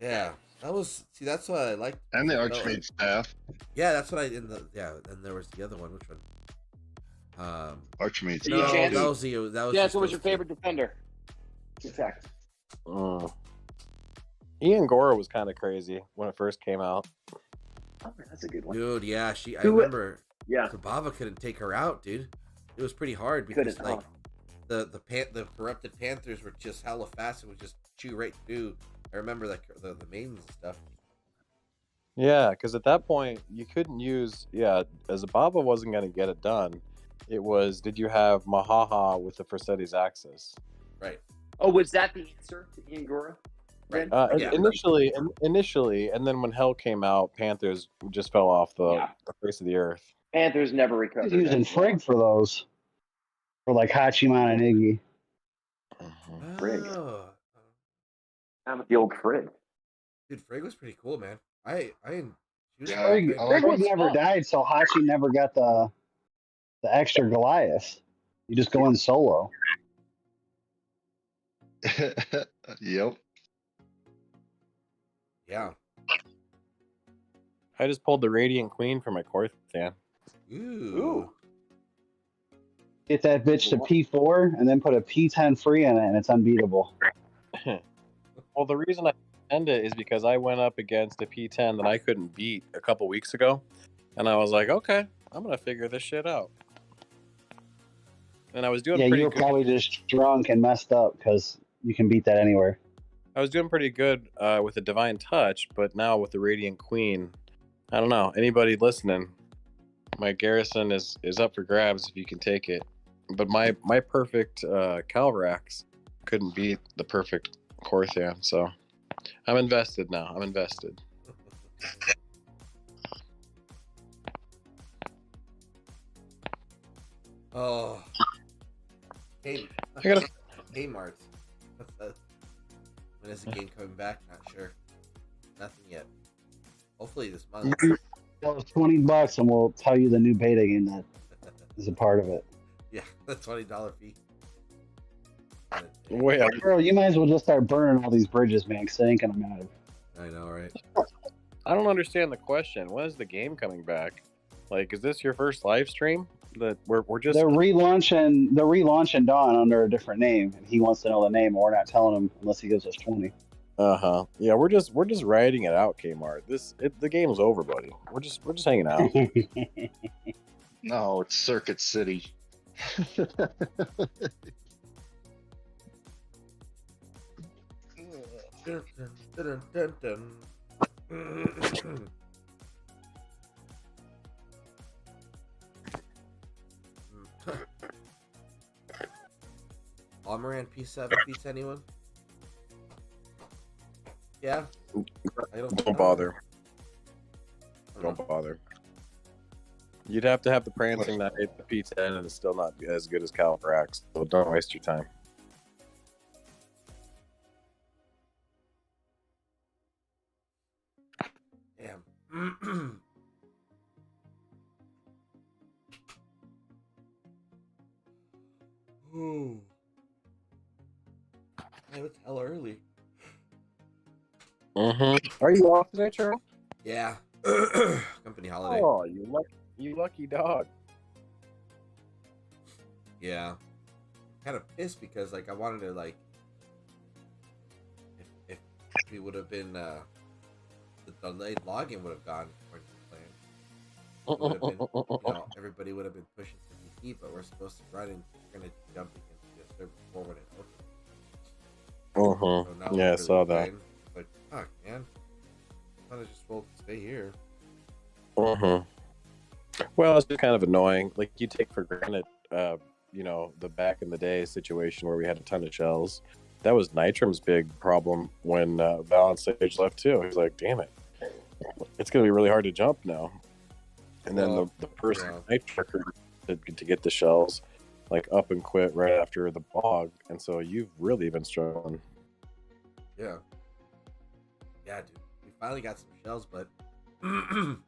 Speaker 1: Yeah. That's what I liked.
Speaker 6: and the
Speaker 1: Felt
Speaker 6: Archmage staff.
Speaker 1: Yeah, that's what and there was the other one. Which one?
Speaker 6: Archmage
Speaker 3: No,
Speaker 1: No,
Speaker 6: staff.
Speaker 1: that was the that was
Speaker 3: Yeah,
Speaker 1: just
Speaker 3: so what's
Speaker 1: those
Speaker 3: your
Speaker 1: two.
Speaker 3: favorite defender? Attack.
Speaker 7: Ian Gora was kind of crazy when it first came out.
Speaker 3: Oh, that's a good one.
Speaker 1: Dude, yeah, I
Speaker 3: Who-
Speaker 1: remember
Speaker 3: Yeah.
Speaker 1: Zabava couldn't take her out, dude. It was pretty hard because
Speaker 3: Couldn't,
Speaker 1: like the corrupted panthers were just hella fast and would just chew right through. I remember like the maidens and stuff.
Speaker 7: Yeah, because at that point you couldn't use as Zababa wasn't going to get it done. It was, did you have Mahaha with the Forsetti's Axis?
Speaker 1: Right.
Speaker 3: Oh, was that the answer to Ian Gora?
Speaker 1: Right.
Speaker 7: And
Speaker 1: Yeah.
Speaker 7: Initially, and then when Hell came out, Panthers just fell off the face of the earth.
Speaker 3: Panthers never
Speaker 5: I
Speaker 3: recovered.
Speaker 5: was using Frigg for those. For like Hachiman and Iggy.
Speaker 3: Frig.
Speaker 1: Oh.
Speaker 3: I'm with the old Frig.
Speaker 1: Dude, Frigg was pretty cool, man. she was
Speaker 6: Yeah.
Speaker 5: Frigg,
Speaker 6: I
Speaker 5: Frigg
Speaker 3: was
Speaker 5: never
Speaker 3: fun.
Speaker 5: died, so Hachi never got the extra Goliath. You just go in solo.
Speaker 6: Yep.
Speaker 1: Yeah.
Speaker 7: I just pulled the Radiant Queen for my Korthan.
Speaker 1: Ooh.
Speaker 5: Get that bitch to P4 and then put a P10 free in it, and it's unbeatable.
Speaker 7: Well, the reason I end it is because I went up against a P10 that I couldn't beat a couple weeks ago, and I was like, okay, I'm gonna figure this shit out. And I was doing
Speaker 5: Yeah,
Speaker 7: pretty
Speaker 5: you were
Speaker 7: good.
Speaker 5: probably just drunk and messed up because you can beat that anywhere.
Speaker 7: I was doing pretty good with the Divine Touch, but now with the Radiant Queen, I don't know. Anybody listening My garrison is up for grabs if you can take it. But my perfect Calvarax couldn't beat the perfect Corthan, so I'm invested now. I'm invested.
Speaker 1: Oh, hey,
Speaker 7: I gotta.
Speaker 1: hey, Mart. When is the game coming back? Not sure. Nothing yet. Hopefully this month.
Speaker 5: Well, it's $20, and we'll tell you the new beta game that is a part of it.
Speaker 1: Yeah, the $20 fee.
Speaker 7: Wait,
Speaker 5: Bro, you might as well just start burning all these bridges, man, because it ain't gonna matter.
Speaker 1: I know, right?
Speaker 7: I don't understand the question. When is the game coming back? Like, is this your first live stream? That we're just
Speaker 5: They're relaunching Dawn under a different name, and he wants to know the name, and we're not telling him unless he gives us 20.
Speaker 7: Yeah, we're just riding it out, Kmart. The game's over, buddy. We're just hanging out.
Speaker 6: No, it's Circuit City.
Speaker 1: Dun, dun, dun, dun, dun. Almoran P7 beats anyone? Yeah.
Speaker 7: Don't bother. Don't bother. You'd have to have the Prancing Knight, the P10, and it's still not as good as Calvarax. So don't waste your time.
Speaker 1: Damn. Ooh. Man, it's hella early.
Speaker 7: Are you off today, Churro?
Speaker 1: Yeah. Company holiday.
Speaker 7: Oh, you lucky dog.
Speaker 1: Yeah. Kind of pissed because like I wanted to like if we would have been the delayed login would have gone according to the plan. It would have been, everybody would have been pushing for VP, but we're supposed to run and we're gonna jump into the server before when it opens. So now
Speaker 7: Yeah, I
Speaker 1: we're
Speaker 7: saw that.
Speaker 1: playing. It's like, fuck, man. I thought I just will stay here.
Speaker 7: Well, it's just kind of annoying. Like you take for granted, the back in the day situation where we had a ton of shells. That was Nitrum's big problem when Valon Sage left too. He's like, damn it, it's gonna be really hard to jump now. And then the person Nitrum to get the shells, like up and quit right after the bog, and so you've really been struggling.
Speaker 1: Yeah, dude. We finally got some shells, but and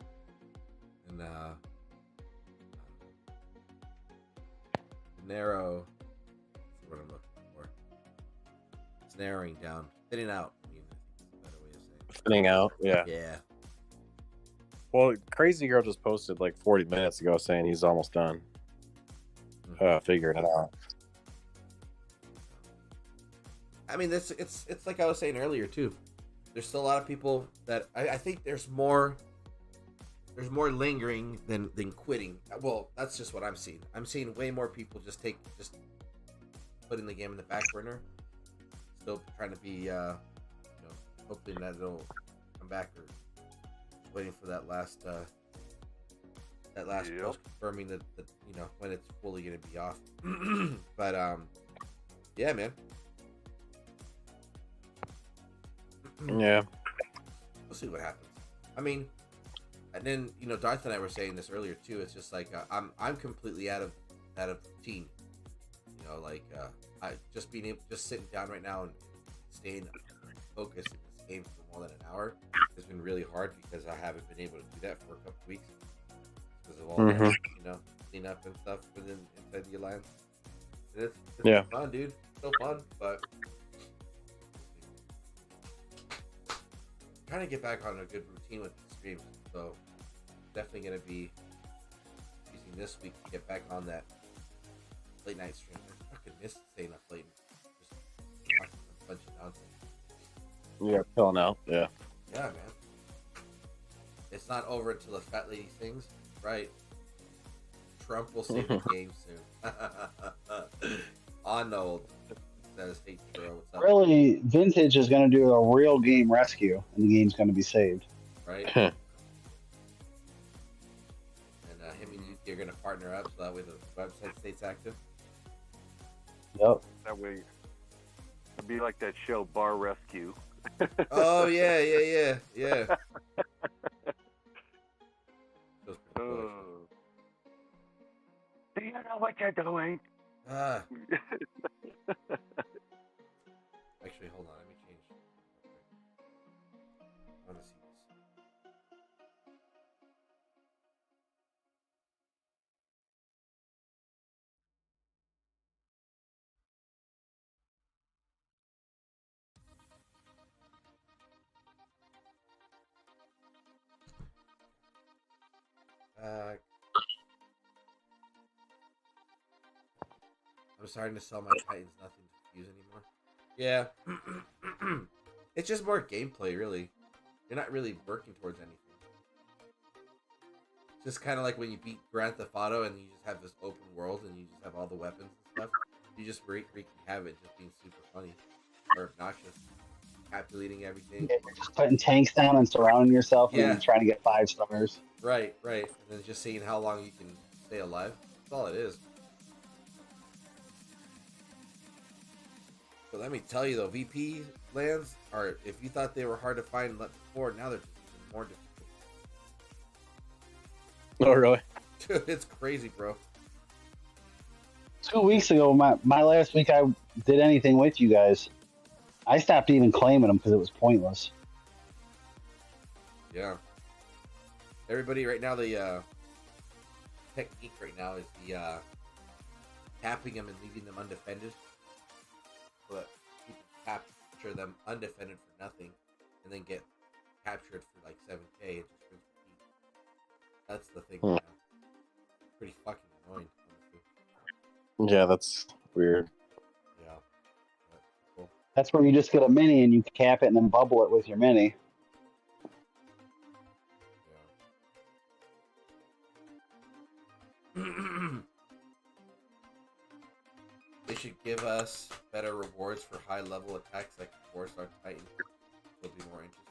Speaker 1: narrow. That's what I'm looking for. It's narrowing down, thinning out. I mean, that's a better way of saying it.
Speaker 7: Thinning out, yeah.
Speaker 1: Yeah.
Speaker 7: Well, Crazy Girl just posted like 40 minutes ago saying he's almost done figuring it out.
Speaker 1: I mean, it's like I was saying earlier too. There's still a lot of people that I think there's more lingering than quitting. Well, that's just what I'm seeing. I'm seeing way more people just putting the game in the back burner, still trying to be hoping that it'll come back, or waiting for that last post confirming that when it's fully gonna be off. But yeah, man.
Speaker 7: Yeah,
Speaker 1: We'll see what happens. I mean, and then Darth and I were saying this earlier too. It's just like I'm completely out of routine. I just sitting down right now and staying focused in this game for more than an hour has been really hard because I haven't been able to do that for a couple weeks because of all that cleanup and stuff within inside the alliance. And it's fun, dude. Still fun, but trying to get back on a good routine with the streams. So definitely gonna be using this week to get back on that late night stream. I fucking miss staying up late, just watching a bunch of nonsense.
Speaker 7: yeah, chilling out. Yeah,
Speaker 1: Yeah, man. It's not over until the fat lady sings, right? Trump will save the game soon. On the old says, "Hey, Churro, what's up?"
Speaker 5: Really, Vintage is going to do a real game rescue, and the game's going to be saved.
Speaker 1: Right? And him and you're gonna partner up so that way the website stays active.
Speaker 5: Yep.
Speaker 8: That way, it'd be like that show Bar Rescue.
Speaker 1: Oh yeah. Those pretty cool,
Speaker 8: Do you know what you're doing?
Speaker 1: actually. Actually, hold on. Let me change. I want to see this. I'm starting to sell my Titans nothing to use anymore. Yeah. It's just more gameplay, really. You're not really working towards anything. It's just kind of like when you beat Grand Theft Auto and you just have this open world and you just have all the weapons and stuff. You just wreaking havoc, just being super funny or obnoxious, calculating everything.
Speaker 5: Yeah, you're just putting tanks down and surrounding yourself
Speaker 1: Yeah.
Speaker 5: and trying to get 5 stars.
Speaker 1: Right. And then just seeing how long you can stay alive. That's all it is. But let me tell you though, VP lands are, if you thought they were hard to find before, now they're just even more difficult.
Speaker 7: Oh, really?
Speaker 1: Dude, it's crazy, bro.
Speaker 5: 2 weeks ago, my last week I did anything with you guys, I stopped even claiming them because it was pointless.
Speaker 1: Yeah. Everybody right now, the technique right now is the tapping them and leaving them undefended. But you can capture them undefended for nothing and then get captured for like 7K and just rinse repeat. That's the thing right now. Pretty fucking annoying, honestly.
Speaker 7: Yeah, that's weird.
Speaker 1: Yeah. But, cool.
Speaker 5: That's where you just get a mini and you cap it and then bubble it with your mini.
Speaker 1: Yeah. They should give us better rewards for high level attacks like 4-star Titan. It'll be more interesting.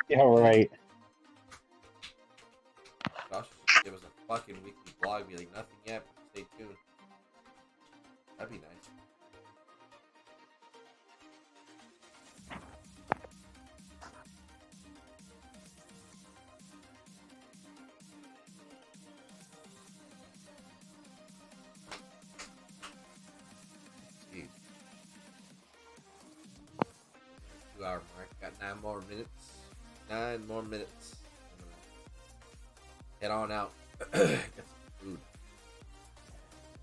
Speaker 5: Yeah, right.
Speaker 1: Josh should give us a fucking weekly blog, be like, nothing yet, but stay tuned. That'd be nice. Jeez. 2-hour mark. Got 9 more minutes. 9 more minutes. Head on out. Get some food.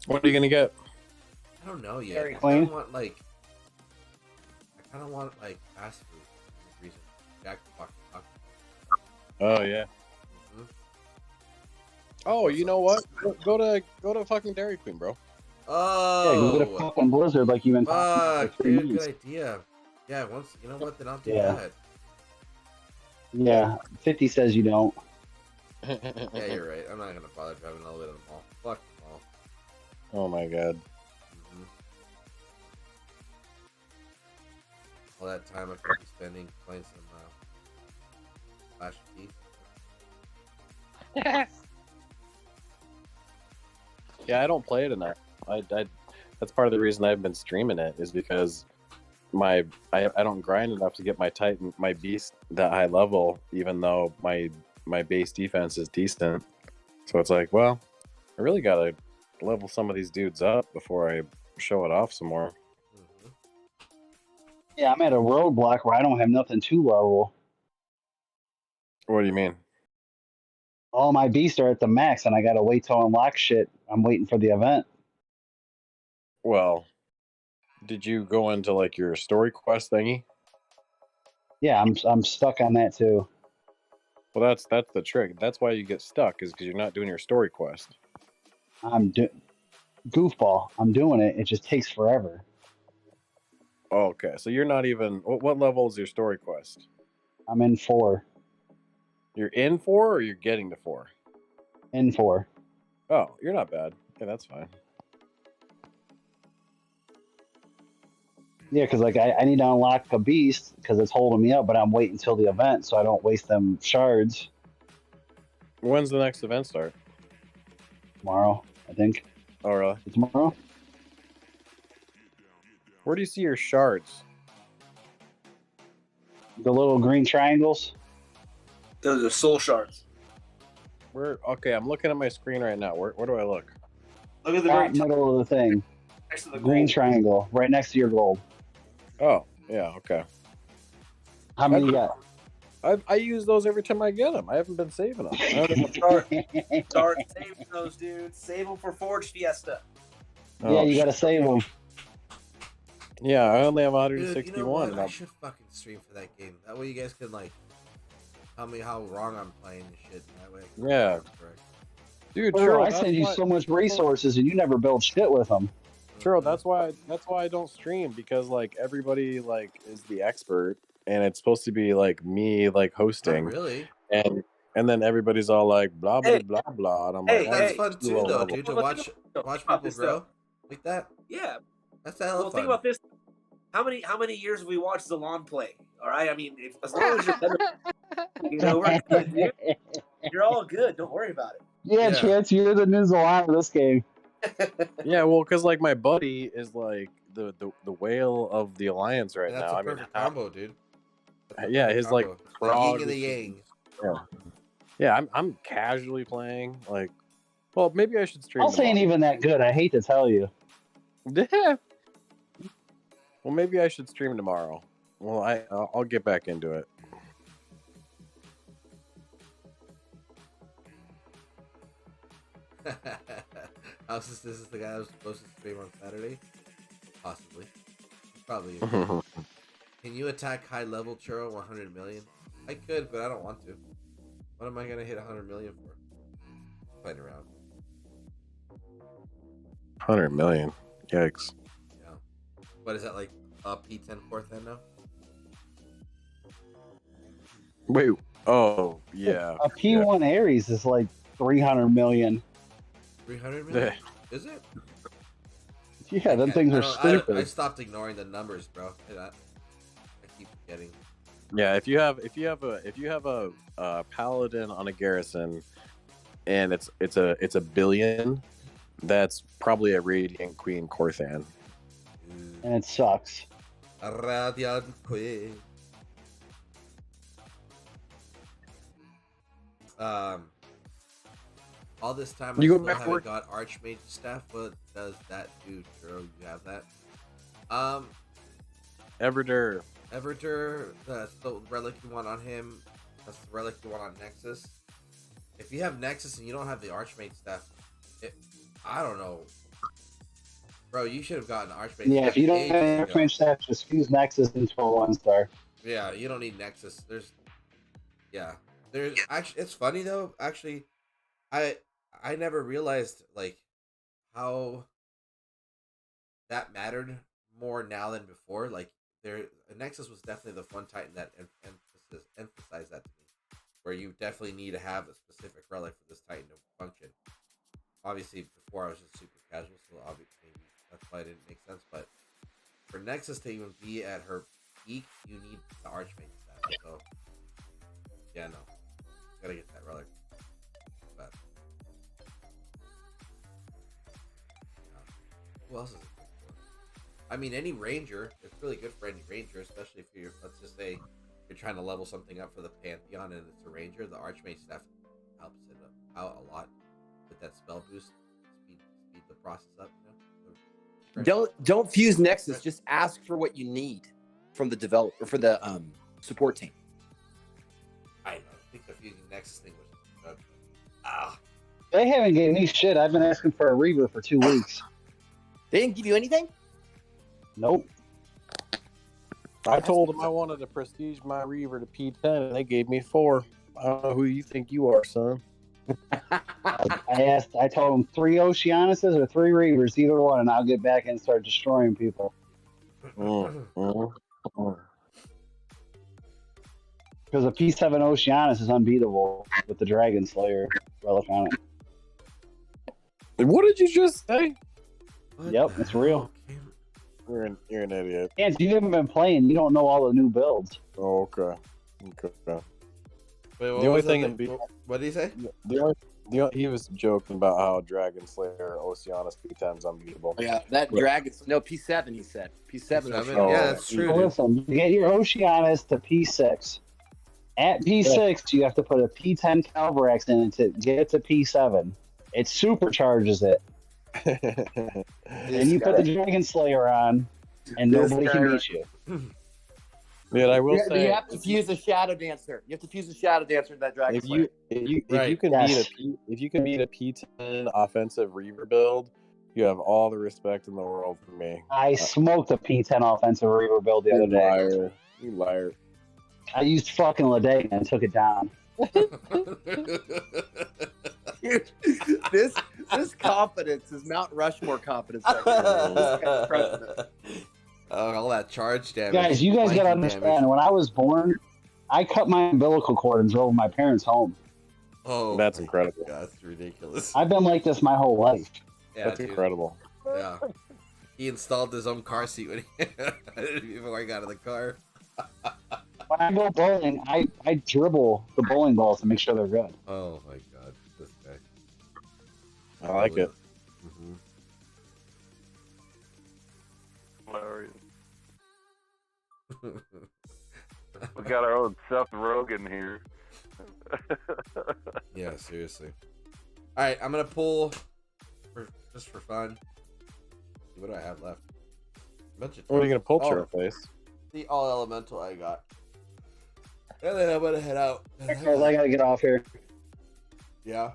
Speaker 7: What are you gonna get?
Speaker 1: I don't know yet.
Speaker 5: Very
Speaker 1: I
Speaker 5: clean.
Speaker 1: kind of want like fast food. For some reason. Jack fucking fuck.
Speaker 7: Oh yeah.
Speaker 1: Mhm.
Speaker 7: Oh, you know what? Go to fucking Dairy Queen, bro.
Speaker 5: Yeah, you get a
Speaker 1: Oh,
Speaker 5: fucking blizzard like you've been talking about
Speaker 1: fuck,
Speaker 5: for 3
Speaker 1: dude,
Speaker 5: months.
Speaker 1: good idea. Yeah, once you know what, then I'll do
Speaker 5: Yeah.
Speaker 1: that.
Speaker 5: Yeah, 50 says you don't.
Speaker 1: Yeah, you're right. I'm not gonna bother driving all the way to the mall. Fuck the mall.
Speaker 7: Oh my god.
Speaker 1: Mhm. All that time I could be spending playing some Flash Keys.
Speaker 7: Yeah, I don't play it enough. I that's part of the reason I've been streaming it is because I don't grind enough to get my Titan, my beast that high level, even though my base defense is decent. So it's like, well, I really gotta level some of these dudes up before I show it off some more.
Speaker 1: Mhm.
Speaker 5: Yeah, I'm at a roadblock where I don't have nothing to level.
Speaker 7: What do you mean?
Speaker 5: All my beasts are at the max and I gotta wait till unlock shit. I'm waiting for the event.
Speaker 7: Well, did you go into like your story quest thingy?
Speaker 5: Yeah, I'm stuck on that too.
Speaker 7: Well, that's the trick. That's why you get stuck, is because you're not doing your story quest.
Speaker 5: Goofball. I'm doing it. It just takes forever.
Speaker 7: Oh, okay, so you're not even. What level is your story quest?
Speaker 5: I'm in 4.
Speaker 7: You're in 4 or you're getting to 4?
Speaker 5: In 4.
Speaker 7: Oh, you're not bad. Yeah, that's fine.
Speaker 5: Yeah, because like I need to unlock a beast because it's holding me up, but I'm waiting until the event so I don't waste them shards.
Speaker 7: When's the next event start?
Speaker 5: tomorrow, I think.
Speaker 7: Oh, really?
Speaker 5: Tomorrow?
Speaker 7: Where do you see your shards?
Speaker 5: The little green triangles.
Speaker 2: Those are soul shards.
Speaker 7: Where? Okay, I'm looking at my screen right now. Where do I look?
Speaker 2: Look at the very
Speaker 5: Top
Speaker 2: top
Speaker 5: middle of the thing.
Speaker 2: next to the
Speaker 5: Green
Speaker 2: gold.
Speaker 5: triangle, right next to your gold.
Speaker 7: Oh, yeah, okay.
Speaker 5: How many you got?
Speaker 7: I use those every time I get them. I haven't been saving them.
Speaker 2: Start saving those, dude. Save them for Forge Fiesta.
Speaker 5: Yeah, you gotta save them.
Speaker 7: Yeah, I only have
Speaker 1: Dude,
Speaker 7: 161.
Speaker 1: you know what?
Speaker 7: and
Speaker 1: I
Speaker 7: I'm-
Speaker 1: should fucking stream for that game. That way you guys can like tell me how wrong I'm playing and shit. That way. I can
Speaker 7: Yeah.
Speaker 1: correct.
Speaker 7: Dude,
Speaker 5: Bro,
Speaker 7: Churro,
Speaker 5: I send you so much resources and you never build shit with them.
Speaker 7: Churro, that's why I don't stream, because like everybody like is the expert, and it's supposed to be like me like
Speaker 1: Not
Speaker 7: hosting,
Speaker 1: really.
Speaker 7: and then everybody's all like blah blah blah blah, and I'm
Speaker 2: Hey,
Speaker 7: like,
Speaker 1: That's
Speaker 2: hey,
Speaker 1: fun
Speaker 7: too
Speaker 1: too,
Speaker 7: low
Speaker 1: though,
Speaker 7: level.
Speaker 1: dude. To
Speaker 2: Well,
Speaker 1: watch
Speaker 2: think about
Speaker 1: people
Speaker 2: this,
Speaker 1: grow
Speaker 2: though.
Speaker 1: like that.
Speaker 2: Yeah.
Speaker 1: That's hella
Speaker 2: Well,
Speaker 1: fun.
Speaker 2: think about this. How many years have we watched ZALON play? All right. I mean, as long as you're better, we're good, dude. You're all good. Don't worry about
Speaker 5: Yeah,
Speaker 1: Yeah.
Speaker 5: Chance, you're the new Zalon of this game.
Speaker 2: it.
Speaker 7: Yeah, well, because like my buddy is like the whale of the alliance right
Speaker 1: And that's
Speaker 7: now.
Speaker 1: a
Speaker 7: I mean,
Speaker 1: perfect combo, dude. That's a
Speaker 7: yeah,
Speaker 1: perfect
Speaker 7: his like
Speaker 1: combo. The
Speaker 7: frog
Speaker 1: yin and the
Speaker 7: is-
Speaker 1: yang.
Speaker 7: yeah, I'm casually playing. Like, well, maybe I should stream.
Speaker 5: I'll say ain't even that good. I hate to tell you.
Speaker 7: Yeah. Well, maybe I should stream tomorrow. Well, I'll get back into it.
Speaker 1: This is the guy that was supposed to stream on Saturday? Possibly. Probably. Can you attack high level Churro 100 million? I could, but I don't want to. What am I gonna hit 100 million for? Playing around.
Speaker 7: 100 million. Yikes.
Speaker 1: Yeah. What is that, like a P10 fourth then now?
Speaker 7: Wait. Oh, yeah.
Speaker 5: A P1 Ares is like 300 million.
Speaker 1: 300 million? Is it?
Speaker 5: Yeah, them things are stupid.
Speaker 1: I stopped ignoring the numbers, bro. I keep forgetting.
Speaker 7: Yeah, if you have a paladin on a garrison, and it's a billion, that's probably a Radiant Queen Corthan.
Speaker 5: And it sucks.
Speaker 1: Radiant Queen. All this time I
Speaker 7: You go
Speaker 1: still
Speaker 7: back
Speaker 1: haven't
Speaker 7: work?
Speaker 1: got Archmage stuff. What does that do, Churro? You have that?
Speaker 7: Everdur.
Speaker 1: Everdur, that's the relic you want on him. That's the relic you want on Nexus. If you have Nexus and you don't have the Archmage stuff, I don't know. Bro, you should have gotten Archmage.
Speaker 5: Yeah, if you don't
Speaker 1: ages
Speaker 5: have
Speaker 1: ago.
Speaker 5: Archmage staff, just fuse Nexus into a 1-star.
Speaker 1: Yeah, you don't need Nexus. There's actually, it's funny though. Actually, I never realized like how that mattered more now than before. Like Nexus was definitely the fun Titan that emphasized that to me, where you definitely need to have a specific relic for this Titan to function. Obviously, before I was just super casual, so obviously maybe that's why it didn't make sense. But for Nexus to even be at her peak, you need the Archmage stat. So yeah, no, gotta get that relic. But who else is it good for? I mean, any ranger. It's really good for any ranger, especially if you're, let's just say, you're trying to level something up for the Pantheon and it's a ranger. The Archmage stuff helps it out a lot with that spell boost, speed the process up. You know.
Speaker 9: Don't fuse Nexus. Just ask for what you need from the developer for the support team.
Speaker 1: I know. I think the fusing Nexus thing was.
Speaker 5: They haven't given me shit. I've been asking for a Reaver for 2 weeks.
Speaker 9: They didn't give you anything?
Speaker 5: Nope.
Speaker 7: I told them I wanted to prestige my Reaver to P10, and they gave me 4. I don't know who you think you are, son.
Speaker 5: I told them 3 Oceanuses or 3 Reavers, either one, and I'll get back and start destroying people. Because a P7 Oceanus is unbeatable with the Dragon Slayer relic on it.
Speaker 7: What did you just say?
Speaker 5: Yep, it's real.
Speaker 7: You're an idiot.
Speaker 5: And you haven't been playing, you don't know all the new builds.
Speaker 7: Oh, okay.
Speaker 1: Wait,
Speaker 7: The only thing
Speaker 1: what did he say?
Speaker 7: He was joking about how Dragon Slayer Oceanus P10's unbeatable.
Speaker 9: Oh, yeah, that dragon. No, P7. He said P7.
Speaker 1: P7? Yeah, that's true.
Speaker 5: So
Speaker 1: Dude.
Speaker 5: listen, you get your Oceanus to P6. At P6, you have to put a P10 Calvarax in it to get it to P7. It supercharges it. And you put the Dragon Slayer on, and nobody can beat you.
Speaker 7: Yeah, I will say
Speaker 9: you have to fuse a Shadow Dancer. You have to fuse a Shadow Dancer to that Dragon
Speaker 7: if
Speaker 9: Slayer.
Speaker 7: you can beat a P10 offensive Reaver build, you have all the respect in the world from me.
Speaker 5: I smoked a P10 offensive Reaver build the other day.
Speaker 7: You liar.
Speaker 5: I used fucking Ladega and took it down.
Speaker 9: Dude, this confidence is Mount Rushmore confidence. Right here.
Speaker 1: Oh, all that charge damage.
Speaker 5: Guys, you guys gotta understand,
Speaker 1: damage.
Speaker 5: when I was born, I cut my umbilical cord and drove my parents home.
Speaker 1: Oh,
Speaker 7: That's incredible.
Speaker 1: God, that's ridiculous.
Speaker 5: I've been like this my whole life.
Speaker 1: Yeah,
Speaker 7: That's
Speaker 1: dude.
Speaker 7: incredible.
Speaker 1: Yeah. He installed his own car seat when before I got in the car.
Speaker 5: When I go bowling, I dribble the bowling balls to make sure they're good.
Speaker 1: Oh my God, this guy.
Speaker 7: I like it.
Speaker 1: Mm-hmm.
Speaker 8: Hilarious. We got our own Seth Rogen here.
Speaker 1: Yeah, seriously. All right, I'm gonna pull just for fun. What do I have left?
Speaker 7: What are you gonna pull,
Speaker 1: Oh.
Speaker 7: Churro Face?
Speaker 1: The all elemental I got. And then I'm gonna head out.
Speaker 5: Guys, I gotta get off here.
Speaker 1: Yeah.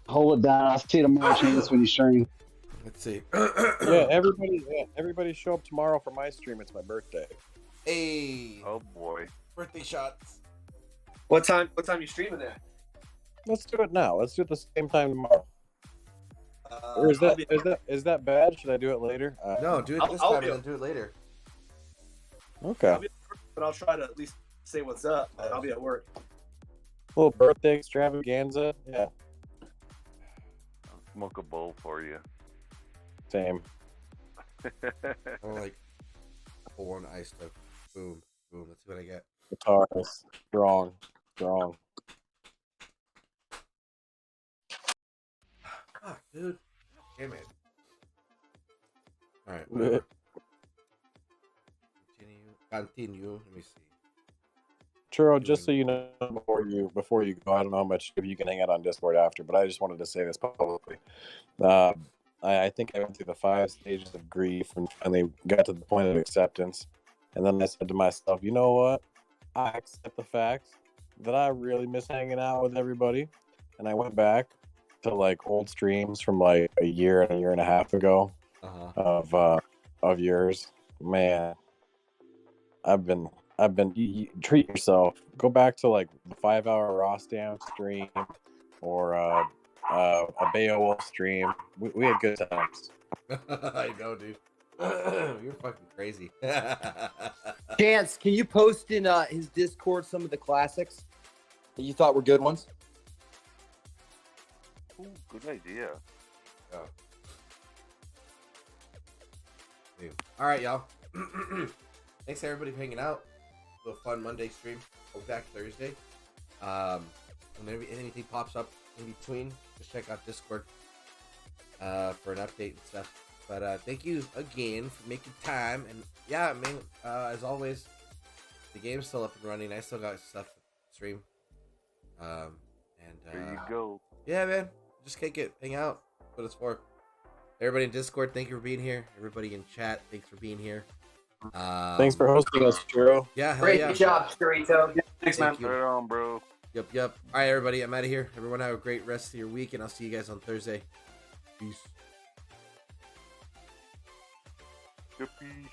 Speaker 5: Hold it down. I'll see you tomorrow, Chance, when you stream.
Speaker 1: Let's see.
Speaker 7: Yeah, everybody show up tomorrow for my stream. It's my birthday.
Speaker 1: Hey.
Speaker 8: Oh boy.
Speaker 1: Birthday shots.
Speaker 2: What time you streaming at?
Speaker 7: Let's do it now. Let's do it the same time tomorrow. Or is that bad? Should I do it later?
Speaker 1: No, do it this
Speaker 2: I'll
Speaker 1: time
Speaker 2: be-
Speaker 1: and then do it later.
Speaker 7: Okay.
Speaker 2: I'll be at work, but I'll try to at least say what's up. I'll be at work.
Speaker 7: Little birthday extravaganza. Yeah.
Speaker 8: I'll smoke a bowl for you.
Speaker 7: Same.
Speaker 1: I'm like pull one ice stuff. Boom. Boom. Let's see what I get.
Speaker 7: Guitarist. Strong.
Speaker 1: Fuck, dude. Damn it. Alright, whatever. Continue. Let me see.
Speaker 7: Churro, just so you know, before you go, I don't know how much if you can hang out on Discord after, but I just wanted to say this publicly. I think I went through the 5 stages of grief and finally got to the point of acceptance. And then I said to myself, you know what? I accept the fact that I really miss hanging out with everybody. And I went back to like old streams from like a year and a half ago of yours. Man, I've been you treat yourself. Go back to like the 5-hour Ross Down stream or a Beowulf stream. We had good times.
Speaker 1: I know, dude. You're fucking crazy.
Speaker 9: Chance, can you post in his Discord some of the classics that you thought were good ones?
Speaker 8: Ooh, good idea.
Speaker 1: Yeah. Dude. All right, y'all. Thanks everybody for hanging out. A little fun Monday stream. We'll be back Thursday. Whenever anything pops up in between, just check out Discord for an update and stuff. But thank you again for making time. And yeah, I mean, as always, the game's still up and running. I still got stuff to stream.
Speaker 8: There you go.
Speaker 1: Yeah, man. Just kick it. Hang out. What it's for. Everybody in Discord, thank you for being here. Everybody in chat, thanks for being here.
Speaker 7: Thanks for hosting us, Churro.
Speaker 1: Yeah, hell
Speaker 2: Great
Speaker 1: yeah.
Speaker 2: job, Sturito. Thanks, man.
Speaker 1: Thank you.
Speaker 8: Right on, bro.
Speaker 1: Yep. All right, everybody. I'm out of here. Everyone have a great rest of your week, and I'll see you guys on Thursday. Peace.
Speaker 8: Yippee.